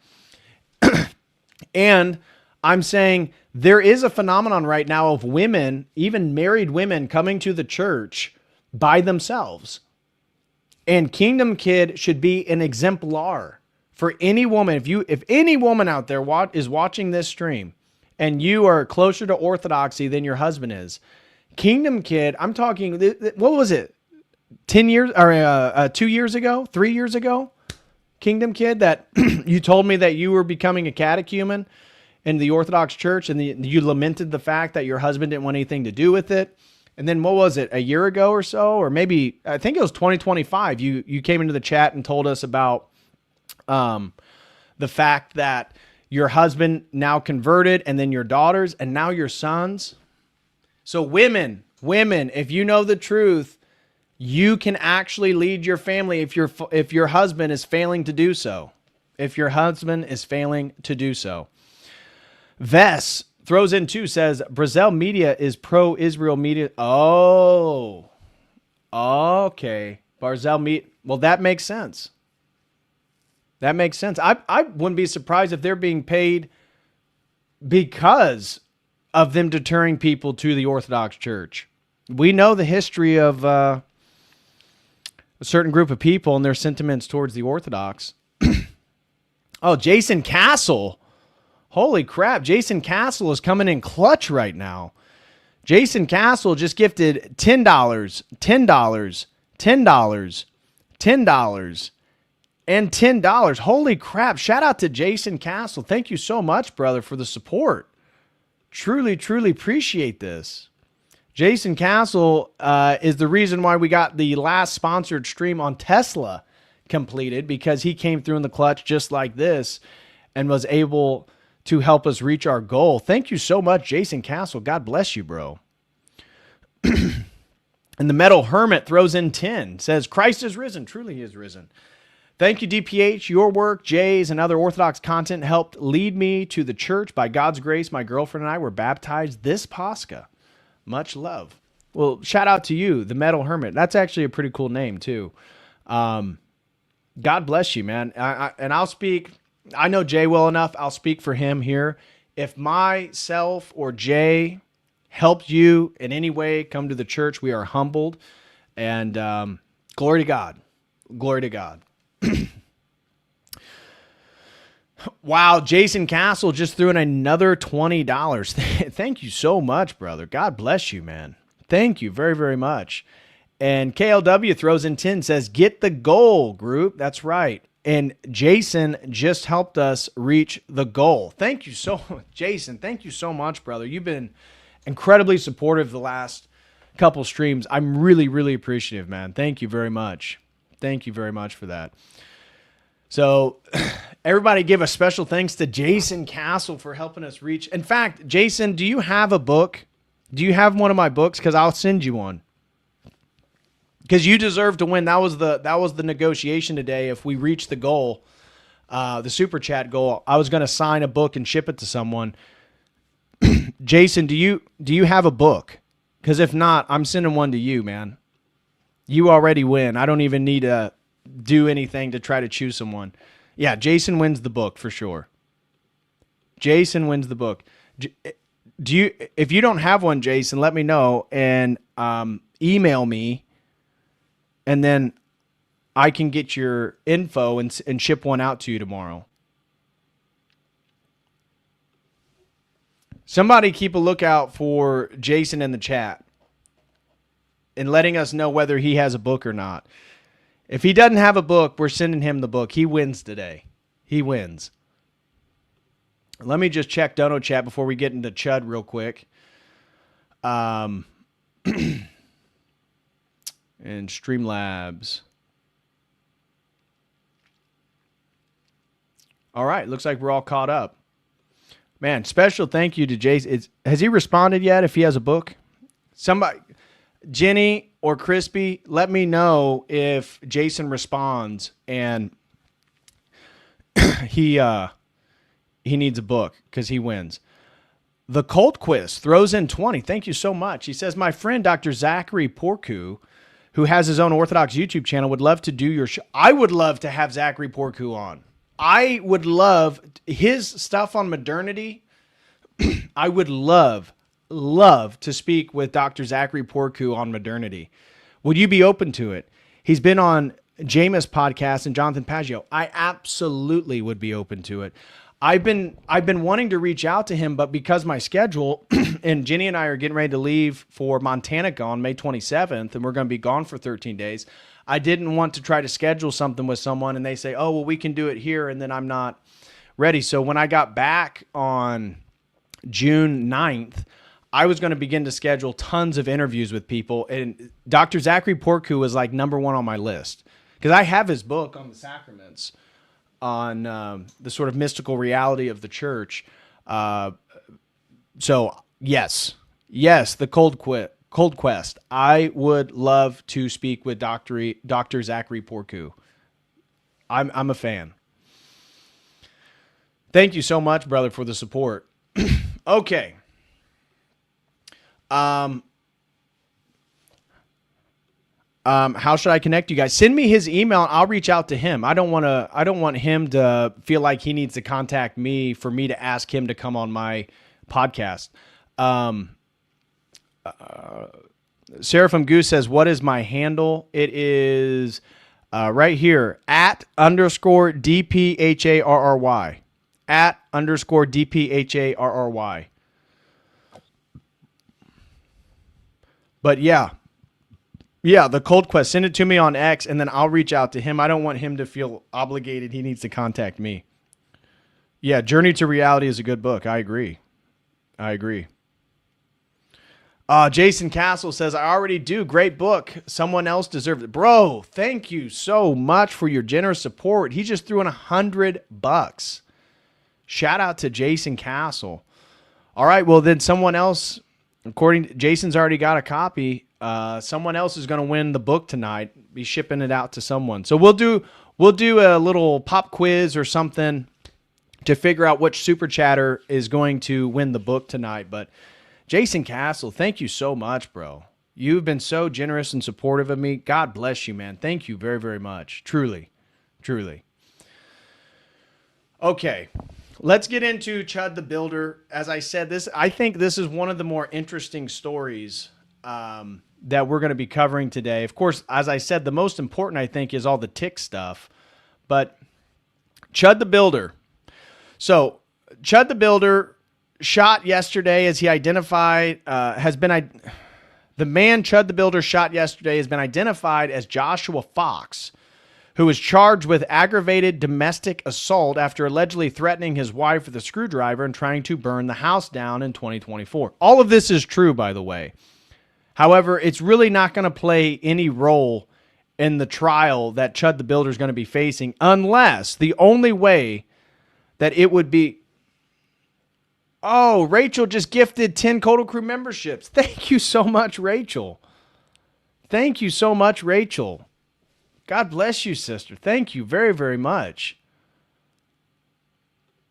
And I'm saying there is a phenomenon right now of women, even married women, coming to the church by themselves. And Kingdom Kid should be an exemplar for any woman. If any woman out there is watching this stream and you are closer to Orthodoxy than your husband is, Kingdom Kid, I'm talking, what was it? 10 years or 2 years ago, 3 years ago, Kingdom Kid, that you told me that you were becoming a catechumen in the Orthodox Church, and you lamented the fact that your husband didn't want anything to do with it. And then what was it, a year ago or so, or maybe, I think it was 2025, you came into the chat and told us about the fact that your husband now converted, and then your daughters, and now your sons. So women, if you know the truth, you can actually lead your family if your husband is failing to do so. If your husband is failing to do so. Vess throws in too, says Brazil media is pro-Israel media. Oh, okay. Barzell media. Well, that makes sense. That makes sense. I wouldn't be surprised if they're being paid because of them deterring people to the Orthodox Church. We know the history of a certain group of people and their sentiments towards the Orthodox. Oh, Jason Castle. Holy crap. Jason Castle is coming in clutch right now. Jason Castle just gifted $10, $10, $10, $10, and $10. Holy crap. Shout out to Jason Castle. Thank you so much, brother, for the support. Truly, truly appreciate this. Jason Castle is the reason why we got the last sponsored stream on Tesla completed, because he came through in the clutch just like this and was able to help us reach our goal. Thank you so much, Jason Castle. God bless you, bro. And the Metal Hermit throws in 10, says, Christ is risen. Truly he is risen. Thank you, DPH. Your work, Jay's, and other Orthodox content helped lead me to the church. By God's grace, my girlfriend and I were baptized this Pascha. Much love. Well, shout out to you, the Metal Hermit. That's actually a pretty cool name, too. God bless you, man. And I'll speak, I know Jay well enough. I'll speak for him here. If myself or Jay helped you in any way come to the church, we are humbled. And glory to God. Glory to God. Wow, Jason Castle just threw in another $20. Thank you so much, brother. God bless you, man. Thank you very, very much. And KLW throws in 10, says, get the goal, group. That's right. And Jason just helped us reach the goal. Thank you so much, Jason. Thank you so much, brother. You've been incredibly supportive the last couple streams. I'm really, really appreciative, man. Thank you very much. Thank you very much for that. So everybody give a special thanks to Jason Castle for helping us reach. In fact, Jason, do you have a book? Do you have one of my books? Because I'll send you one. Because you deserve to win. That was the negotiation today. If we reach the goal, the super chat goal, I was going to sign a book and ship it to someone. Jason, do you have a book? Because if not, I'm sending one to you, man. You already win. I don't even need to do anything to try to choose someone. Yeah, Jason wins the book for sure. Jason wins the book. If you don't have one, Jason, let me know and email me, and then I can get your info and ship one out to you tomorrow. Somebody keep a lookout for Jason in the chat and letting us know whether he has a book or not. If he doesn't have a book, we're sending him the book. He wins today. He wins. Let me just check Dono Chat before we get into Chud real quick. And Streamlabs. All right, looks like we're all caught up. Man, special thank you to Jason. Has he responded yet if he has a book? Somebody, Jenny or Crispy, let me know if Jason responds and he needs a book because he wins. The Cult Quiz throws in 20. Thank you so much. He says, my friend Dr. Zachary Porku, who has his own Orthodox YouTube channel, would love to do your show. I would love to have Zachary Porku on. I would love his stuff on modernity. I would love to speak with Dr. Zachary Porku on modernity. Would you be open to it? He's been on Jameis podcast and Jonathan Paggio. I absolutely would be open to it. I've been wanting to reach out to him, but because my schedule and Jenny and I are getting ready to leave for Montana on May 27th, and we're going to be gone for 13 days. I didn't want to try to schedule something with someone and they say, oh, well, we can do it here. And then I'm not ready. So when I got back on June 9th, I was going to begin to schedule tons of interviews with people. And Dr. Zachary Porku was like number one on my list because I have his book on the sacraments. the sort of mystical reality of the church. So yes, the Cold Quest. I would love to speak with Dr. Zachary Porcu. I'm a fan. Thank you so much, brother, for the support. Okay. How should I connect you guys? Send me his email and I'll reach out to him. I don't want him to feel like he needs to contact me for me to ask him to come on my podcast. Seraphim Goose says, what is my handle? It is right here, @_DPHARRY. @_DPHARRY. But yeah, the Cold Quest. Send it to me on X, and then I'll reach out to him. I don't want him to feel obligated. He needs to contact me. Yeah, Journey to Reality is a good book. I agree. Jason Castle says, I already do. Great book. Someone else deserves it. Bro, thank you so much for your generous support. He just threw in $100. Shout out to Jason Castle. All right, well, then someone else, according to Jason's already got a copy. Someone else is going to win the book tonight. Be shipping it out to someone. So we'll do a little pop quiz or something to figure out which super chatter is going to win the book tonight. But Jason Castle, thank you so much, bro. You've been so generous and supportive of me. God bless you, man. Thank you very, very much. Truly. Okay. Let's get into Chud the Builder. As I said, I think this is one of the more interesting stories that we're going to be covering today. Of course, as I said, the most important, I think, is all the tick stuff. But Chud the Builder. So, Chud the Builder shot yesterday as he identified, the man Chud the Builder shot yesterday has been identified as Joshua Fox, who is charged with aggravated domestic assault after allegedly threatening his wife with a screwdriver and trying to burn the house down in 2024. All of this is true, by the way. However, it's really not going to play any role in the trial that Chud the Builder is going to be facing, unless the only way that it would be... Oh, Rachel just gifted 10 Codal Crew memberships. Thank you so much, Rachel. Thank you so much, Rachel. God bless you, sister. Thank you very, very much.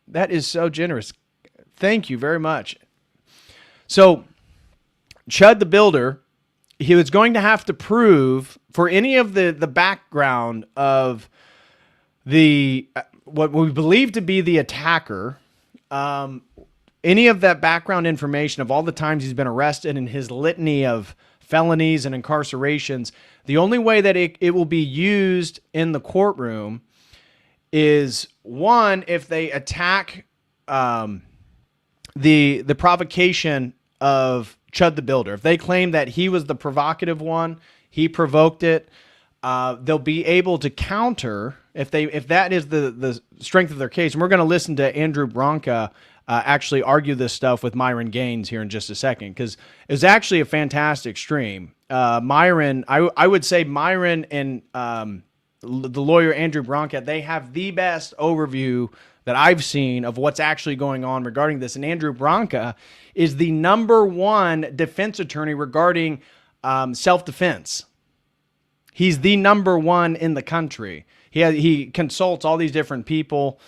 That is so generous. Thank you very much. So, Chud the Builder, he was going to have to prove for any of the background of what we believe to be the attacker, any of that background information of all the times he's been arrested and his litany of felonies and incarcerations, the only way that it will be used in the courtroom is, one, if they attack the provocation of Chud the Builder. If they claim that he was the provocative one, he provoked it, they'll be able to counter if that is the strength of their case. And we're going to listen to Andrew Branca actually argue this stuff with Myron Gaines here in just a second, because it was actually a fantastic stream. Myron, I would say Myron and the lawyer Andrew Branca, they have the best overview that I've seen of what's actually going on regarding this. And Andrew Branca is the #1 defense attorney regarding self-defense. He's the #1 in the country. He consults all these different people.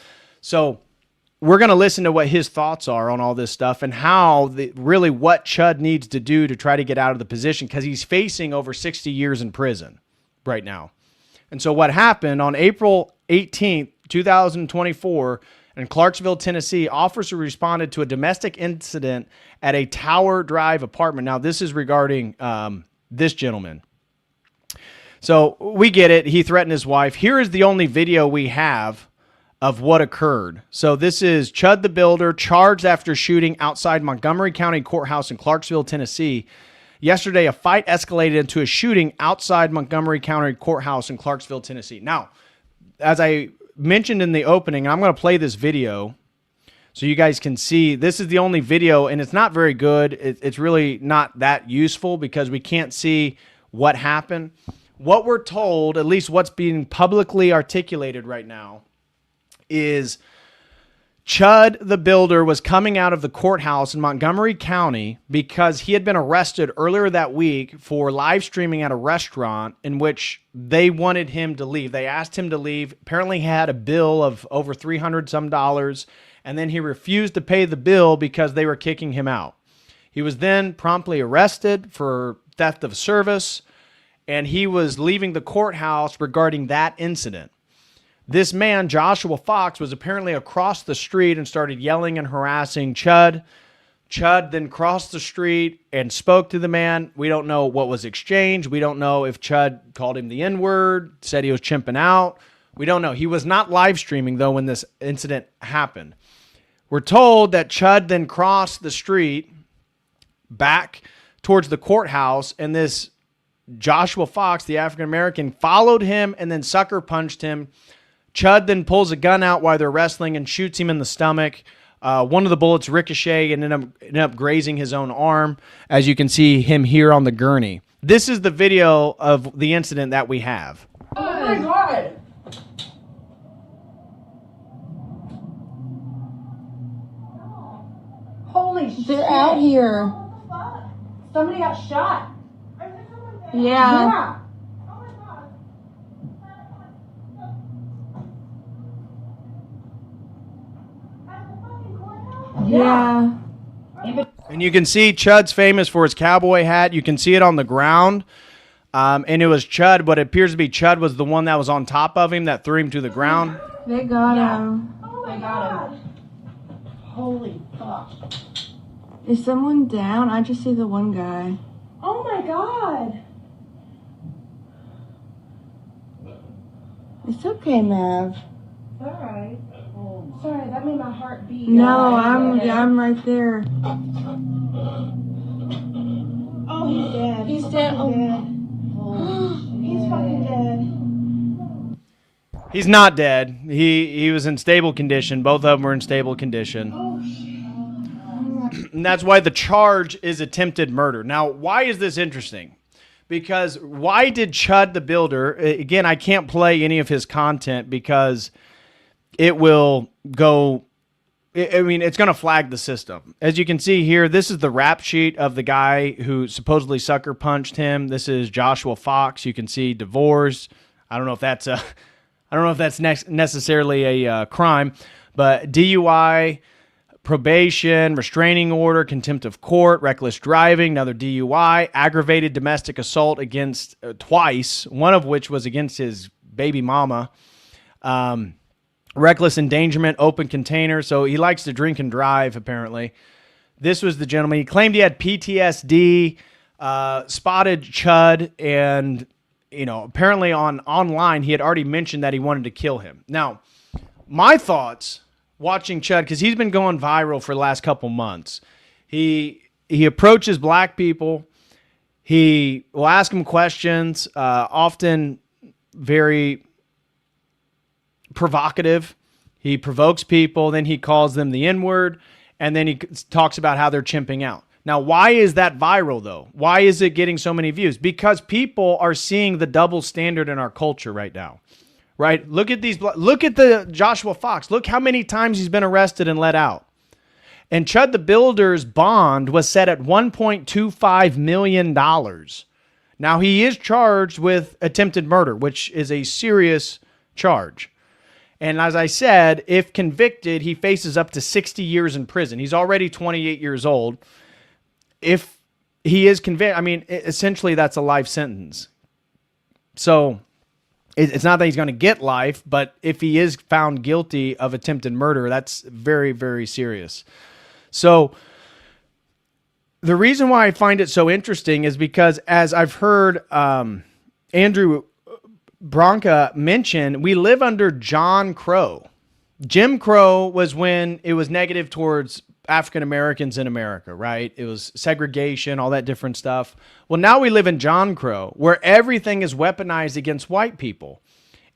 So we're going to listen to what his thoughts are on all this stuff and how really what Chud needs to do to try to get out of the position, because he's facing over 60 years in prison right now. And so what happened on April 18th, 2024, in Clarksville, Tennessee, officers responded to a domestic incident at a Tower Drive apartment. Now, this is regarding this gentleman. So we get it. He threatened his wife. Here is the only video we have of what occurred. So this is Chud the Builder charged after shooting outside Montgomery County Courthouse in Clarksville, Tennessee. Yesterday, a fight escalated into a shooting outside Montgomery County Courthouse in Clarksville, Tennessee. Now, as I mentioned in the opening, I'm going to play this video so you guys can see. This is the only video, and it's not very good. It's really not that useful because we can't see what happened. What we're told, at least what's being publicly articulated right now, is Chud the Builder was coming out of the courthouse in Montgomery County because he had been arrested earlier that week for live streaming at a restaurant in which they wanted him to leave. They asked him to leave. Apparently he had a bill of over $300 some, and then he refused to pay the bill because they were kicking him out. He was then promptly arrested for theft of service, and he was leaving the courthouse regarding that incident. This man, Joshua Fox, was apparently across the street and started yelling and harassing Chud. Chud then crossed the street and spoke to the man. We don't know what was exchanged. We don't know if Chud called him the N-word, said he was chimping out. We don't know. He was not live streaming, though, when this incident happened. We're told that Chud then crossed the street back towards the courthouse, and this Joshua Fox, the African-American, followed him and then sucker punched him. Chud then pulls a gun out while they're wrestling and shoots him in the stomach. One of the bullets ricochet and ended up grazing his own arm, as you can see him here on the gurney. This is the video of the incident that we have. Oh my God! Holy shit! They're out here. Somebody got shot. Yeah. Yeah. And you can see Chud's famous for his cowboy hat. You can see it on the ground. And it was Chud, but it appears to be Chud was the one that was on top of him that threw him to the ground. They got him. They got him. Holy fuck. Is someone down? I just see the one guy. Oh my God. It's okay, Mav. It's alright. Sorry, that made my heart beat. No, I'm right there. Oh, he's dead. He's dead. Oh. He's fucking dead. He's not dead. He was in stable condition. Both of them were in stable condition. Oh, shit. And that's why the charge is attempted murder. Now, why is this interesting? Because why did Chud the Builder, again, I can't play any of his content because it will go, I mean, it's going to flag the system. As you can see here, this is the rap sheet of the guy who supposedly sucker punched him. This is Joshua Fox. You can see divorce. I don't know if that's necessarily a crime, but DUI, probation, restraining order, contempt of court, reckless driving, another DUI, aggravated domestic assault against twice, one of which was against his baby mama, reckless endangerment, open container. So he likes to drink and drive, apparently. This was the gentleman. He claimed he had PTSD, spotted Chud, and apparently online he had already mentioned that he wanted to kill him. Now, my thoughts watching Chud, because he's been going viral for the last couple months. He approaches black people. He will ask them questions, often very provocative. He provokes people. Then he calls them the N-word. And then he talks about how they're chimping out. Now, why is that viral, though? Why is it getting so many views? Because people are seeing the double standard in our culture right now. Right? Look at the Joshua Fox. Look how many times he's been arrested and let out. And Chud the Builder's bond was set at $1.25 million. Now, he is charged with attempted murder, which is a serious charge. And as I said, if convicted, he faces up to 60 years in prison. He's already 28 years old. If he is convicted, I mean, essentially that's a life sentence. So it's not that he's going to get life, but if he is found guilty of attempted murder, that's very, very serious. So the reason why I find it so interesting is because, as I've heard Andrew Branca mention, we live under John Crow. Jim Crow was when it was negative towards African Americans in America, right? It was segregation, all that different stuff. Well, now we live in John Crow, where everything is weaponized against white people.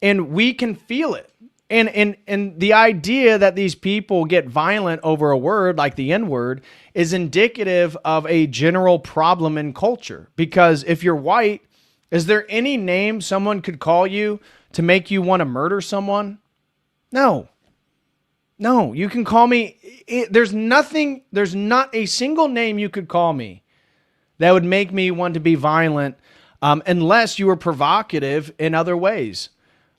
And we can feel it. And the idea that these people get violent over a word like the N-word is indicative of a general problem in culture. Because if you're white, is there any name someone could call you to make you want to murder someone? No. No, you can call me. There's not a single name you could call me that would make me want to be violent, unless you were provocative in other ways.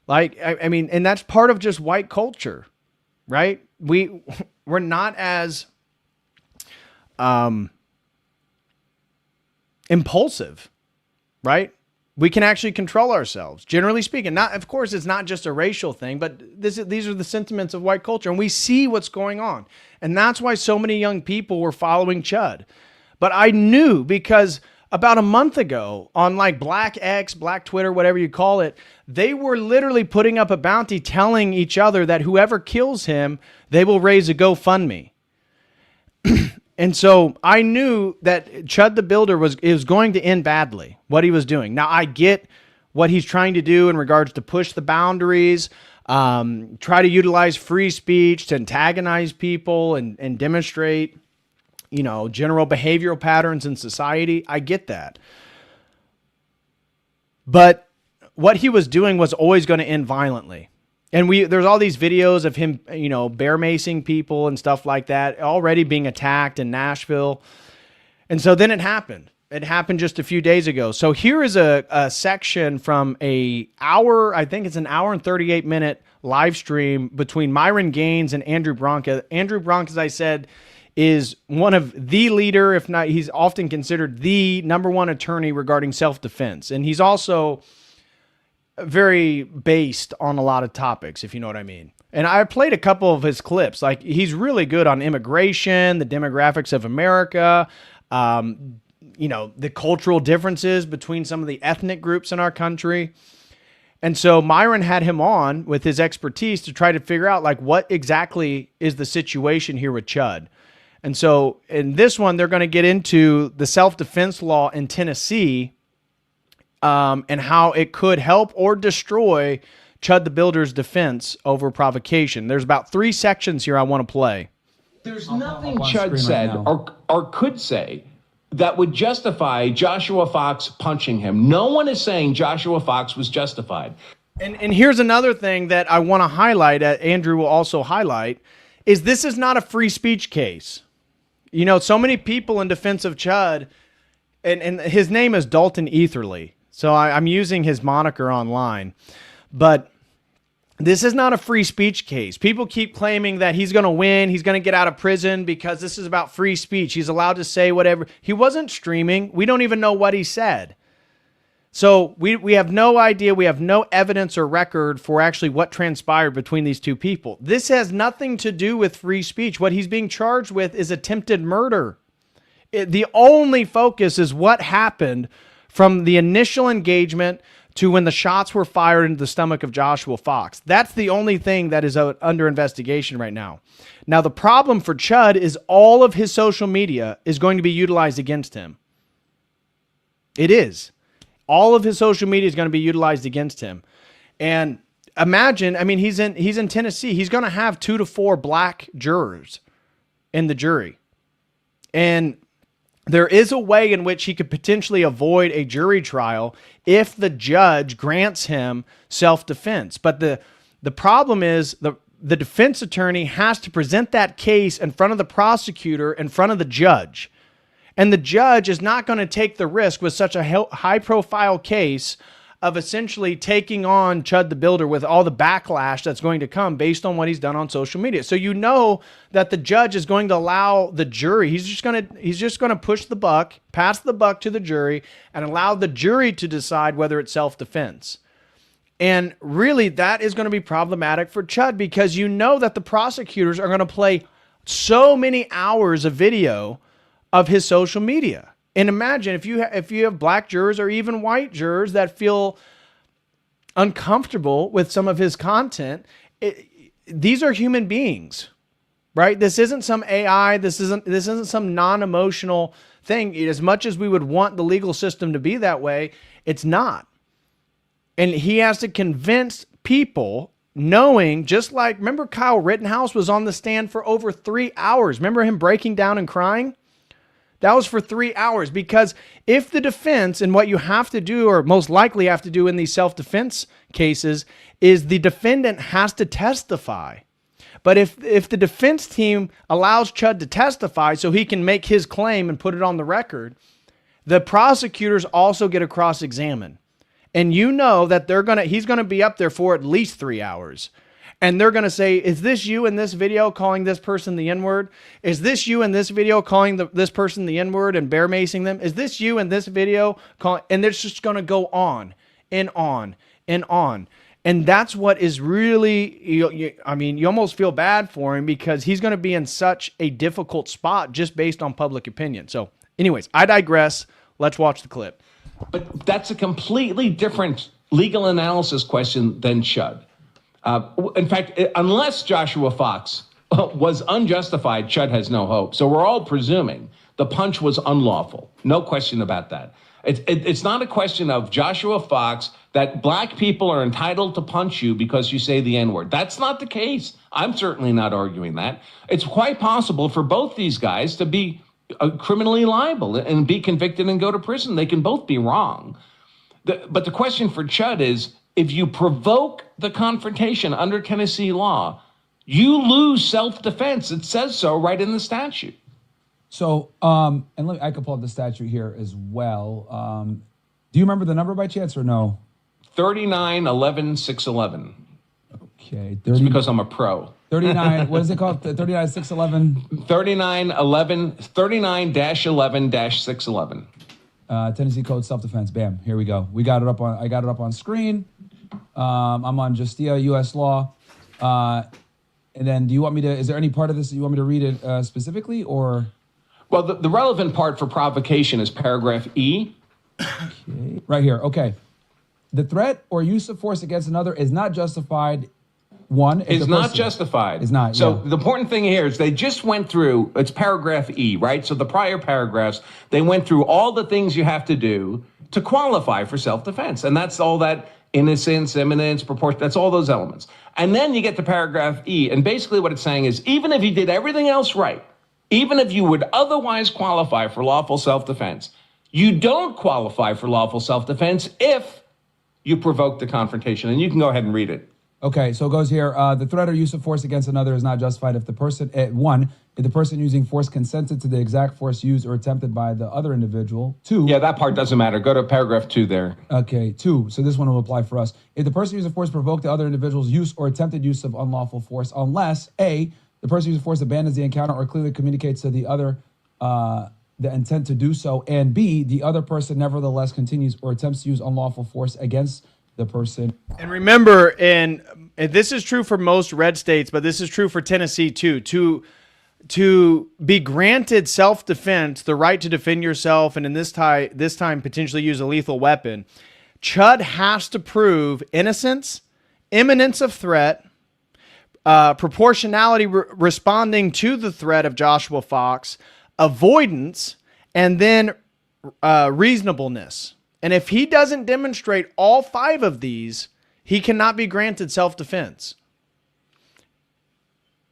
Like, I mean, and that's part of just white culture, right? We're not as impulsive, right? We can actually control ourselves, generally speaking. Not, of course, it's not just a racial thing, but these are the sentiments of white culture, and we see what's going on. And that's why so many young people were following Chud. But I knew, because about a month ago on like Black X, Black Twitter, whatever you call it, they were literally putting up a bounty telling each other that whoever kills him, they will raise a GoFundMe. And so I knew that Chud the Builder was going to end badly, what he was doing. Now, I get what he's trying to do in regards to push the boundaries, try to utilize free speech to antagonize people and demonstrate, general behavioral patterns in society. I get that. But what he was doing was always going to end violently. And there's all these videos of him, bear macing people and stuff like that, already being attacked in Nashville. And so then it happened. It happened just a few days ago. So here is a section from I think it's an hour and 38-minute live stream between Myron Gaines and Andrew Bronca. Andrew Bronca, as I said, is one of the leader, if not, he's often considered the number one attorney regarding self-defense. And he's also very based on a lot of topics, if you know what I mean. And I played a couple of his clips. Like, he's really good on immigration, the demographics of America, the cultural differences between some of the ethnic groups in our country. And so Myron had him on with his expertise to try to figure out, like, what exactly is the situation here with Chud. And so in this one, they're going to get into the self-defense law in Tennessee, and how it could help or destroy Chud the Builder's defense over provocation. There's about 3 sections here I want to play. There's nothing Chud said or could say that would justify Joshua Fox punching him. No one is saying Joshua Fox was justified. And here's another thing that I want to highlight, Andrew will also highlight, is this is not a free speech case. So many people in defense of Chud, and his name is Dalton Etherly. So I'm using his moniker online, but this is not a free speech case. People keep claiming that he's going to win. He's going to get out of prison because this is about free speech. He's allowed to say whatever. He wasn't streaming. We don't even know what he said. So we have no idea. We have no evidence or record for actually what transpired between these two people. This has nothing to do with free speech. What he's being charged with is attempted murder. The only focus is what happened from the initial engagement to when the shots were fired into the stomach of Joshua Fox. That's the only thing that is under investigation right now. Now, the problem for Chud is all of his social media is going to be utilized against him. It is. All of his social media is going to be utilized against him. And imagine, I mean, he's in Tennessee. He's going to have 2 to 4 black jurors in the jury. And there is a way in which he could potentially avoid a jury trial if the judge grants him self-defense. But the problem is the defense attorney has to present that case in front of the prosecutor, in front of the judge. And the judge is not going to take the risk with such a high-profile case of essentially taking on Chud the Builder with all the backlash that's going to come based on what he's done on social media. So you know that the judge is going to allow the jury, he's just going to push the buck, pass the buck to the jury, and allow the jury to decide whether it's self-defense. And really, that is going to be problematic for Chud, because you know that the prosecutors are going to play so many hours of video of his social media. And imagine if you have black jurors or even white jurors that feel uncomfortable with some of his content. These are human beings, right? This isn't some AI. This isn't some non-emotional thing. As much as we would want the legal system to be that way, it's not. And he has to convince people, knowing, just like, remember Kyle Rittenhouse was on the stand for over 3 hours. Remember him breaking down and crying? That was for 3 hours, because if the defense, and what you have to do, or most likely have to do in these self-defense cases, is the defendant has to testify. But if the defense team allows Chud to testify so he can make his claim and put it on the record, the prosecutors also get a cross-examine. And you know that he's going to be up there for at least 3 hours. And they're going to say, is this you in this video calling this person the N-word? Is this you in this video calling this person the N-word and bear macing them? Is this you in this video calling? And it's just going to go on and on and on. And that's what is really, you almost feel bad for him because he's going to be in such a difficult spot just based on public opinion. So anyways, I digress. Let's watch the clip. But that's a completely different legal analysis question than Chud. In fact, unless Joshua Fox was unjustified, Chud has no hope. So we're all presuming the punch was unlawful. No question about that. It's not a question of Joshua Fox that black people are entitled to punch you because you say the N-word. That's not the case. I'm certainly not arguing that. It's quite possible for both these guys to be criminally liable and be convicted and go to prison. They can both be wrong. But the question for Chud is, if you provoke the confrontation under Tennessee law, you lose self-defense. It says so right in the statute. So, I can pull up the statute here as well. Do you remember the number by chance or no? 39-11-611. Okay. It's because I'm a pro. 39, what is it called? 39-611? 39-11-611. Tennessee Code self-defense. Bam. Here we go. I got it up on screen. I'm on Justia, U.S. law. And then do you want me to, is there any part of this that you want me to read it specifically or? Well, the relevant part for provocation is paragraph E. Okay. Right here. Okay. The threat or use of force against another is not justified. Is not justified. Is not. So the important thing here is they just went through, it's paragraph E, right? So the prior paragraphs, they went through all the things you have to do to qualify for self-defense. And that's all that innocence, imminence, proportion, that's all those elements. And then you get to paragraph E. And basically what it's saying is, even if you did everything else right, even if you would otherwise qualify for lawful self-defense, you don't qualify for lawful self-defense if you provoke the confrontation. And you can go ahead and read it. Okay, so it goes here. The threat or use of force against another is not justified if the person, if the person using force consented to the exact force used or attempted by the other individual. 2. Yeah, that part doesn't matter. Go to paragraph 2 there. Okay, 2. So this one will apply for us. If the person using force provoked the other individual's use or attempted use of unlawful force, unless A, the person using force abandons the encounter or clearly communicates to the other the intent to do so, and B, the other person nevertheless continues or attempts to use unlawful force against the person. And remember, and this is true for most red states, but this is true for Tennessee too, to be granted self-defense, the right to defend yourself, and in this time potentially use a lethal weapon, Chud has to prove innocence, imminence of threat, proportionality responding to the threat of Joshua Fox, avoidance, and then reasonableness. And if he doesn't demonstrate all 5 of these, he cannot be granted self-defense.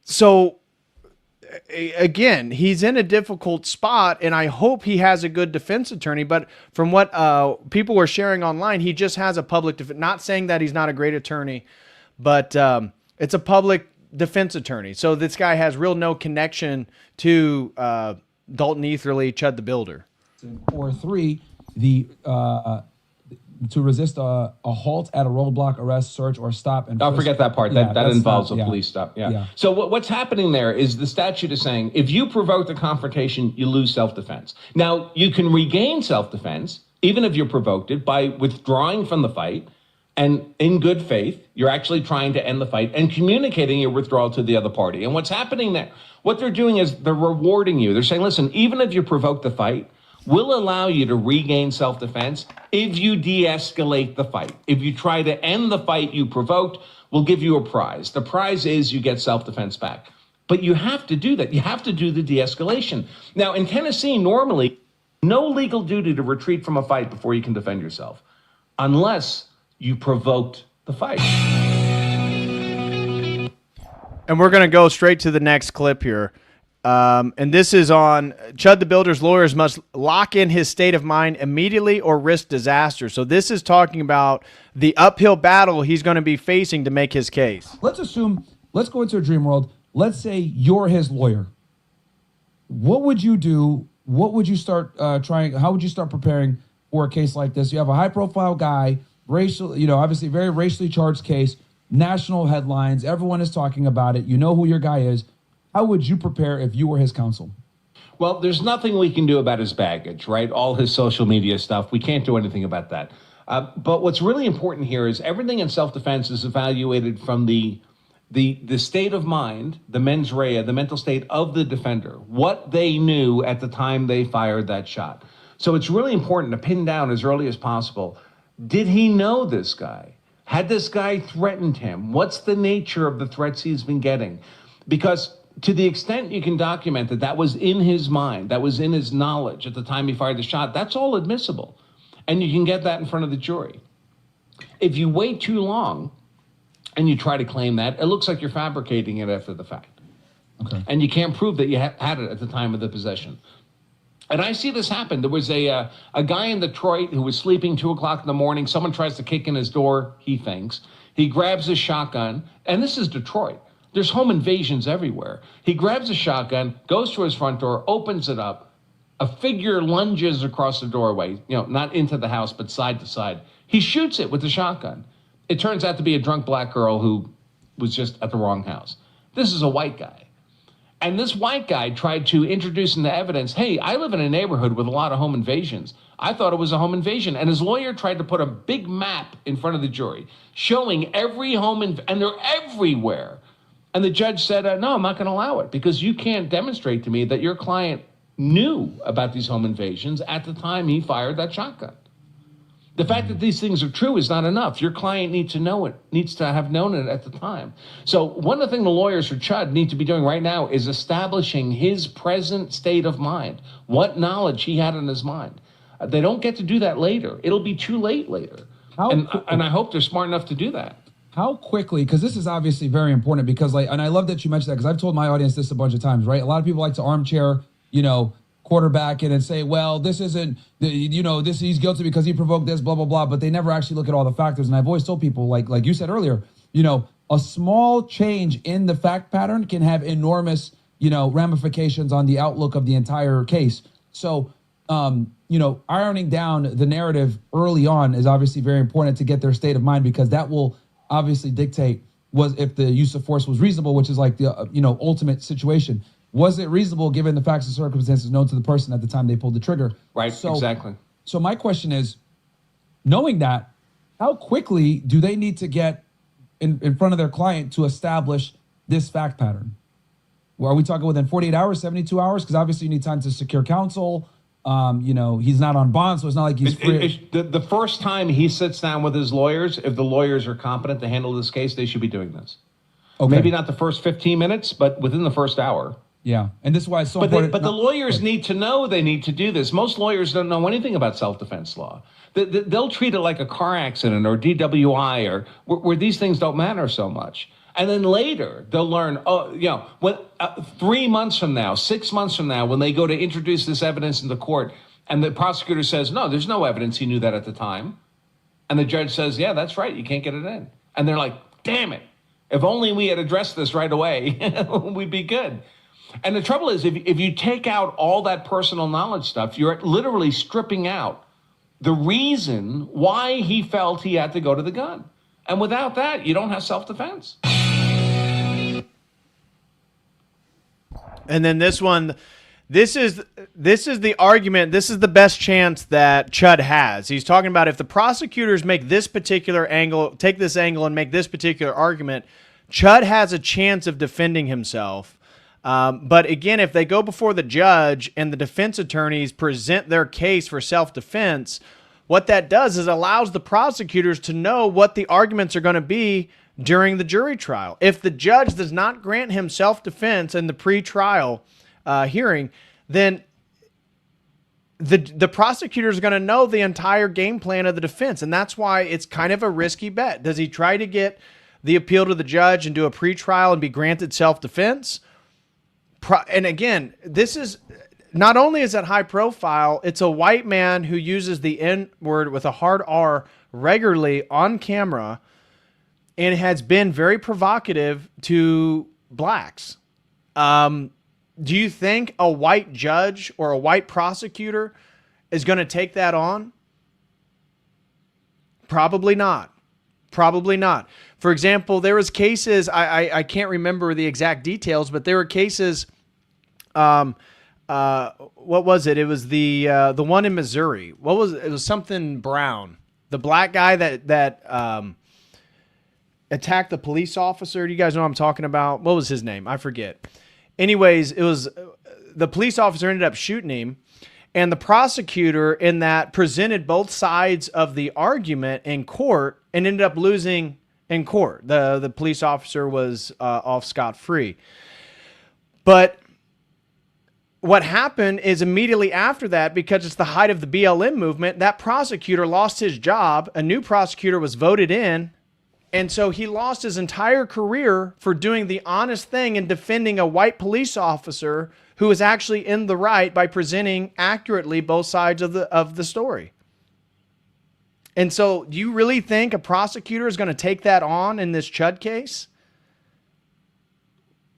So, again, he's in a difficult spot, and I hope he has a good defense attorney. But from what people were sharing online, he just has a public defense. Not saying that he's not a great attorney, but it's a public defense attorney. So this guy has no connection to Dalton Etherly, Chud the Builder. Or 3, to resist a halt at a roadblock, arrest, search, or stop. And forget that part. That involves a police stop. Yeah. So what's happening there is the statute is saying if you provoke the confrontation, you lose self-defense. Now, you can regain self-defense, even if you're provoked it, by withdrawing from the fight. And in good faith, you're actually trying to end the fight and communicating your withdrawal to the other party. And what's happening there, what they're doing is they're rewarding you. They're saying, listen, even if you provoke the fight, we'll allow you to regain self-defense if you de-escalate the fight. If you try to end the fight you provoked, we'll give you a prize. The prize is you get self-defense back. But you have to do that. You have to do the de-escalation. Now, in Tennessee, normally, no legal duty to retreat from a fight before you can defend yourself, unless you provoked the fight. And we're going to go straight to the next clip here. And this is on Chud the Builder's lawyers must lock in his state of mind immediately or risk disaster. So this is talking about the uphill battle he's going to be facing to make his case. Let's go into a dream world. let's say you're his lawyer. What would you do? What would you start trying? How would you start preparing for a case like this? You have a high-profile guy, racial, obviously very racially charged case, national headlines. Everyone is talking about it. You know who your guy is. How would you prepare if you were his counsel? Well, there's nothing we can do about his baggage, right? All his social media stuff. We can't do anything about that. But what's really important here is everything in self-defense is evaluated from the state of mind, the mens rea, the mental state of the defender, what they knew at the time they fired that shot. So it's really important to pin down as early as possible. Did he know this guy? Had this guy threatened him? What's the nature of the threats he's been getting? Because to the extent you can document that that was in his mind, that was in his knowledge at the time he fired the shot, that's all admissible. And you can get that in front of the jury. If you wait too long and you try to claim that, it looks like you're fabricating it after the fact. Okay. And you can't prove that you had it at the time of the possession. And I see this happen. There was a guy in Detroit who was sleeping 2 o'clock in the morning. Someone tries to kick in his door, he thinks. He grabs his shotgun, and this is Detroit. There's home invasions everywhere. He grabs a shotgun, goes to his front door, opens it up. A figure lunges across the doorway, not into the house, but side to side. He shoots it with the shotgun. It turns out to be a drunk black girl who was just at the wrong house. This is a white guy. And this white guy tried to introduce into evidence, hey, I live in a neighborhood with a lot of home invasions. I thought it was a home invasion. And his lawyer tried to put a big map in front of the jury showing every home, and they're everywhere. And the judge said, no, I'm not going to allow it because you can't demonstrate to me that your client knew about these home invasions at the time he fired that shotgun. The fact that these things are true is not enough. Your client needs to know it, needs to have known it at the time. So one of the things the lawyers for Chud need to be doing right now is establishing his present state of mind, what knowledge he had in his mind. They don't get to do that later. It'll be too late later. And I hope they're smart enough to do that. How quickly, because this is obviously very important because and I love that you mentioned that because I've told my audience this a bunch of times, right? A lot of people like to armchair, quarterback it and say, well, this isn't, he's guilty because he provoked this, blah, blah, blah. But they never actually look at all the factors. And I've always told people, like you said earlier, a small change in the fact pattern can have enormous, ramifications on the outlook of the entire case. So, ironing down the narrative early on is obviously very important to get their state of mind because that will obviously dictate if the use of force was reasonable, which is like the, ultimate situation. Was it reasonable given the facts and circumstances known to the person at the time they pulled the trigger? Right, exactly. So my question is, knowing that, how quickly do they need to get in front of their client to establish this fact pattern? Well, are we talking within 48 hours, 72 hours? Because obviously you need time to secure counsel. He's not on bond, so it's not like he's free. The first time he sits down with his lawyers, if the lawyers are competent to handle this case, they should be doing this. Okay. Maybe not the first 15 minutes, but within the first hour. Yeah, and this is why it's so important. But the lawyers need to know they need to do this. Most lawyers don't know anything about self-defense law. They'll treat it like a car accident or DWI or where these things don't matter so much. And then later they'll learn, 3 months from now, 6 months from now, when they go to introduce this evidence in the court and the prosecutor says, no, there's no evidence he knew that at the time. And the judge says, yeah, that's right, you can't get it in. And they're like, damn it, if only we had addressed this right away, we'd be good. And the trouble is, if you take out all that personal knowledge stuff, you're literally stripping out the reason why he felt he had to go to the gun. And without that, you don't have self-defense. And then this one, this is the argument, this is the best chance that Chud has. He's talking about if the prosecutors make this particular angle, take this angle and make this particular argument, Chud has a chance of defending himself. But again, if they go before the judge and the defense attorneys present their case for self-defense, what that does is allows the prosecutors to know what the arguments are going to be during the jury trial. If the judge does not grant him self-defense in the pre-trial hearing, then the prosecutors are going to know the entire game plan of the defense, and that's why it's kind of a risky bet. Does he try to get the appeal to the judge and do a pre-trial and be granted self-defense? And again, this is not only is it high profile, it's a white man who uses the N word with a hard R regularly on camera and has been very provocative to blacks. Do you think a white judge or a white prosecutor is going to take that on? Probably not. Probably not. For example, there was cases, I can't remember the exact details, but there were cases, what was it? It was the one in Missouri. What was it? It was something Brown. The black guy that attacked the police officer. Do you guys know what I'm talking about? What was his name? I forget. Anyways, it was the police officer ended up shooting him, and the prosecutor in that presented both sides of the argument in court and ended up losing in court. The police officer was off scot-free. But what happened is immediately after that, because it's the height of the BLM movement, that prosecutor lost his job. A new prosecutor was voted in. And so he lost his entire career for doing the honest thing and defending a white police officer who was actually in the right by presenting accurately both sides of the story. And so do you really think a prosecutor is going to take that on in this Chud case?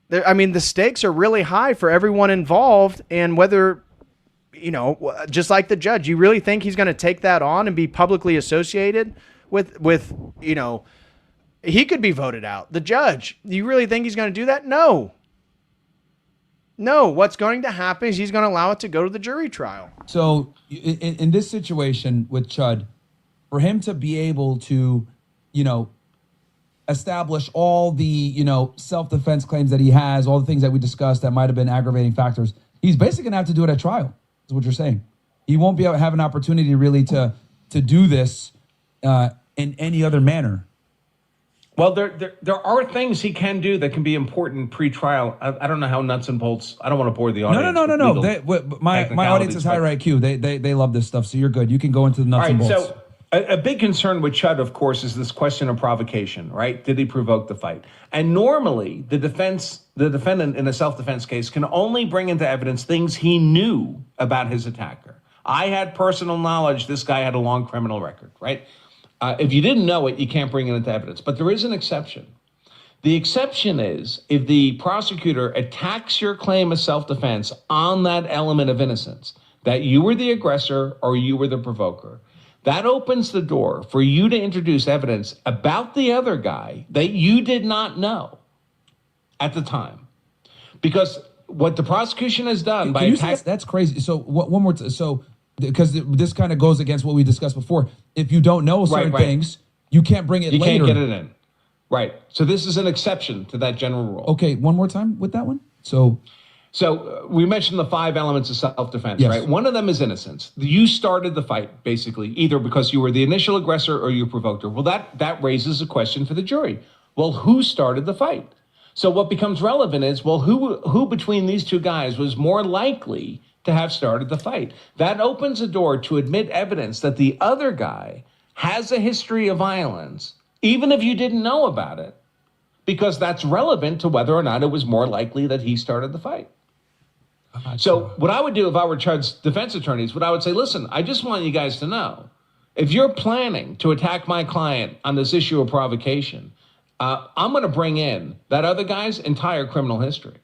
I mean, the stakes are really high for everyone involved, and whether, you know, just like the judge, you really think he's going to take that on and be publicly associated with, you know, he could be voted out. The judge, you really think he's going to do that? No. No, what's going to happen is he's going to allow it to go to the jury trial. So in this situation with Chud, for him to be able to, you know, establish all the, you know, self-defense claims that he has, all the things that we discussed that might have been aggravating factors, he's basically going to have to do it at trial, is what you're saying. He won't be able to have an opportunity really to do this in any other manner. Well, there are things he can do that can be important pre-trial. I don't know how nuts and bolts. I don't want to bore the audience. No. My audience is higher IQ. They love this stuff, so you're good. You can go into the nuts and bolts. So a big concern with Chud, of course, is this question of provocation, right? Did he provoke the fight? And normally, the defendant in a self-defense case can only bring into evidence things he knew about his attacker. I had personal knowledge this guy had a long criminal record, right? If you didn't know it, you can't bring it into evidence. But there is an exception. The exception is if the prosecutor attacks your claim of self-defense on that element of innocence, that you were the aggressor or you were the provoker, that opens the door for you to introduce evidence about the other guy that you did not know at the time. Because what the prosecution has done by attacking... That's crazy. So one more time. So... because this kind of goes against what we discussed before. If you don't know certain things, you can't bring it later. You can't get it in. Right. So this is an exception to that general rule. Okay, one more time with that one. So we mentioned the 5 elements of self-defense, right? One of them is innocence. You started the fight, basically, either because you were the initial aggressor or you provoked her. Well, that raises a question for the jury. Well, who started the fight? So what becomes relevant is, well, who between these two guys was more likely to have started the fight? That opens a door to admit evidence that the other guy has a history of violence, even if you didn't know about it, because that's relevant to whether or not it was more likely that he started the fight. So what I would do if I were Chud's defense attorneys, what I would say, listen, I just want you guys to know, if you're planning to attack my client on this issue of provocation, I'm going to bring in that other guy's entire criminal history,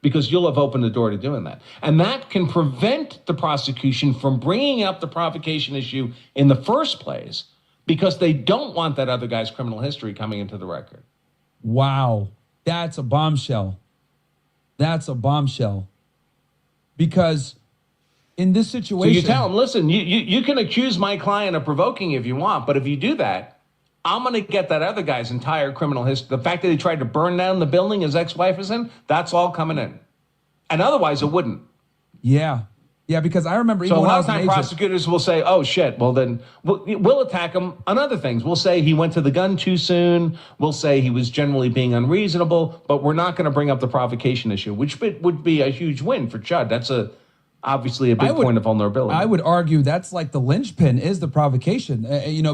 because you'll have opened the door to doing that. And that can prevent the prosecution from bringing up the provocation issue in the first place, because they don't want that other guy's criminal history coming into the record. Wow. That's a bombshell. That's a bombshell. Because in this situation... So you tell them, listen, you can accuse my client of provoking if you want, but if you do that, I'm going to get that other guy's entire criminal history. The fact that he tried to burn down the building his ex-wife is in, that's all coming in. And otherwise, it wouldn't. Yeah. Yeah, because I remember... So a lot of times prosecutors will say, oh, shit, well, then we'll attack him on other things. We'll say he went to the gun too soon. We'll say he was generally being unreasonable, but we're not going to bring up the provocation issue, which would be a huge win for Chud. That's obviously a big point of vulnerability. I would argue that's like the linchpin is the provocation,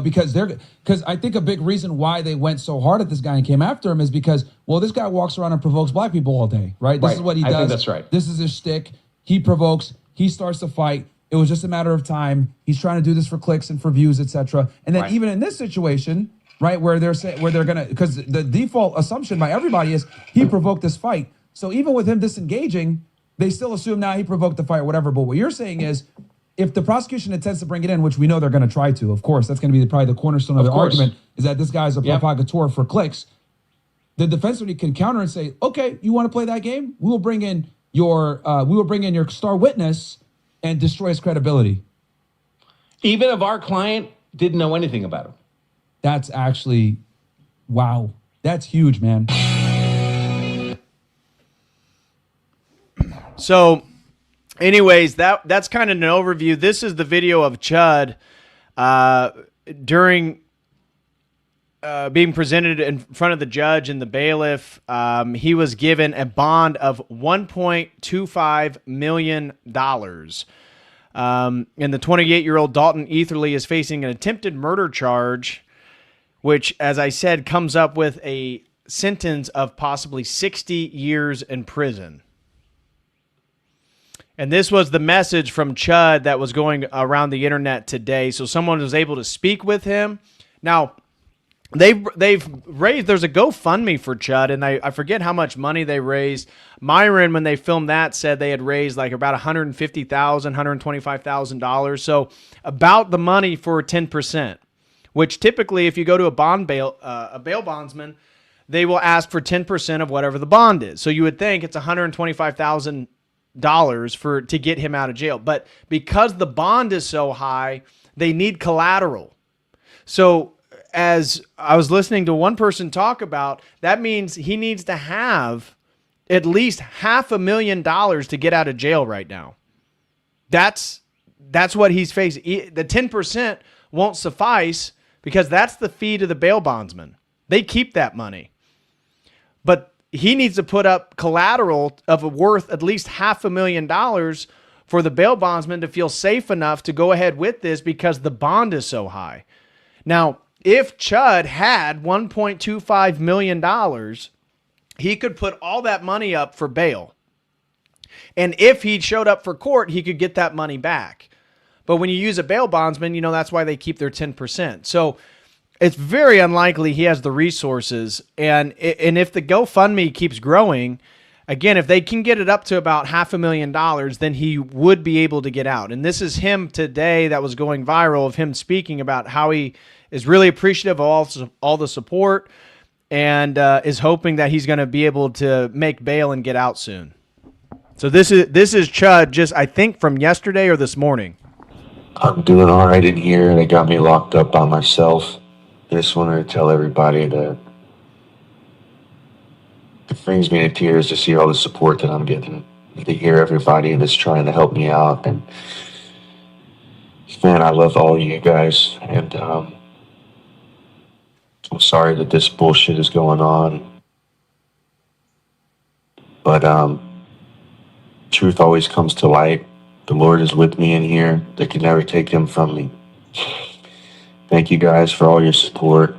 because I think a big reason why they went so hard at this guy and came after him is because, well, this guy walks around and provokes black people all day, right? This is what he does. I think that's right. This is his shtick. He provokes. He starts to fight. It was just a matter of time. He's trying to do this for clicks and for views, etc. And then even in this situation, right, where they're gonna, because the default assumption by everybody is he provoked this fight. So even with him disengaging, they still assume now he provoked the fight or whatever. But what you're saying is, if the prosecution intends to bring it in, which we know they're going to try to, of course, that's going to be probably the cornerstone of their argument, is that this guy's a provocateur for clicks. The defense attorney can counter and say, okay, you want to play that game? We will bring in your star witness and destroy his credibility. Even if our client didn't know anything about him. That's actually, wow. That's huge, man. So, anyways, that's kind of an overview. This is the video of Chud during being presented in front of the judge and the bailiff. He was given a bond of $1.25 million. And the 28-year-old Dalton Etherly is facing an attempted murder charge, which, as I said, comes up with a sentence of possibly 60 years in prison. And this was the message from Chud that was going around the internet today. So someone was able to speak with him. Now, they've raised, there's a GoFundMe for Chud, and I forget how much money they raised. Myron, when they filmed that, said they had raised like about $150,000, $125,000. So about the money for 10%, which typically if you go to a bail bondsman, they will ask for 10% of whatever the bond is. So you would think it's $125,000 to get him out of jail. But because the bond is so high, they need collateral. So as I was listening to one person talk about, that means he needs to have at least $500,000 to get out of jail right now. That's what he's facing. The 10% won't suffice because that's the fee to the bail bondsman. They keep that money. But he needs to put up collateral of worth at least $500,000 for the bail bondsman to feel safe enough to go ahead with this because the bond is so high. Now, if Chud had $1.25 million, he could put all that money up for bail. And if he showed up for court, he could get that money back. But when you use a bail bondsman, you know, that's why they keep their 10%. So it's very unlikely he has the resources. And if the GoFundMe keeps growing, again, if they can get it up to about $500,000, then he would be able to get out. And this is him today that was going viral of him speaking about how he is really appreciative of all the support and is hoping that he's going to be able to make bail and get out soon. So this is Chud, just I think from yesterday or this morning. I'm doing all right in here. They got me locked up by myself. I just wanted to tell everybody that it brings me to tears to see all the support that I'm getting, to hear everybody that's trying to help me out. And man, I love all of you guys. And I'm sorry that this bullshit is going on. But truth always comes to light. The Lord is with me in here. They can never take him from me. Thank you guys for all your support.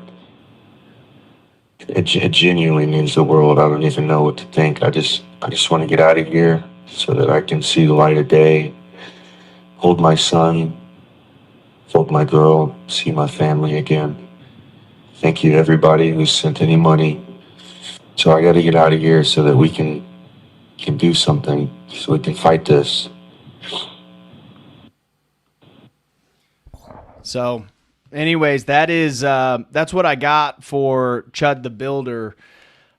It genuinely means the world. I don't even know what to think. I just want to get out of here so that I can see the light of day, hold my son, hold my girl, see my family again. Thank you to everybody who sent any money. So I got to get out of here so that we can do something, so we can fight this. So anyways, that's what I got for Chud the Builder.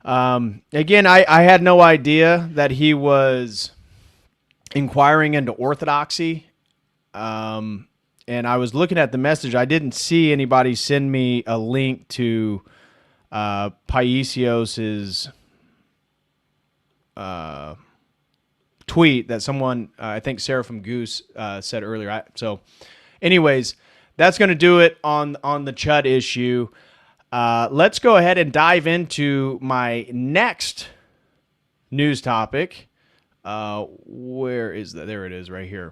Again, I had no idea that he was inquiring into Orthodoxy. And I was looking at the message. I didn't see anybody send me a link to Paisios's tweet that someone, I think Seraphim Goose said earlier. So anyways, that's going to do it on the Chud issue. Let's go ahead and dive into my next news topic. Where is that? There it is right here.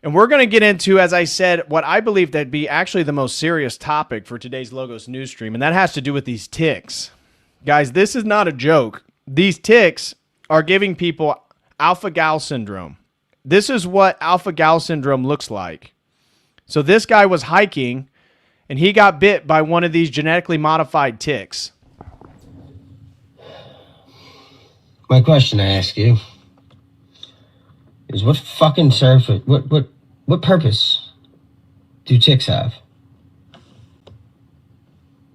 And we're going to get into, as I said, what I believe to be actually the most serious topic for today's Logos news stream, and that has to do with these ticks. Guys, this is not a joke. These ticks are giving people alpha-gal syndrome. This is what alpha-gal syndrome looks like. So this guy was hiking, and he got bit by one of these genetically modified ticks. My question I ask you is what fucking what purpose do ticks have?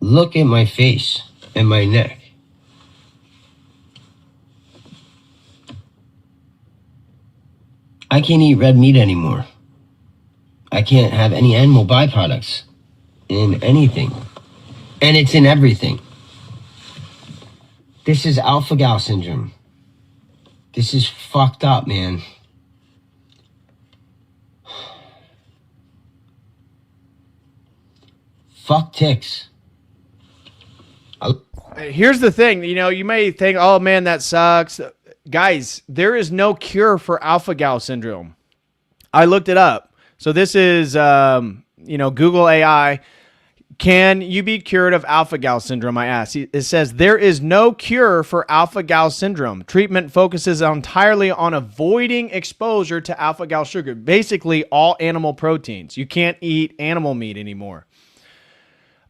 Look at my face and my neck. I can't eat red meat anymore. I can't have any animal byproducts in anything. And it's in everything. This is alpha-gal syndrome. This is fucked up, man. Fuck ticks. Here's the thing. You know, you may think, oh, man, that sucks. Guys, there is no cure for alpha-gal syndrome. I looked it up. So this is, Google AI. Can you be cured of alpha-gal syndrome, I asked. It says, there is no cure for alpha-gal syndrome. Treatment focuses entirely on avoiding exposure to alpha-gal sugar, basically all animal proteins. You can't eat animal meat anymore.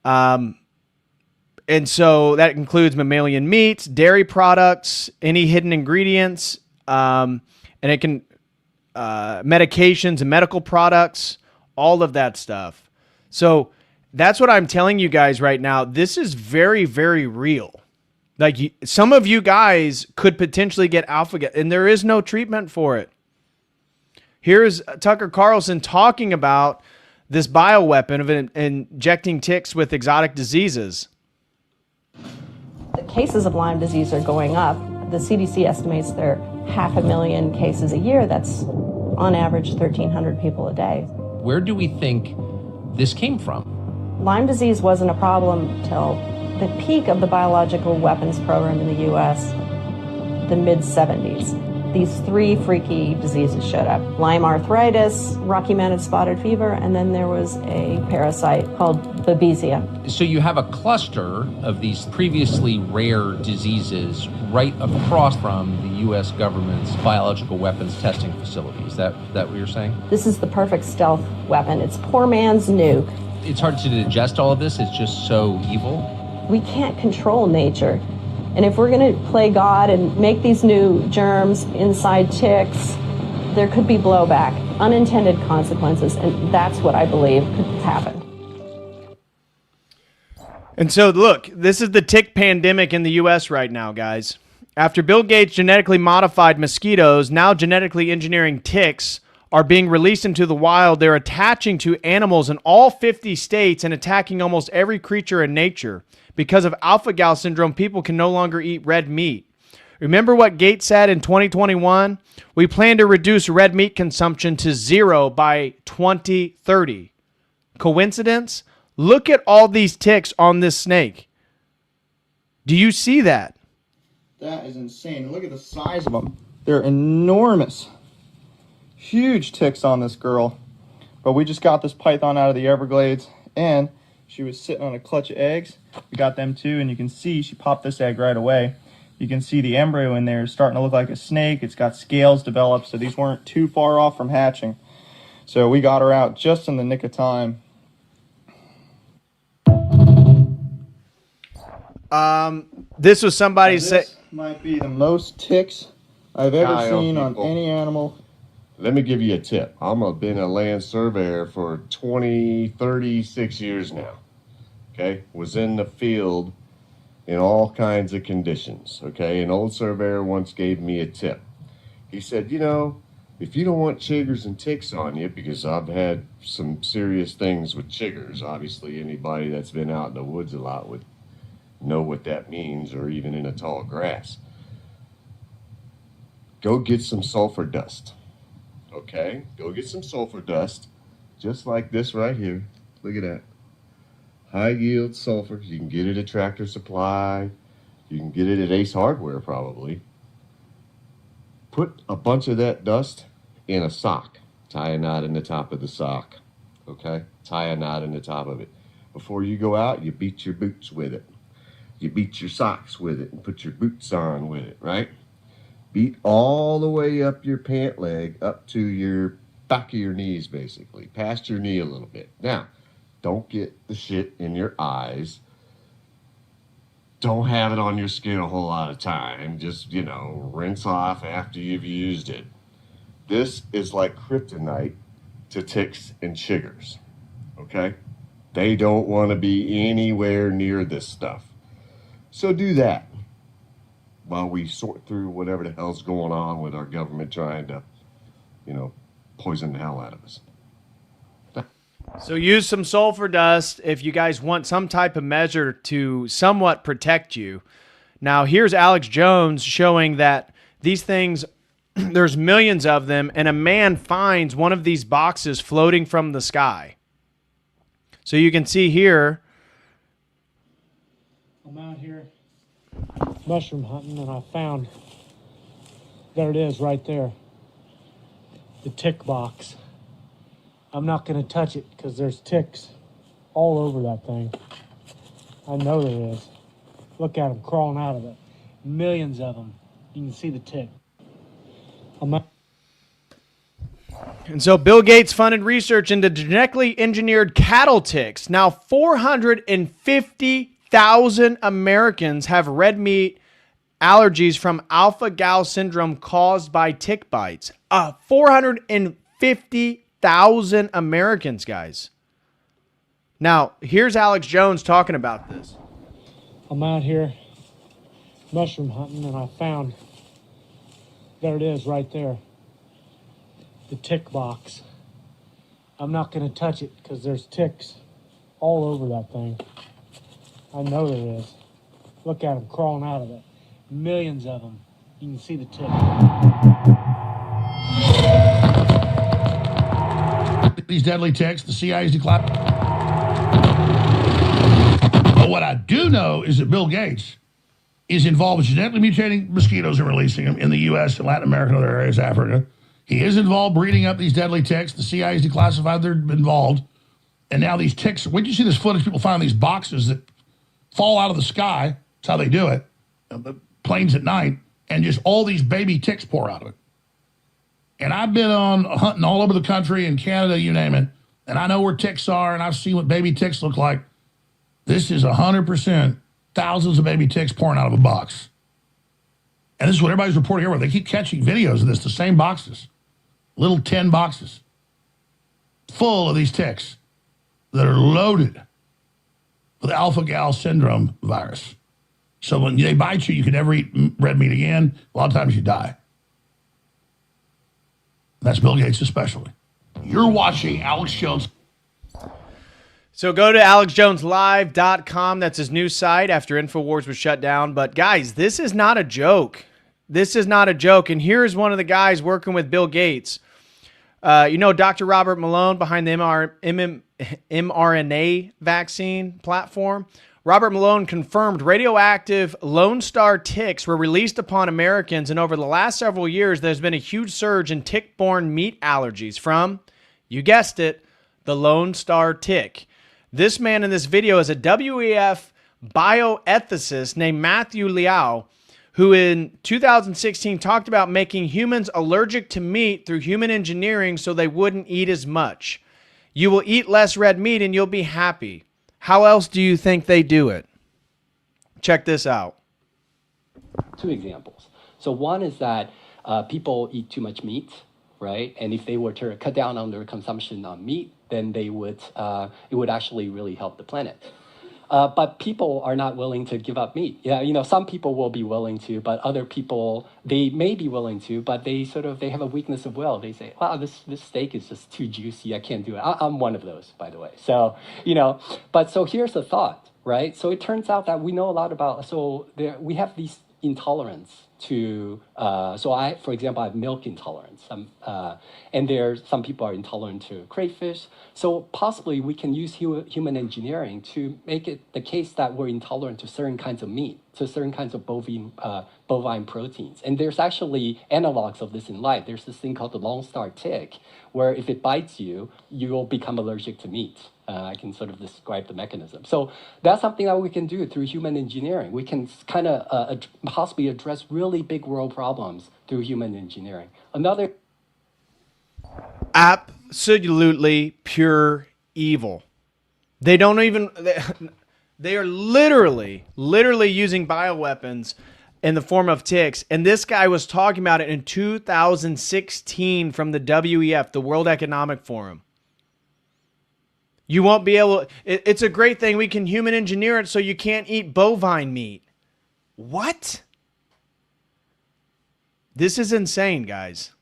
And so that includes mammalian meats, dairy products, any hidden ingredients, and it can, medications and medical products, all of that stuff. So that's what I'm telling you guys right now. This is very, very real. Like some of you guys could potentially get alpha-gal, and there is no treatment for it. Here's Tucker Carlson talking about this bioweapon of injecting ticks with exotic diseases. The cases of Lyme disease are going up. The CDC estimates there are 500,000 cases a year. That's on average 1,300 people a day. Where do we think this came from? Lyme disease wasn't a problem till the peak of the biological weapons program in the U.S., the mid-70s. These three freaky diseases showed up. Lyme arthritis, Rocky-Mountain spotted fever, and then there was a parasite called Babesia. So you have a cluster of these previously rare diseases right across from the U.S. government's biological weapons testing facility. Is that what you're saying? This is the perfect stealth weapon. It's poor man's nuke. It's hard to digest all of this. It's just so evil. We can't control nature. And if we're going to play God and make these new germs inside ticks, there could be blowback, unintended consequences, and that's what I believe could happen. And so, look, this is the tick pandemic in the U.S. right now, guys. After Bill Gates genetically modified mosquitoes, now genetically engineering ticks are being released into the wild. They're attaching to animals in all 50 states and attacking almost every creature in nature. Because of alpha-gal syndrome, people can no longer eat red meat. Remember what Gates said in 2021? We plan to reduce red meat consumption to 0 by 2030. Coincidence? Look at all these ticks on this snake. Do you see that? That is insane. Look at the size of them. They're enormous. Huge ticks on this girl. But we just got this python out of the Everglades, and she was sitting on a clutch of eggs. We got them too, and you can see she popped this egg right away. You can see the embryo in there is starting to look like a snake. It's got scales developed, so these weren't too far off from hatching. So we got her out just in the nick of time. This was somebody say. This might be the most ticks I've ever seen on any animal. Let me give you a tip. I've been a land surveyor for 36 years now. Okay, was in the field in all kinds of conditions. Okay, an old surveyor once gave me a tip. He said, you know, if you don't want chiggers and ticks on you, because I've had some serious things with chiggers, obviously anybody that's been out in the woods a lot would know what that means, or even in a tall grass. Go get some sulfur dust. Okay, go get some sulfur dust, just like this right here. Look at that. High yield sulfur. You can get it at Tractor Supply. You can get it at Ace Hardware probably. Put a bunch of that dust in a sock. Tie a knot in the top of the sock. Okay? Tie a knot in the top of it. Before you go out, you beat your boots with it. You beat your socks with it and put your boots on with it, right? Beat all the way up your pant leg, up to your back of your knees, basically. Past your knee a little bit. Now, don't get the shit in your eyes. Don't have it on your skin a whole lot of time. Just, rinse off after you've used it. This is like kryptonite to ticks and chiggers, okay? They don't want to be anywhere near this stuff. So do that while we sort through whatever the hell's going on with our government trying to, poison the hell out of us. So use some sulfur dust if you guys want some type of measure to somewhat protect you. Now, here's Alex Jones showing that these things, there's millions of them, and a man finds one of these boxes floating from the sky. So you can see here. I'm out here mushroom hunting, and I found, there it is right there, the tick box. I'm not going to touch it because there's ticks all over that thing. I know there is. Look at them crawling out of it. Millions of them. You can see the tick. And so Bill Gates funded research into genetically engineered cattle ticks. Now 450,000 Americans have red meat allergies from alpha-gal syndrome caused by tick bites. 450,000 Americans, guys. Now, here's Alex Jones talking about this. I'm out here mushroom hunting, and I found, there it is right there, the tick box. I'm not going to touch it because there's ticks all over that thing. I know there is. Look at them crawling out of it. Millions of them. You can see the tick. These deadly ticks, the CIA's declared. But what I do know is that Bill Gates is involved with genetically mutating mosquitoes and releasing them in the U.S. and Latin America and other areas, Africa. He is involved breeding up these deadly ticks. The CIA's declassified they're involved. And now these ticks, when you see this footage, people find these boxes that fall out of the sky. That's how they do it. The planes at night. And just all these baby ticks pour out of it. And I've been on hunting all over the country, in Canada, you name it. And I know where ticks are, and I've seen what baby ticks look like. This is 100%, thousands of baby ticks pouring out of a box. And this is what everybody's reporting everywhere. They keep catching videos of this, the same boxes. Little 10 boxes full of these ticks that are loaded with alpha-gal syndrome virus. So when they bite you, you can never eat red meat again. A lot of times you die. That's Bill Gates especially. You're watching Alex Jones. So go to alexjoneslive.com. That's his new site after InfoWars was shut down. But guys, this is not a joke. This is not a joke. And here's one of the guys working with Bill Gates. Dr. Robert Malone behind the mRNA vaccine platform. Robert Malone confirmed radioactive Lone Star ticks were released upon Americans, and over the last several years, there's been a huge surge in tick-borne meat allergies from, you guessed it, the Lone Star tick. This man in this video is a WEF bioethicist named Matthew Liao, who in 2016 talked about making humans allergic to meat through human engineering so they wouldn't eat as much. You will eat less red meat and you'll be happy. How else do you think they do it? Check this out. Two examples. So one is that people eat too much meat, right? And if they were to cut down on their consumption on meat, then they would it would actually really help the planet. But people are not willing to give up meat. Yeah, some people will be willing to, but other people, they may be willing to, but they have a weakness of will. They say, wow, this steak is just too juicy. I can't do it. I'm one of those, by the way. So, but so here's the thought, right? So it turns out that we know a lot about, we have these intolerance to, for example, I have milk intolerance. And some people are intolerant to crayfish. So possibly we can use human engineering to make it the case that we're intolerant to certain kinds of meat, to certain kinds of bovine proteins. And there's actually analogs of this in life. There's this thing called the Lone Star tick, where if it bites you, you will become allergic to meat. I can sort of describe the mechanism. So that's something that we can do through human engineering. We can kind of possibly address really big world problems through human engineering. Another... Absolutely pure evil. They don't even... They are literally using bioweapons in the form of ticks. And this guy was talking about it in 2016 from the WEF, the World Economic Forum. You won't be able, it's a great thing. We can human engineer it so you can't eat bovine meat. What? This is insane, guys.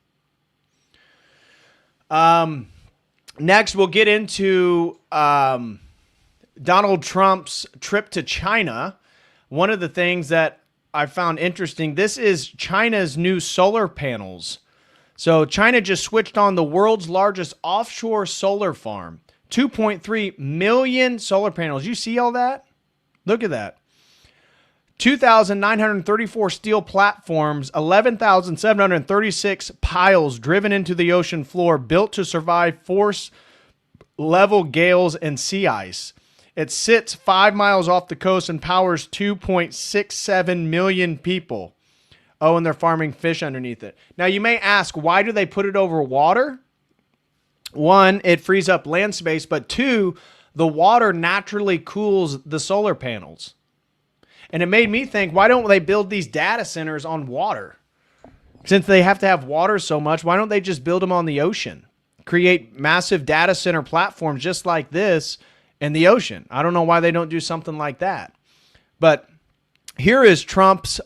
Next, we'll get into Donald Trump's trip to China. One of the things that I found interesting, this is China's new solar panels. So China just switched on the world's largest offshore solar farm. 2.3 million solar panels. You see all that? Look at that. 2,934 steel platforms, 11,736 piles driven into the ocean floor, built to survive force level gales and sea ice. It sits 5 miles off the coast and powers 2.67 million people. Oh, and they're farming fish underneath it. Now, you may ask, why do they put it over water? One, it frees up land space, but two, the water naturally cools the solar panels. And it made me think, why don't they build these data centers on water? Since they have to have water so much, why don't they just build them on the ocean? Create massive data center platforms just like this in the ocean. I don't know why they don't do something like that. But here is Trump's,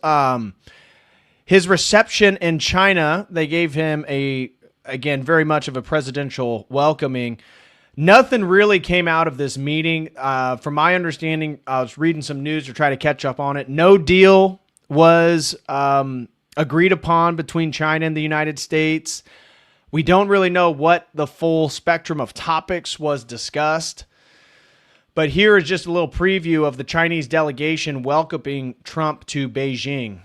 his reception in China. They gave him again, very much of a presidential welcoming. Nothing really came out of this meeting. From my understanding, I was reading some news to try to catch up on it. No deal was agreed upon between China and the United States. We don't really know what the full spectrum of topics was discussed. But here is just a little preview of the Chinese delegation welcoming Trump to Beijing.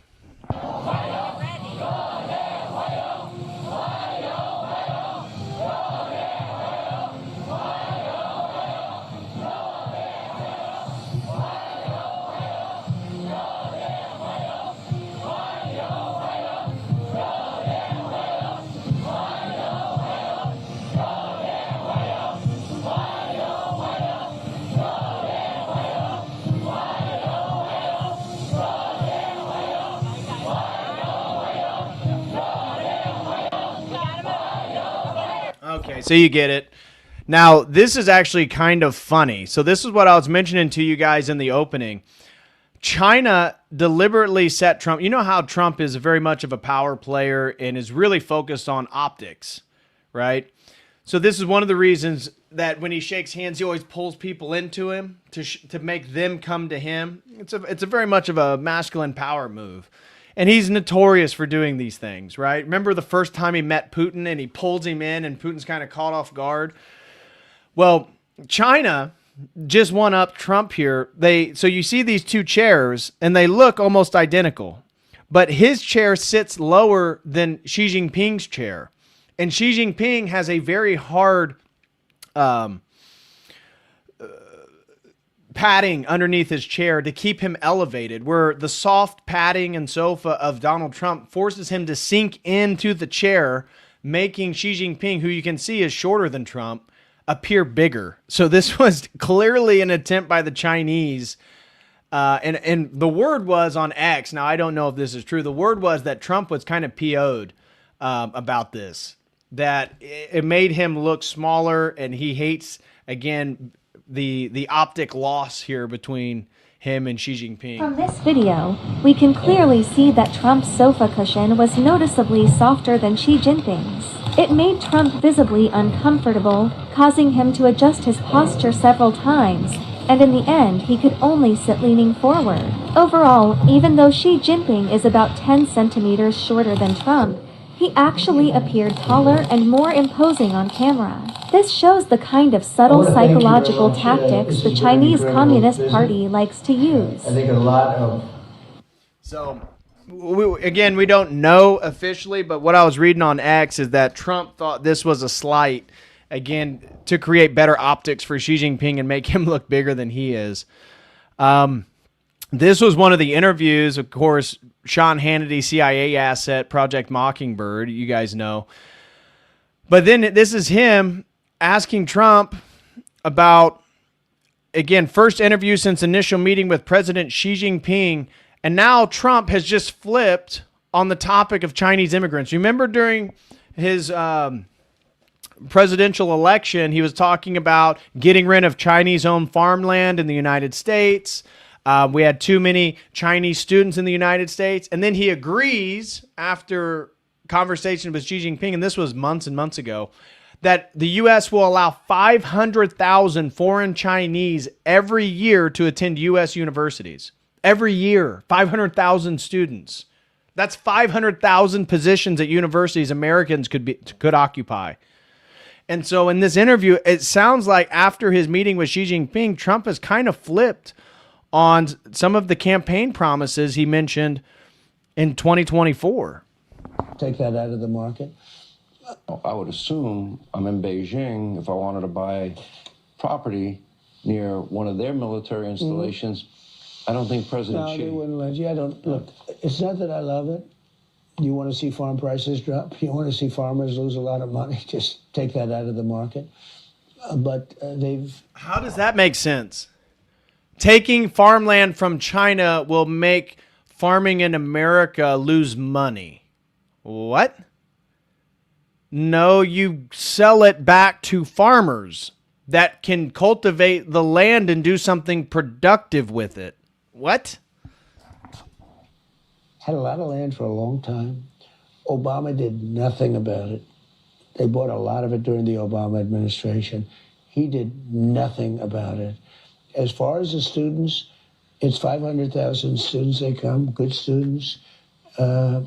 Okay, so you get it. Now, this is actually kind of funny. So this is what I was mentioning to you guys in the opening. China deliberately set Trump. You know how Trump is very much of a power player and is really focused on optics, right? So this is one of the reasons that when he shakes hands, he always pulls people into him to make them come to him. It's a very much of a masculine power move. And he's notorious for doing these things, right? Remember the first time he met Putin and he pulls him in and Putin's kind of caught off guard? Well, China just one up Trump here. So you see these two chairs and they look almost identical. But his chair sits lower than Xi Jinping's chair. And Xi Jinping has a very hard padding underneath his chair to keep him elevated, where the soft padding and sofa of Donald Trump forces him to sink into the chair, making Xi Jinping, who you can see is shorter than Trump, appear bigger. So this was clearly an attempt by the Chinese. And the word was on X. Now, I don't know if this is true. The word was that Trump was kind of PO'd about this, that it made him look smaller, and he hates, again, the optic loss here between him and Xi Jinping. From this video, we can clearly see that Trump's sofa cushion was noticeably softer than Xi Jinping's. It made Trump visibly uncomfortable, causing him to adjust his posture several times, and in the end, he could only sit leaning forward. Overall, even though Xi Jinping is about 10 centimeters shorter than Trump, he actually appeared taller and more imposing on camera. This shows the kind of subtle psychological tactics the Chinese Communist Party likes to use. I think a lot of... So, again, we don't know officially, but what I was reading on X is that Trump thought this was a slight, again, to create better optics for Xi Jinping and make him look bigger than he is. This was one of the interviews, of course, Sean Hannity, CIA asset, Project Mockingbird, you guys know. But then this is him asking Trump about again, first interview since initial meeting with President Xi Jing Ping, and now Trump has just flipped on the topic of Chinese immigrants. Remember during his presidential election, he was talking about getting rid of Chinese-owned farmland in the United States. We had too many Chinese students in the United States. And then he agrees after conversation with Xi Jinping, and this was months and months ago, that the U.S. will allow 500,000 foreign Chinese every year to attend U.S. universities. Every year, 500,000 students. That's 500,000 positions at universities Americans could occupy. And so in this interview, it sounds like after his meeting with Xi Jinping, Trump has kind of flipped on some of the campaign promises he mentioned in 2024. Take that out of the market. I would assume I'm in Beijing. If I wanted to buy property near one of their military installations, I don't think President Xi... No, they wouldn't let you. I don't... Look, it's not that I love it. You want to see farm prices drop? You want to see farmers lose a lot of money? Just take that out of the market. But they've... How does that make sense? Taking farmland from China will make farming in America lose money. What? No, you sell it back to farmers that can cultivate the land and do something productive with it. What? Had a lot of land for a long time. Obama did nothing about it. They bought a lot of it during the Obama administration. He did nothing about it. As far as the students, it's 500,000 students they come, good students. I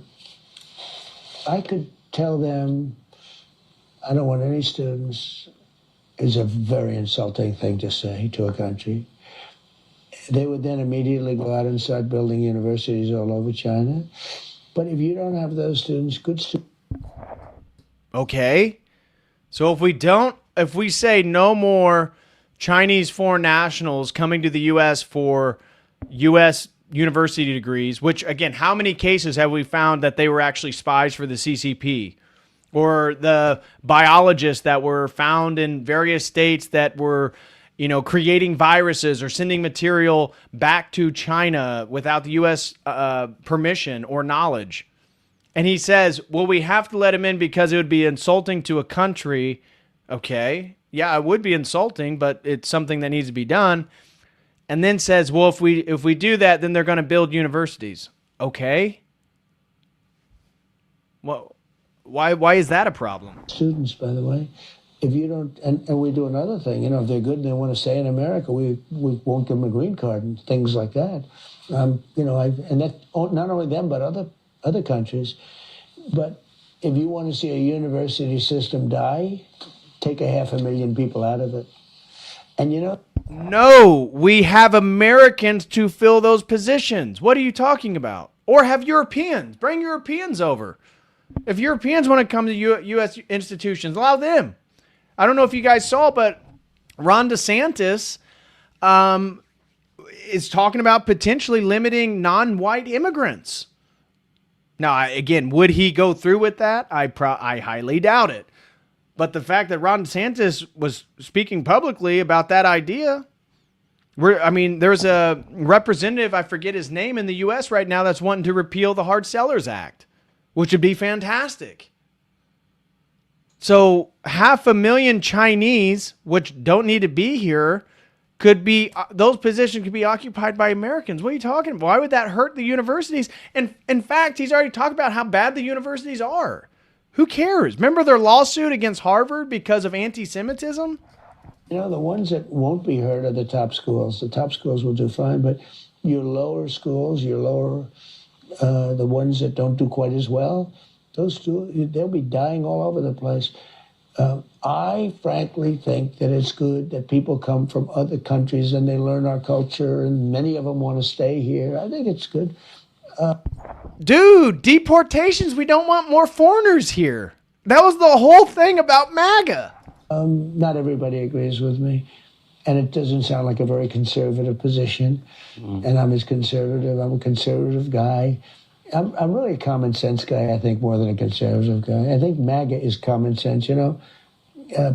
could tell them, I don't want any students, is a very insulting thing to say to a country. They would then immediately go out and start building universities all over China. But if you don't have those students, good students. Okay. So if we say no more Chinese foreign nationals coming to the U.S. for U.S. university degrees, which, again, how many cases have we found that they were actually spies for the CCP? Or the biologists that were found in various states that were, creating viruses or sending material back to China without the U.S. Permission or knowledge. And he says, well, we have to let him in because it would be insulting to a country. Okay. Yeah, it would be insulting, but it's something that needs to be done. And then says, well, if we do that, then they're going to build universities. Okay. Well, why is that a problem? Students, by the way, if you don't, and we do another thing, if they're good and they want to stay in America, we won't give them a green card and things like that. And that not only them, but other countries. But if you want to see a university system die, take 500,000 people out of it. And no, we have Americans to fill those positions. What are you talking about? Or have Europeans. Bring Europeans over. If Europeans want to come to U.S. institutions, allow them. I don't know if you guys saw, but Ron DeSantis is talking about potentially limiting non-white immigrants. Now, again, would he go through with that? I highly doubt it. But the fact that Ron DeSantis was speaking publicly about that idea, there's a representative, I forget his name, in the U.S. right now that's wanting to repeal the Hard Sellers Act, which would be fantastic. So 500,000 Chinese, which don't need to be here, those positions could be occupied by Americans. What are you talking about? Why would that hurt the universities? And in fact, he's already talked about how bad the universities are. Who cares? Remember their lawsuit against Harvard because of anti-Semitism? The ones that won't be hurt are the top schools. The top schools will do fine, but your lower schools, the ones that don't do quite as well, those two, they'll be dying all over the place. I frankly think that it's good that people come from other countries and they learn our culture, and many of them want to stay here. I think it's good. Dude, deportations, we don't want more foreigners here. That was the whole thing about MAGA. Not everybody agrees with me, and it doesn't sound like a very conservative position. And I'm a conservative guy. I'm really a common sense guy, I think, more than a conservative guy. I think MAGA is common sense,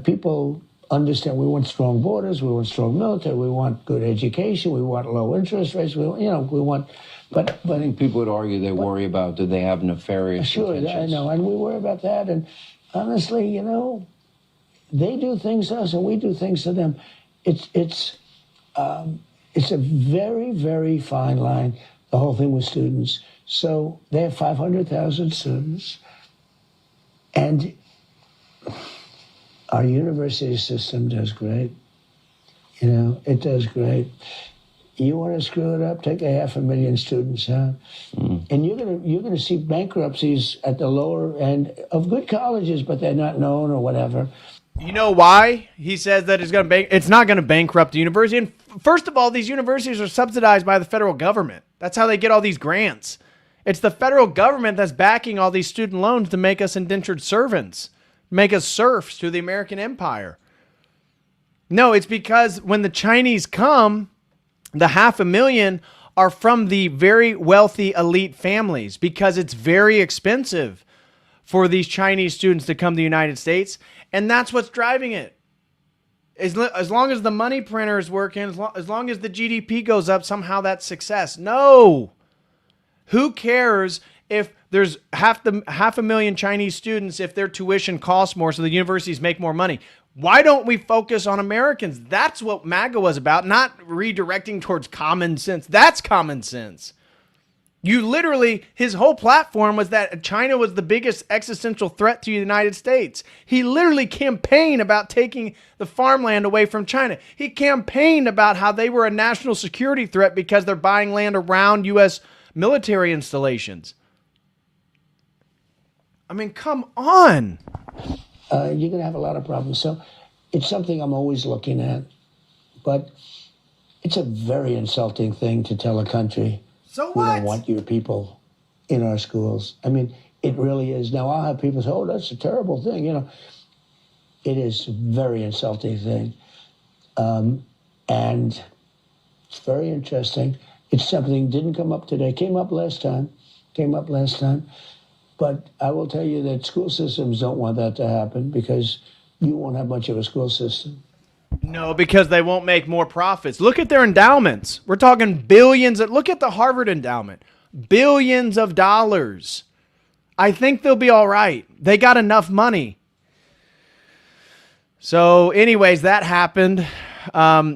People understand we want strong borders, we want strong military, we want good education, we want low interest rates, we want, but I think people would argue they worry about, do they have nefarious intentions? I know, and we worry about that, and honestly, they do things to us and we do things to them. It's a very, very fine line, the whole thing with students. So they have 500,000 students, and our university system does great. It does great. You want to screw it up, take 500,000 students out, and you're gonna see bankruptcies at the lower end of good colleges, but they're not known or whatever. You know why he says that it's not going to bankrupt the university? And first of all, these universities are subsidized by the federal government. That's how they get all these grants. It's the federal government that's backing all these student loans to make us indentured servants, make us serfs to the American empire. No, it's because when the Chinese come, the 500,000 are from the very wealthy elite families, because it's very expensive for these Chinese students to come to the United States. And that's what's driving it. As long as the money printer is working, as long as the GDP goes up, somehow that's success. No. Who cares if there's 500,000 Chinese students, if their tuition costs more so the universities make more money? Why don't we focus on Americans? That's what MAGA was about, not redirecting towards common sense. That's common sense. You literally, his whole platform was that China was the biggest existential threat to the United States. He literally campaigned about taking the farmland away from China. He campaigned about how they were a national security threat because they're buying land around U.S. military installations. I mean, come on. You're going to have a lot of problems. So it's something I'm always looking at. But it's a very insulting thing to tell a country, so we don't want your people in our schools. I mean, it really is. Now, I'll have people say, oh, that's a terrible thing. It is a very insulting thing. And it's very interesting. It's something didn't come up today. Came up last time. But I will tell you that school systems don't want that to happen, because you won't have much of a school system. No, because they won't make more profits. Look at their endowments. We're talking billions. Look at the Harvard endowment. Billions of dollars. I think they'll be all right. They got enough money. So anyways, that happened.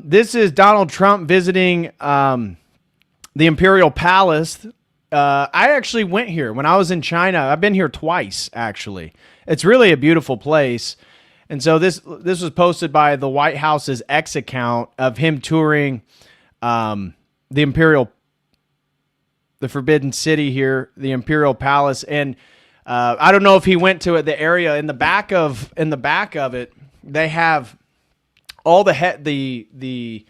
This is Donald Trump visiting the Imperial Palace. I actually went here when I was in China. I've been here twice, actually. It's really a beautiful place. And so this was posted by the White House's X account of him touring the Forbidden City here, the Imperial Palace. And I don't know if he went to the area in the back of it. They have all the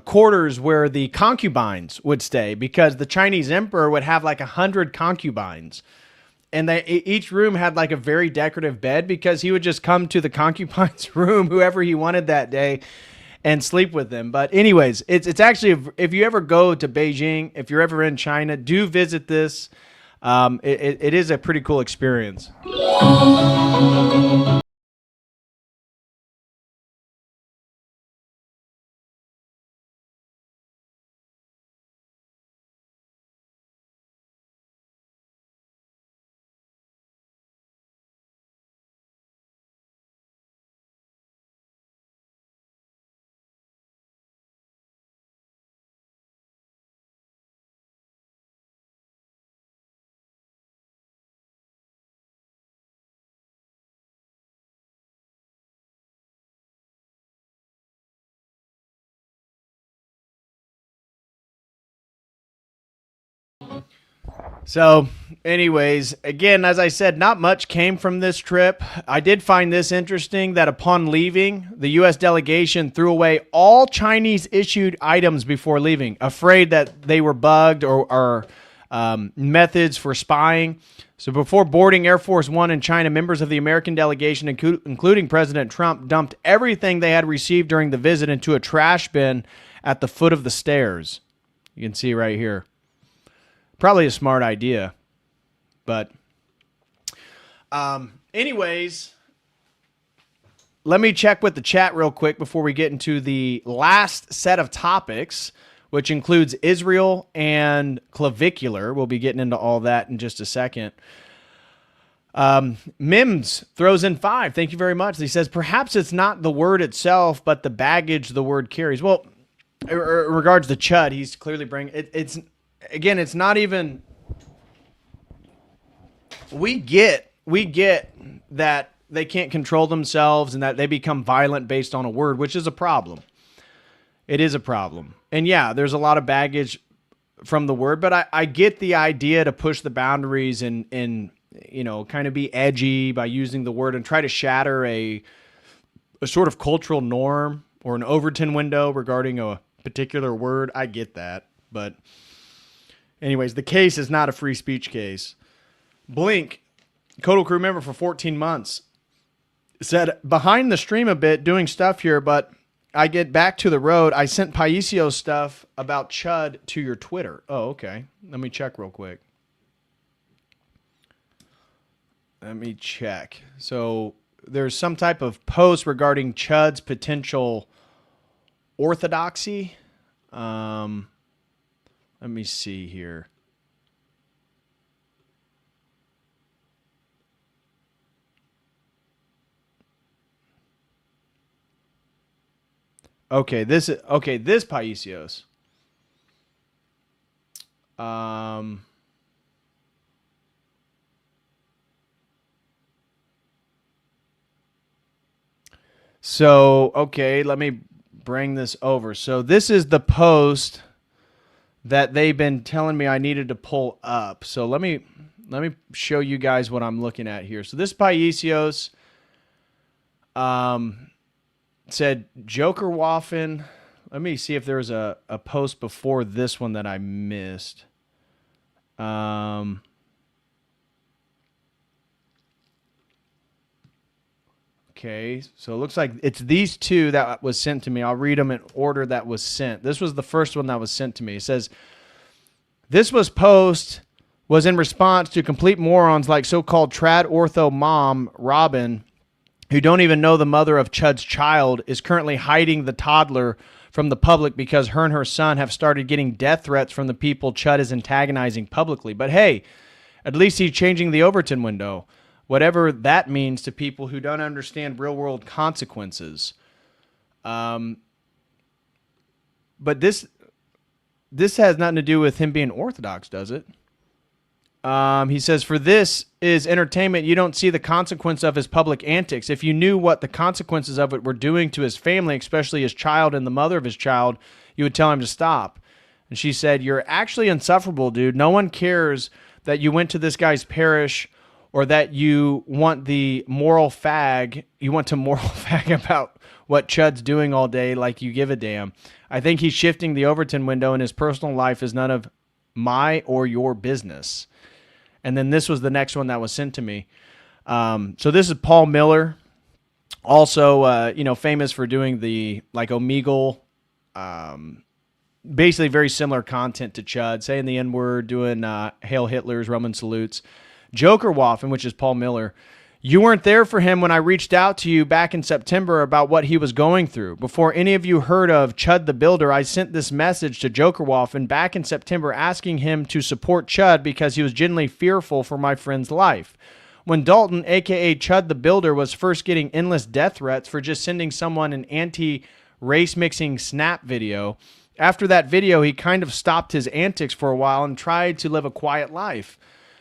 quarters where the concubines would stay, because the Chinese emperor would have like 100 concubines. And each room had like a very decorative bed, because he would just come to the concubine's room, whoever he wanted that day, and sleep with them. But anyways, it's actually, if you ever go to Beijing, if you're ever in China, do visit this. It is a pretty cool experience. So anyways, again, as I said, not much came from this trip. I did find this interesting, that upon leaving, the U.S. delegation threw away all Chinese issued items before leaving, afraid that they were bugged or methods for spying. So before boarding Air Force One in China, members of the American delegation, including President Trump, dumped everything they had received during the visit into a trash bin at the foot of the stairs. You can see right here. Probably a smart idea. But anyways, let me check with the chat real quick before we get into the last set of topics, which includes Israel and Clavvicular. We'll be getting into all that in just a second. Mims throws in 5. Thank you very much. He says, perhaps it's not the word itself, but the baggage the word carries. Well, in regards to Chud, he's clearly bringing it. It's not even. We get that they can't control themselves and that they become violent based on a word, which is a problem. It is a problem. And yeah, there's a lot of baggage from the word, but I get the idea to push the boundaries and kind of be edgy by using the word and try to shatter a sort of cultural norm or an Overton window regarding a particular word. I get that. But anyways, the case is not a free speech case. Blink, Codal crew member for 14 months, said, behind the stream a bit, doing stuff here, but I get back to the road. I sent Paisio stuff about Chud to your Twitter. Oh, okay. Let me check real quick. Let me check. So there's some type of post regarding Chud's potential orthodoxy. Let me see here. Okay, this Paisios. So, okay, let me bring this over. So this is the post that they've been telling me I needed to pull up. So let me show you guys what I'm looking at here. So this Paisios said Joker Waffen. Let me see if there was a post before this one that I missed. Okay, so it looks like it's these two that was sent to me. I'll read them in order that was sent. This was the first one that was sent to me. It says, this was in response to complete morons like so-called trad ortho mom, Robin, who don't even know the mother of Chud's child, is currently hiding the toddler from the public because her and her son have started getting death threats from the people Chud is antagonizing publicly. But hey, at least he's changing the Overton window, whatever that means to people who don't understand real-world consequences. But this has nothing to do with him being Orthodox, does it? He says, for this is entertainment. You don't see the consequence of his public antics. If you knew what the consequences of it were doing to his family, especially his child and the mother of his child, you would tell him to stop. And she said, you're actually insufferable, dude. No one cares that you went to this guy's parish or that you want the moral fag. You want to moral fag about what Chud's doing all day like you give a damn. I think he's shifting the Overton window, and his personal life is none of my or your business. And then this was the next one that was sent to me. So this is Paul Miller, also famous for doing the Omegle, basically very similar content to Chud, saying the N-word, doing Hail Hitler's, Roman salutes. Joker Waffen, which is Paul Miller. You weren't there for him when I reached out to you back in September about what he was going through. Before any of you heard of Chud the Builder, I sent this message to Joker Waffen back in September asking him to support Chud because he was genuinely fearful for my friend's life. When Dalton, a.k.a. Chud the Builder, was first getting endless death threats for just sending someone an anti-race mixing snap video, after that video he kind of stopped his antics for a while and tried to live a quiet life.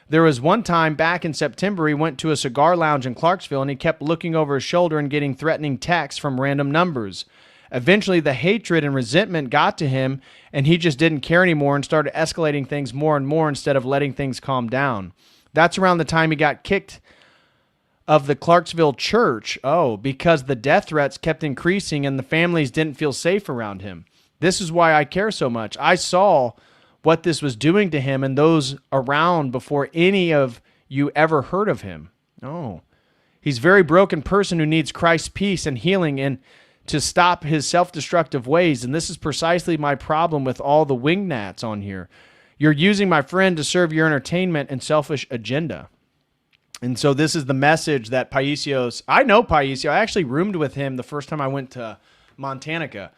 There was one time back in September he went to a cigar lounge in Clarksville and he kept looking over his shoulder and getting threatening texts from random numbers. Eventually the hatred and resentment got to him and he just didn't care anymore and started escalating things more and more instead of letting things calm down. That's around the time he got kicked of the Clarksville church. Oh, because the death threats kept increasing and the families didn't feel safe around him. This is why I care so much. I saw what this was doing to him and those around before any of you ever heard of him. Oh, he's a very broken person who needs Christ's peace and healing and to stop his self-destructive ways. And this is precisely my problem with all the wingnats on here. You're using my friend to serve your entertainment and selfish agenda. And so this is the message that Paisios, I know Paisio, I actually roomed with him the first time I went to Montanica.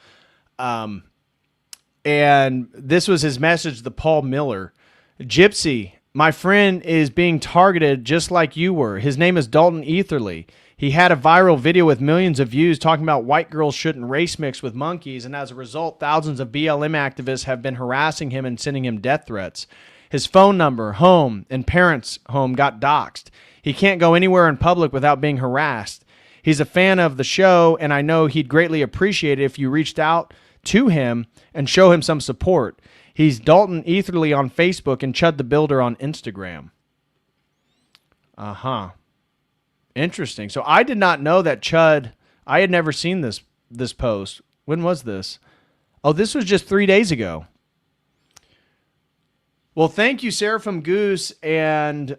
And this was his message to Paul Miller. Gypsy, my friend is being targeted just like you were. His name is Dalton Etherly. He had a viral video with millions of views talking about white girls shouldn't race mix with monkeys, and as a result, thousands of BLM activists have been harassing him and sending him death threats. His phone number, home, and parents' home got doxxed. He can't go anywhere in public without being harassed. He's a fan of the show, and I know he'd greatly appreciate it if you reached out to him and show him some support. He's Dalton Etherly on Facebook and Chud the Builder on Instagram. Interesting. So I did not know that Chud, I had never seen this post. When was this? Oh, this was just 3 days ago. Well, thank you, Seraphim Goose and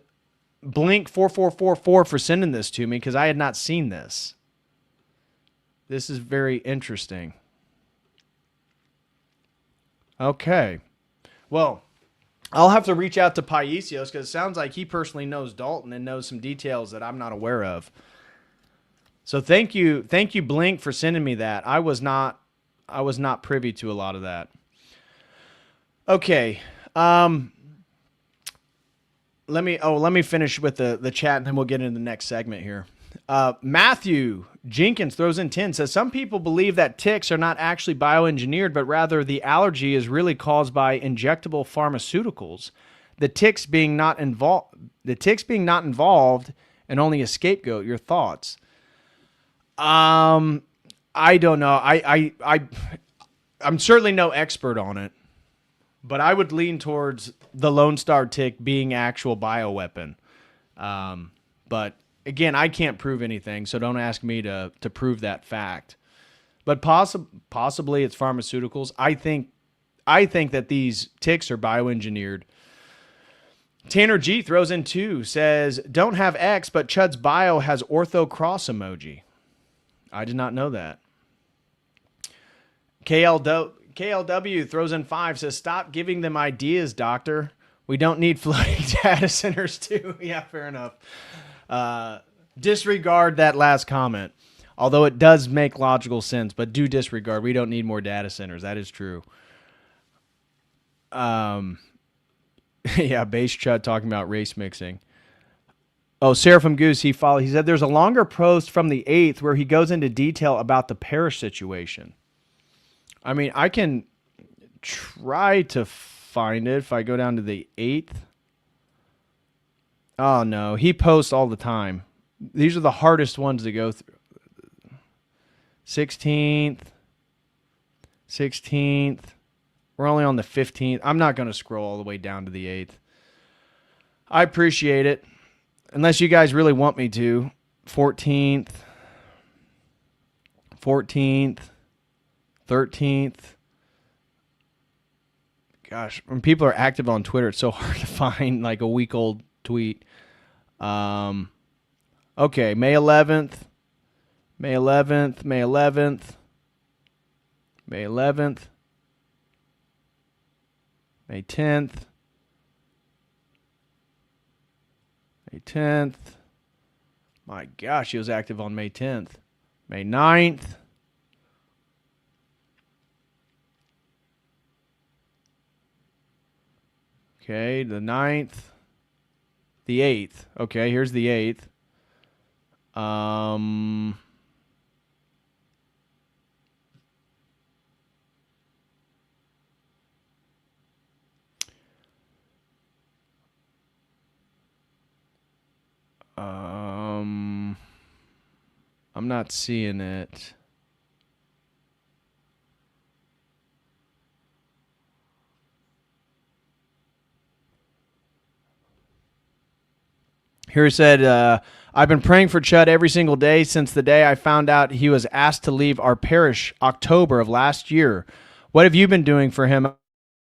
Blink4444 for sending this to me because I had not seen this. This is very interesting. Okay. Well, I'll have to reach out to Paisios because it sounds like he personally knows Dalton and knows some details that I'm not aware of. So thank you, Blink, for sending me that. I was not privy to a lot of that. Okay. Let me finish with the chat and then we'll get into the next segment here. Matthew Jenkins throws in 10, says some people believe that ticks are not actually bioengineered, but rather the allergy is really caused by injectable pharmaceuticals. The ticks being not involved and only a scapegoat. Your thoughts? I don't know. I'm certainly no expert on it, but I would lean towards the Lone Star tick being actual bioweapon. But again, I can't prove anything, so don't ask me to prove that fact. But possibly it's pharmaceuticals. I think that these ticks are bioengineered. Tanner G throws in 2, says, don't have X, but Chud's bio has ortho cross emoji. I did not know that. KLW throws in 5, says, stop giving them ideas, doctor. We don't need floating data centers too. Yeah, fair enough. Disregard that last comment. Although it does make logical sense, but do disregard. We don't need more data centers. That is true. Yeah, Base Chud talking about race mixing. Oh, Seraphim Goose, he said there's a longer post from the 8th where he goes into detail about the parish situation. I mean, I can try to find it if I go down to the 8th. Oh, no. He posts all the time. These are the hardest ones to go through. 16th. We're only on the 15th. I'm not going to scroll all the way down to the 8th. I appreciate it. Unless you guys really want me to. 14th. 13th. Gosh, when people are active on Twitter, it's so hard to find like a week-old tweet. Okay, May 11th. May 10th. May 10th. My gosh, he was active on May 10th. May 9th. Okay, the 9th. The 8th. Okay, here's the 8th. I'm not seeing it. Here it said, I've been praying for Chud every single day since the day I found out he was asked to leave our parish October of last year. What have you been doing for him,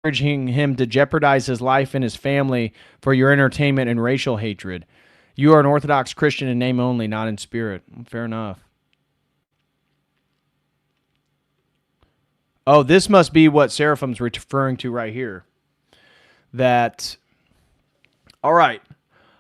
encouraging him to jeopardize his life and his family for your entertainment and racial hatred? You are an Orthodox Christian in name only, not in spirit. Fair enough. Oh, this must be what Seraphim's referring to right here. That, all right.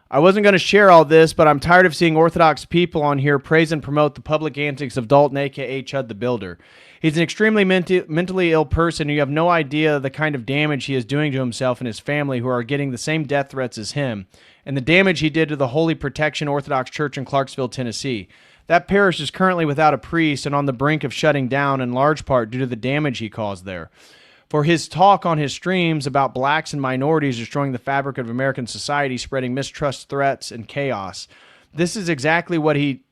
I wasn't going to share all this, but I'm tired of seeing Orthodox people on here praise and promote the public antics of Dalton, a.k.a. Chud the Builder. He's an extremely mentally ill person, and you have no idea the kind of damage he is doing to himself and his family, who are getting the same death threats as him, and the damage he did to the Holy Protection Orthodox Church in Clarksville, Tennessee. That parish is currently without a priest and on the brink of shutting down, in large part due to the damage he caused there. For his talk on his streams about blacks and minorities destroying the fabric of American society, spreading mistrust, threats, and chaos. This is exactly what he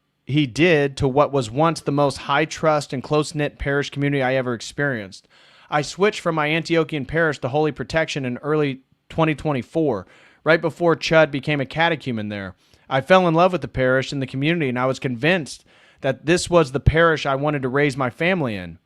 did to what was once the most high-trust and close-knit parish community I ever experienced. I switched from my Antiochian parish to Holy Protection in early 2024, right before Chud became a catechumen there. I fell in love with the parish and the community, and I was convinced that this was the parish I wanted to raise my family in.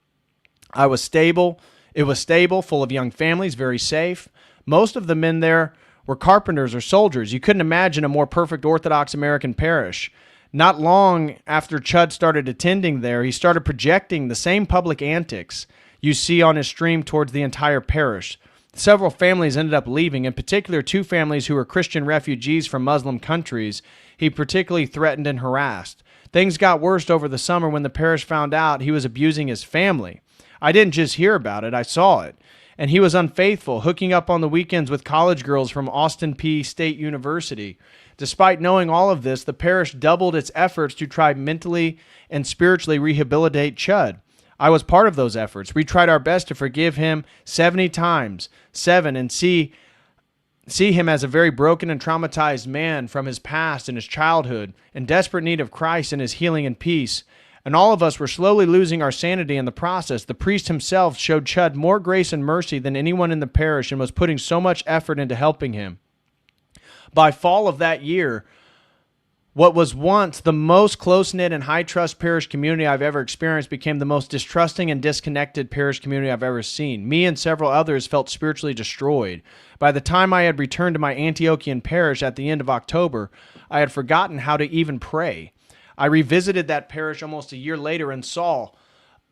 It was stable, full of young families, very safe. Most of the men there were carpenters or soldiers. You couldn't imagine a more perfect Orthodox American parish. Not long after Chud started attending there, he started projecting the same public antics you see on his stream towards the entire parish. Several families ended up leaving, in particular 2 families who were Christian refugees from Muslim countries he particularly threatened and harassed. Things got worse over the summer when the parish found out he was abusing his family. I didn't just hear about it, I saw it. And he was unfaithful, hooking up on the weekends with college girls from Austin Peay State University. Despite knowing all of this, the parish doubled its efforts to try mentally and spiritually rehabilitate Chud. I was part of those efforts. We tried our best to forgive him 70 times, 7, and see him as a very broken and traumatized man from his past and his childhood, in desperate need of Christ and his healing and peace. And all of us were slowly losing our sanity in the process. The priest himself showed Chud more grace and mercy than anyone in the parish and was putting so much effort into helping him. By fall of that year, what was once the most close-knit and high-trust parish community I've ever experienced became the most distrusting and disconnected parish community I've ever seen. Me and several others felt spiritually destroyed. By the time I had returned to my Antiochian parish at the end of October, I had forgotten how to even pray. I revisited that parish almost a year later and saw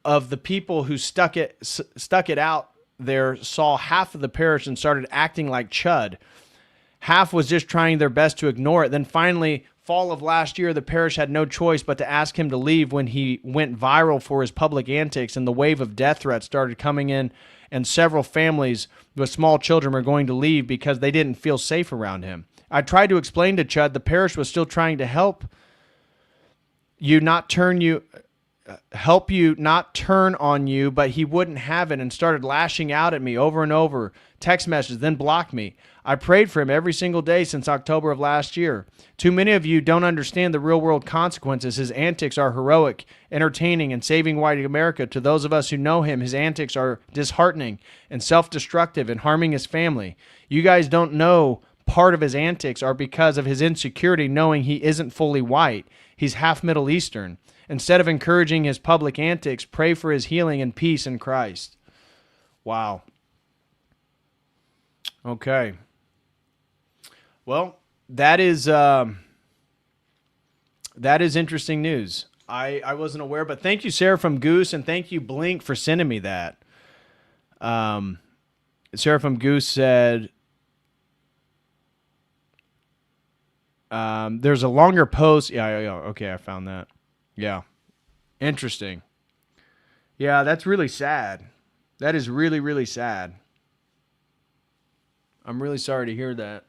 of the people who stuck it out there, saw half of the parish and started acting like Chud. Half was just trying their best to ignore it. Then finally, fall of last year, the parish had no choice but to ask him to leave when he went viral for his public antics, and the wave of death threats started coming in, and several families with small children were going to leave because they didn't feel safe around him. I tried to explain to Chud the parish was still trying to help you not turn on you, but he wouldn't have it and started lashing out at me over and over, text messages, then blocked me. I prayed for him every single day since October of last year. Too many of you don't understand the real-world consequences. His antics are heroic, entertaining, and saving white America. To those of us who know him, his antics are disheartening and self-destructive and harming his family. You guys don't know part of his antics are because of his insecurity knowing he isn't fully white. He's half Middle Eastern. Instead of encouraging his public antics, pray for his healing and peace in Christ. Wow. Okay. Well, that is interesting news. I wasn't aware, but thank you, Sarah from Goose, and thank you, Blink, for sending me that. Sarah from Goose said, there's a longer post. Yeah, okay, I found that. Yeah. Interesting. Yeah, that's really sad. That is really, really sad. I'm really sorry to hear that.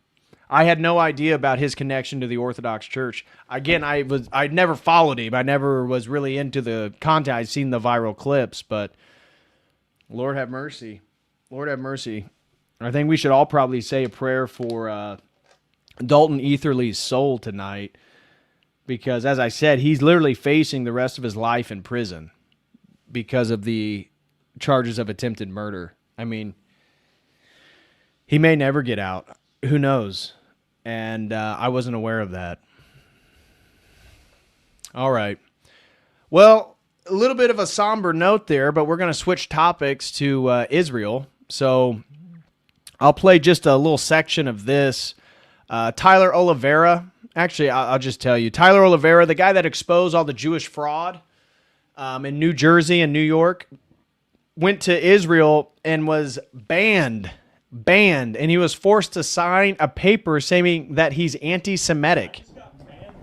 I had no idea about his connection to the Orthodox Church. Again, I'd never followed him. I never was really into the content. I'd seen the viral clips, but Lord have mercy. Lord have mercy. I think we should all probably say a prayer for Dalton Etherly's soul tonight, because as I said, he's literally facing the rest of his life in prison because of the charges of attempted murder. I mean, he may never get out. Who knows? And I wasn't aware of that. All right. Well, a little bit of a somber note there, but we're going to switch topics to Israel. So I'll play just a little section of this. Tyler Oliveira. Actually, I'll just tell you. Tyler Oliveira, the guy that exposed all the Jewish fraud in New Jersey and New York, went to Israel and was banned banned, and he was forced to sign a paper saying that he's anti-Semitic.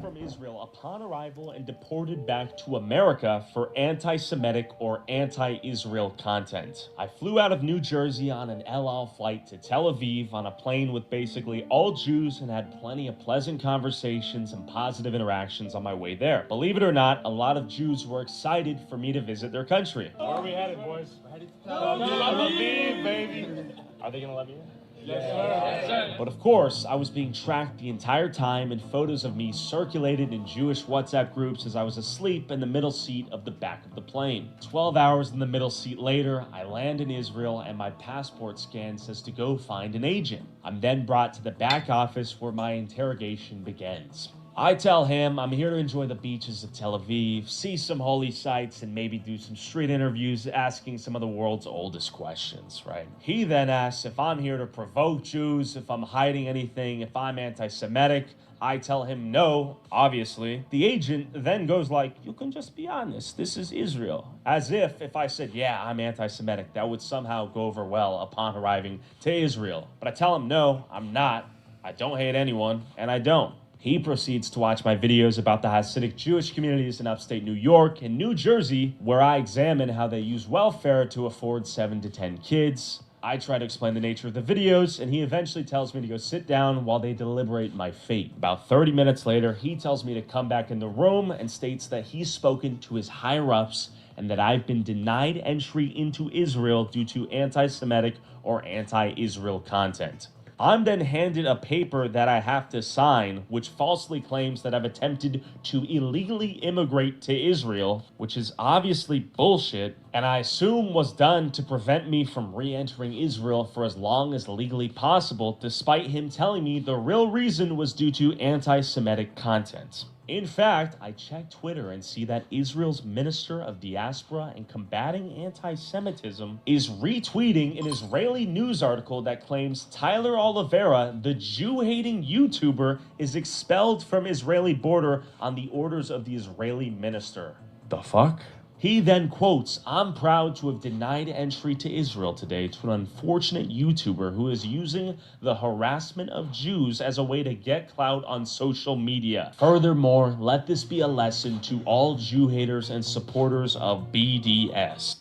From Israel upon arrival and deported back to America for anti-Semitic or anti-Israel content. I flew out of New Jersey on an El Al flight to Tel Aviv on a plane with basically all Jews and had plenty of pleasant conversations and positive interactions on my way there. Believe it or not, a lot of Jews were excited for me to visit their country. Where are we headed, boys? We're headed to Tel Aviv, baby. Are they gonna let me in? Yes, sir. But of course, I was being tracked the entire time, and photos of me circulated in Jewish WhatsApp groups as I was asleep in the middle seat of the back of the plane. 12 hours in the middle seat later, I land in Israel, and my passport scan says to go find an agent. I'm then brought to the back office where my interrogation begins. I tell him I'm here to enjoy the beaches of Tel Aviv, see some holy sites, and maybe do some street interviews asking some of the world's oldest questions, right? He then asks if I'm here to provoke Jews, if I'm hiding anything, if I'm anti-Semitic. I tell him no, obviously. The agent then goes like, you can just be honest, this is Israel. As if I said, yeah, I'm anti-Semitic, that would somehow go over well upon arriving to Israel. But I tell him no, I'm not. I don't hate anyone, and I don't. He proceeds to watch my videos about the Hasidic Jewish communities in upstate New York and New Jersey, where I examine how they use welfare to afford 7 to 10 kids. I try to explain the nature of the videos, and he eventually tells me to go sit down while they deliberate my fate. About 30 minutes later, he tells me to come back in the room and states that he's spoken to his higher-ups and that I've been denied entry into Israel due to anti-Semitic or anti-Israel content. I'm then handed a paper that I have to sign, which falsely claims that I've attempted to illegally immigrate to Israel, which is obviously bullshit, and I assume was done to prevent me from re-entering Israel for as long as legally possible, despite him telling me the real reason was due to anti-Semitic content. In fact, I checked Twitter and see that Israel's Minister of Diaspora and Combating Anti-Semitism is retweeting an Israeli news article that claims Tyler Oliveira, the Jew-hating YouTuber, is expelled from Israeli border on the orders of the Israeli minister. The fuck? He then quotes, I'm proud to have denied entry to Israel today to an unfortunate YouTuber who is using the harassment of Jews as a way to get clout on social media. Furthermore, let this be a lesson to all Jew haters and supporters of BDS.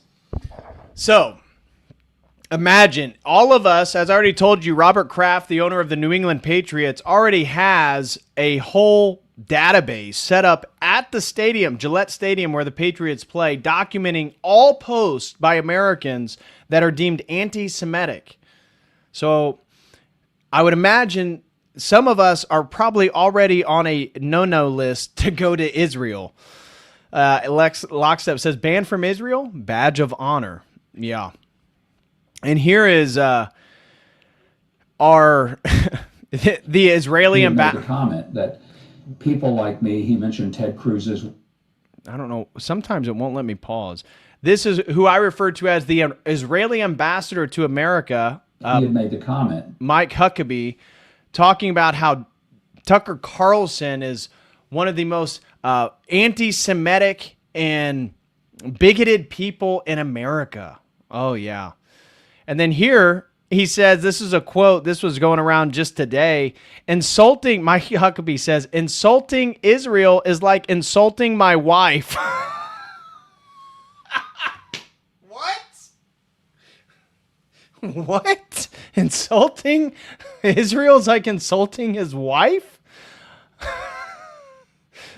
So, imagine all of us, as I already told you, Robert Kraft, the owner of the New England Patriots, already has a whole database set up at the stadium, Gillette Stadium, where the Patriots play, documenting all posts by Americans that are deemed anti-Semitic. So I would imagine some of us are probably already on a no-no list to go to Israel. Lex Lockstep says, banned from Israel, badge of honor. Yeah. And here is our the Israeli ambassador. Comment that people like me, he mentioned Ted Cruz's. I don't know. Sometimes it won't let me pause. This is who I refer to as the Israeli ambassador to America. He had made the comment. Mike Huckabee, talking about how Tucker Carlson is one of the most anti-Semitic and bigoted people in America. Oh, yeah. And then here he says, this is a quote, this was going around just today, insulting, Mike Huckabee says, insulting Israel is like insulting my wife. What? Insulting Israel is like insulting his wife?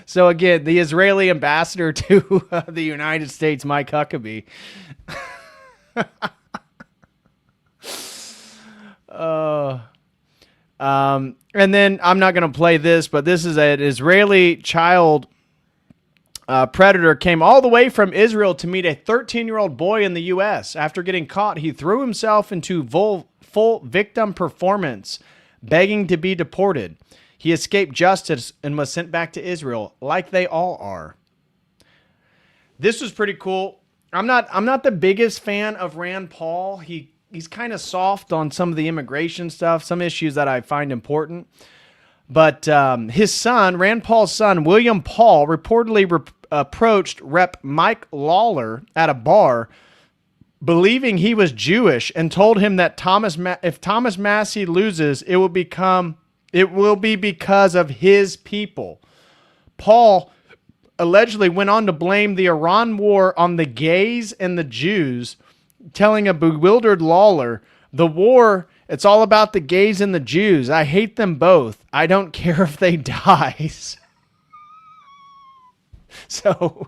So again, the Israeli ambassador to the United States, Mike Huckabee. And then I'm not going to play this, but this is an Israeli child predator came all the way from Israel to meet a 13-year-old boy in the U.S. After getting caught, he threw himself into full victim performance, begging to be deported. He escaped justice and was sent back to Israel, like they all are. This was pretty cool. I'm not the biggest fan of Rand Paul. He's kind of soft on some of the immigration stuff, some issues that I find important. But his son, Rand Paul's son, William Paul, reportedly approached Rep. Mike Lawler at a bar believing he was Jewish, and told him that if Thomas Massey loses, it will be because of his people. Paul allegedly went on to blame the Iran war on the gays and the Jews, telling a bewildered Lawler, "The war, it's all about the gays and the Jews. I hate them both. I don't care if they die." So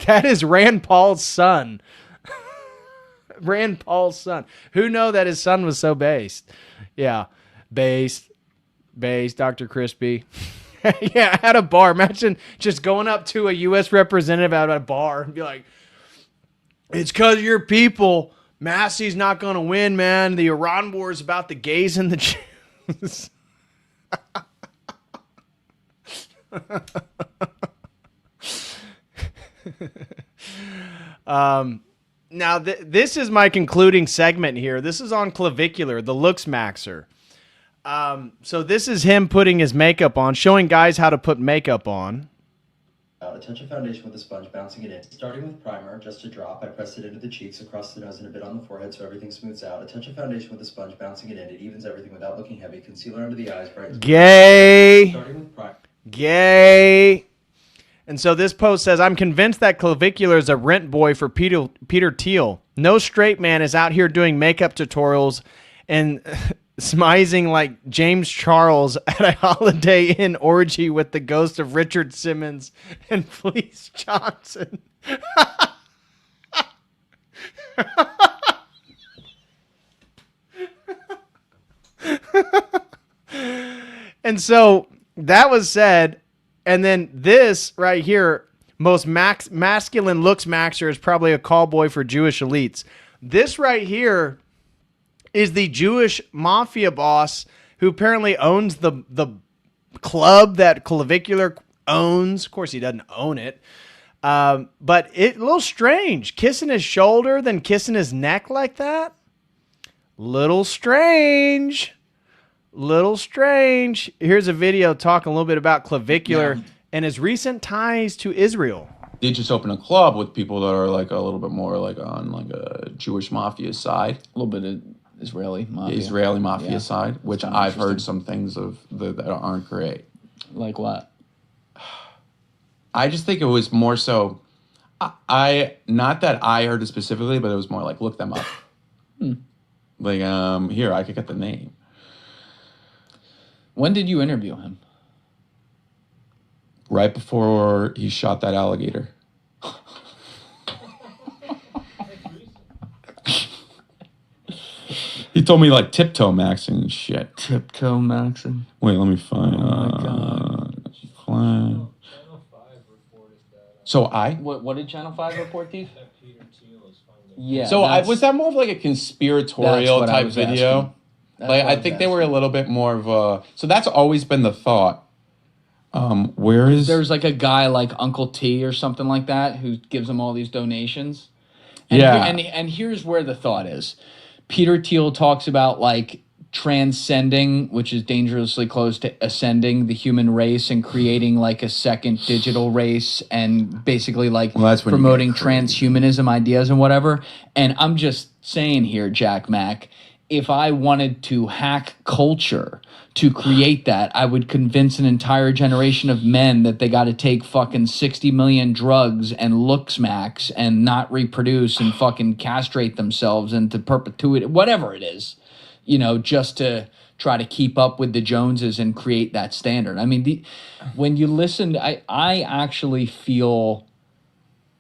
that is Rand Paul's son. Rand Paul's son. Who knew that his son was so based? Yeah, based, Dr. Crispy. Yeah, at a bar. Imagine just going up to a U.S. representative at a bar and be like, "It's because of your people. Massey's not going to win, man. The Iran war is about the gays and the Jews." Now, this is my concluding segment here. This is on Clavvicular, the looks maxer. So this is him putting his makeup on, showing guys how to put makeup on. A touch of foundation with a sponge, bouncing it in. Starting with primer, just a drop. I press it into the cheeks, across the nose, and a bit on the forehead so everything smooths out. A touch of foundation with a sponge, bouncing it in. It evens everything without looking heavy. Concealer under the eyes, brightens. Gay. Starting with primer. Gay. And so this post says, "I'm convinced that Clavvicular is a rent boy for Peter Thiel. No straight man is out here doing makeup tutorials and smizing like James Charles at a Holiday Inn orgy with the ghost of Richard Simmons and Felice Johnson." And so that was said. And then this right here, most masculine looks maxer, is probably a call boy for Jewish elites. This right here is the Jewish mafia boss who apparently owns the club that Clavvicular owns. Of course, he doesn't own it. But it a little strange. Kissing his shoulder, then kissing his neck like that. Little strange. Little strange. Here's a video talking a little bit about Clavvicular and his recent ties to Israel. They just open a club with people that are like a little bit more like on like a Jewish mafia side. A little bit of Israeli mafia. Israeli mafia side, which I've heard some things of that aren't great. Like what? I just think it was more so, I not that I heard it specifically, but it was more like look them up. Like here, I could get the name. When did you interview him? Right before he shot that alligator. He told me like tiptoe maxing and shit. Tiptoe maxing. Wait, let me find. So What did Channel 5 report, Steve? Yeah. So was that more of like a conspiratorial type video? Like I think they were a little bit more of a. So that's always been the thought. There's like a guy like Uncle T or something like that who gives them all these donations. And and here's where the thought is. Peter Thiel talks about like transcending, which is dangerously close to ascending the human race and creating like a second digital race and basically like promoting transhumanism ideas and whatever. And I'm just saying here, Jack Mack, if I wanted to hack culture to create that, I would convince an entire generation of men that they got to take fucking 60 million drugs and looks max and not reproduce and fucking castrate themselves into perpetuity, whatever it is, you know, just to try to keep up with the Joneses and create that standard. I mean, when you listen, I actually feel,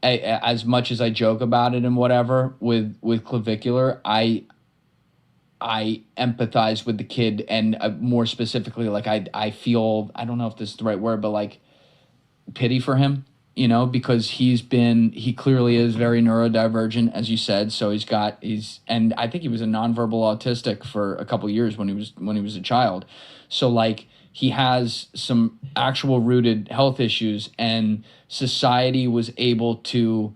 as much as I joke about it and whatever with Clavvicular, I empathize with the kid, and more specifically, like I feel, I don't know if this is the right word, but like pity for him, you know, because he clearly is very neurodivergent, as you said. So and I think he was a nonverbal autistic for a couple of years when he was a child. So like he has some actual rooted health issues, and society was able to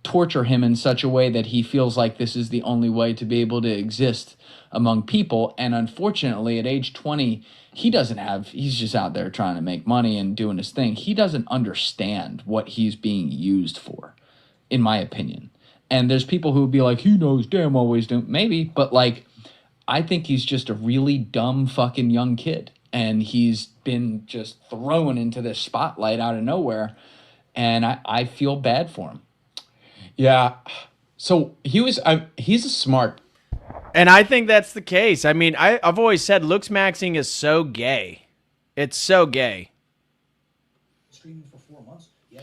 torture him in such a way that he feels like this is the only way to be able to exist among people. And unfortunately, at age 20, he's just out there trying to make money and doing his thing. He doesn't understand what he's being used for, in my opinion. And there's people who would be like, he knows damn well what he's doing. Maybe, but like, I think he's just a really dumb fucking young kid. And he's been just thrown into this spotlight out of nowhere. And I feel bad for him. Yeah. So he's a smart. And I think that's the case. I mean, I've always said looks maxing is so gay. It's so gay. Streaming for 4 months. Yeah.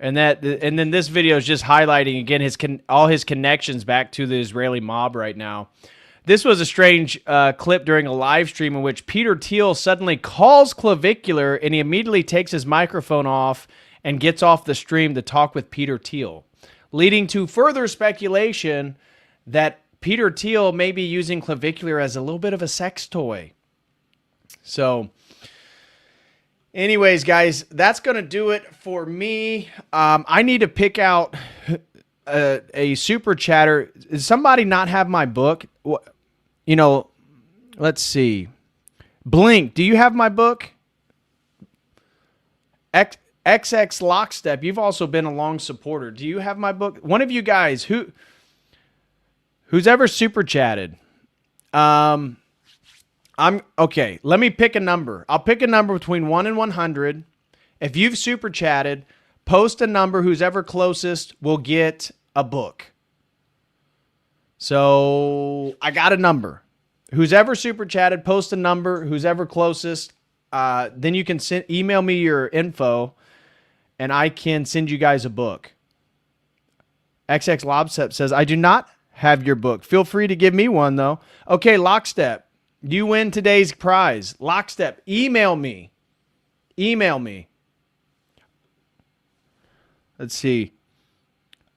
And then this video is just highlighting again all his connections back to the Israeli mob right now. This was a strange clip during a live stream in which Peter Thiel suddenly calls Clavvicular and he immediately takes his microphone off and gets off the stream to talk with Peter Thiel, leading to further speculation that Peter Thiel may be using Clavvicular as a little bit of a sex toy. So, anyways, guys, that's going to do it for me. I need to pick out a super chatter. Does somebody not have my book? You know, let's see. Blink, do you have my book? XX Lockstep, you've also been a long supporter. Do you have my book? One of you guys, who's ever super chatted. I'm okay. Let me pick a number. I'll pick a number between 1 and 100. If you've super chatted, post a number. Who's ever closest will get a book. So I got a number. Who's ever super chatted, post a number. Who's ever closest. Then you can email me your info, and I can send you guys a book. XX Lobstep says, I do not have your book. Feel free to give me one, though. Okay, Lockstep, you win today's prize. Lockstep, email me. Email me. Let's see.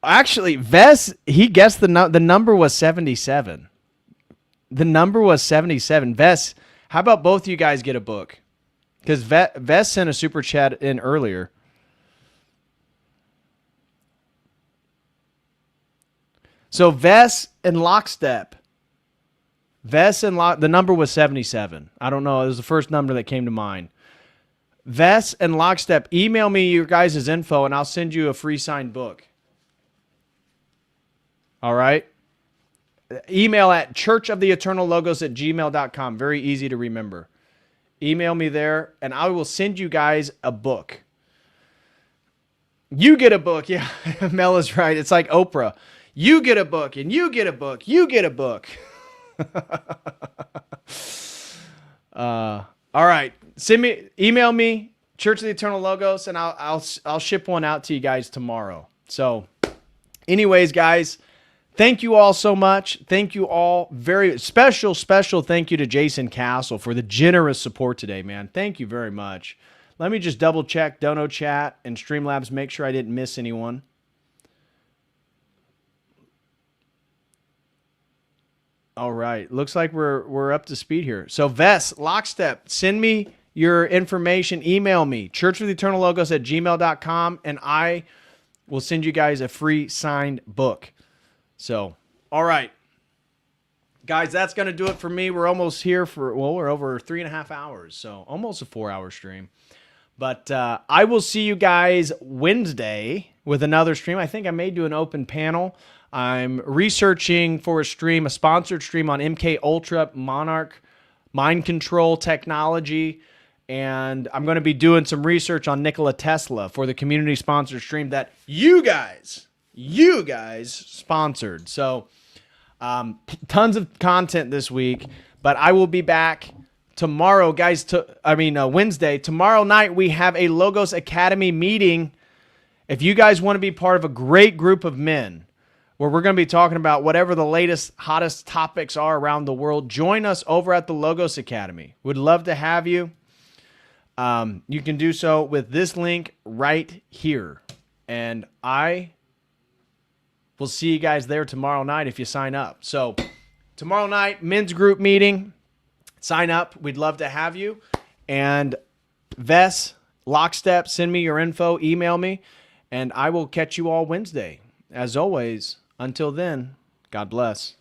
Actually, Ves, he guessed the number was 77. The number was 77. Ves, how about both of you guys get a book? Because Ves sent a super chat in earlier. So Ves and Lockstep. The number was 77. I don't know. It was the first number that came to mind. Ves and Lockstep, email me your guys' info and I'll send you a free signed book. All right? Email at churchoftheeternallogos@gmail.com. Very easy to remember. Email me there, and I will send you guys a book. You get a book. Yeah, Mel is right. It's like Oprah. You get a book, and you get a book. You get a book. All right. Email me, Church of the Eternal Logos, and I'll ship one out to you guys tomorrow. So, anyways, guys, thank you all so much. Thank you all. Very special thank you to Jason Castle for the generous support today, man. Thank you very much. Let me just double check Dono Chat and Streamlabs, make sure I didn't miss anyone. All right. Looks like we're up to speed here. So Ves, Lockstep, send me your information. Email me, churchoftheeternallogos@gmail.com, and I will send you guys a free signed book. So, all right. Guys, that's going to do it for me. We're almost here we're over 3.5 hours, so almost a 4-hour stream. But I will see you guys Wednesday with another stream. I think I may do an open panel. I'm researching for a sponsored stream on MK Ultra, Monarch, mind control technology, and I'm going to be doing some research on Nikola Tesla for the community-sponsored stream that you guys sponsored. So tons of content this week, but I will be back tomorrow, guys. Wednesday. Tomorrow night we have a Logos Academy meeting. If you guys want to be part of a great group of men where we're going to be talking about whatever the latest, hottest topics are around the world, join us over at the Logos Academy. Would love to have you. You can do so with this link right here. And I will see you guys there tomorrow night if you sign up. So tomorrow night, men's group meeting. Sign up. We'd love to have you. And Ves, Lockstep, send me your info. Email me. And I will catch you all Wednesday. As always, until then, God bless.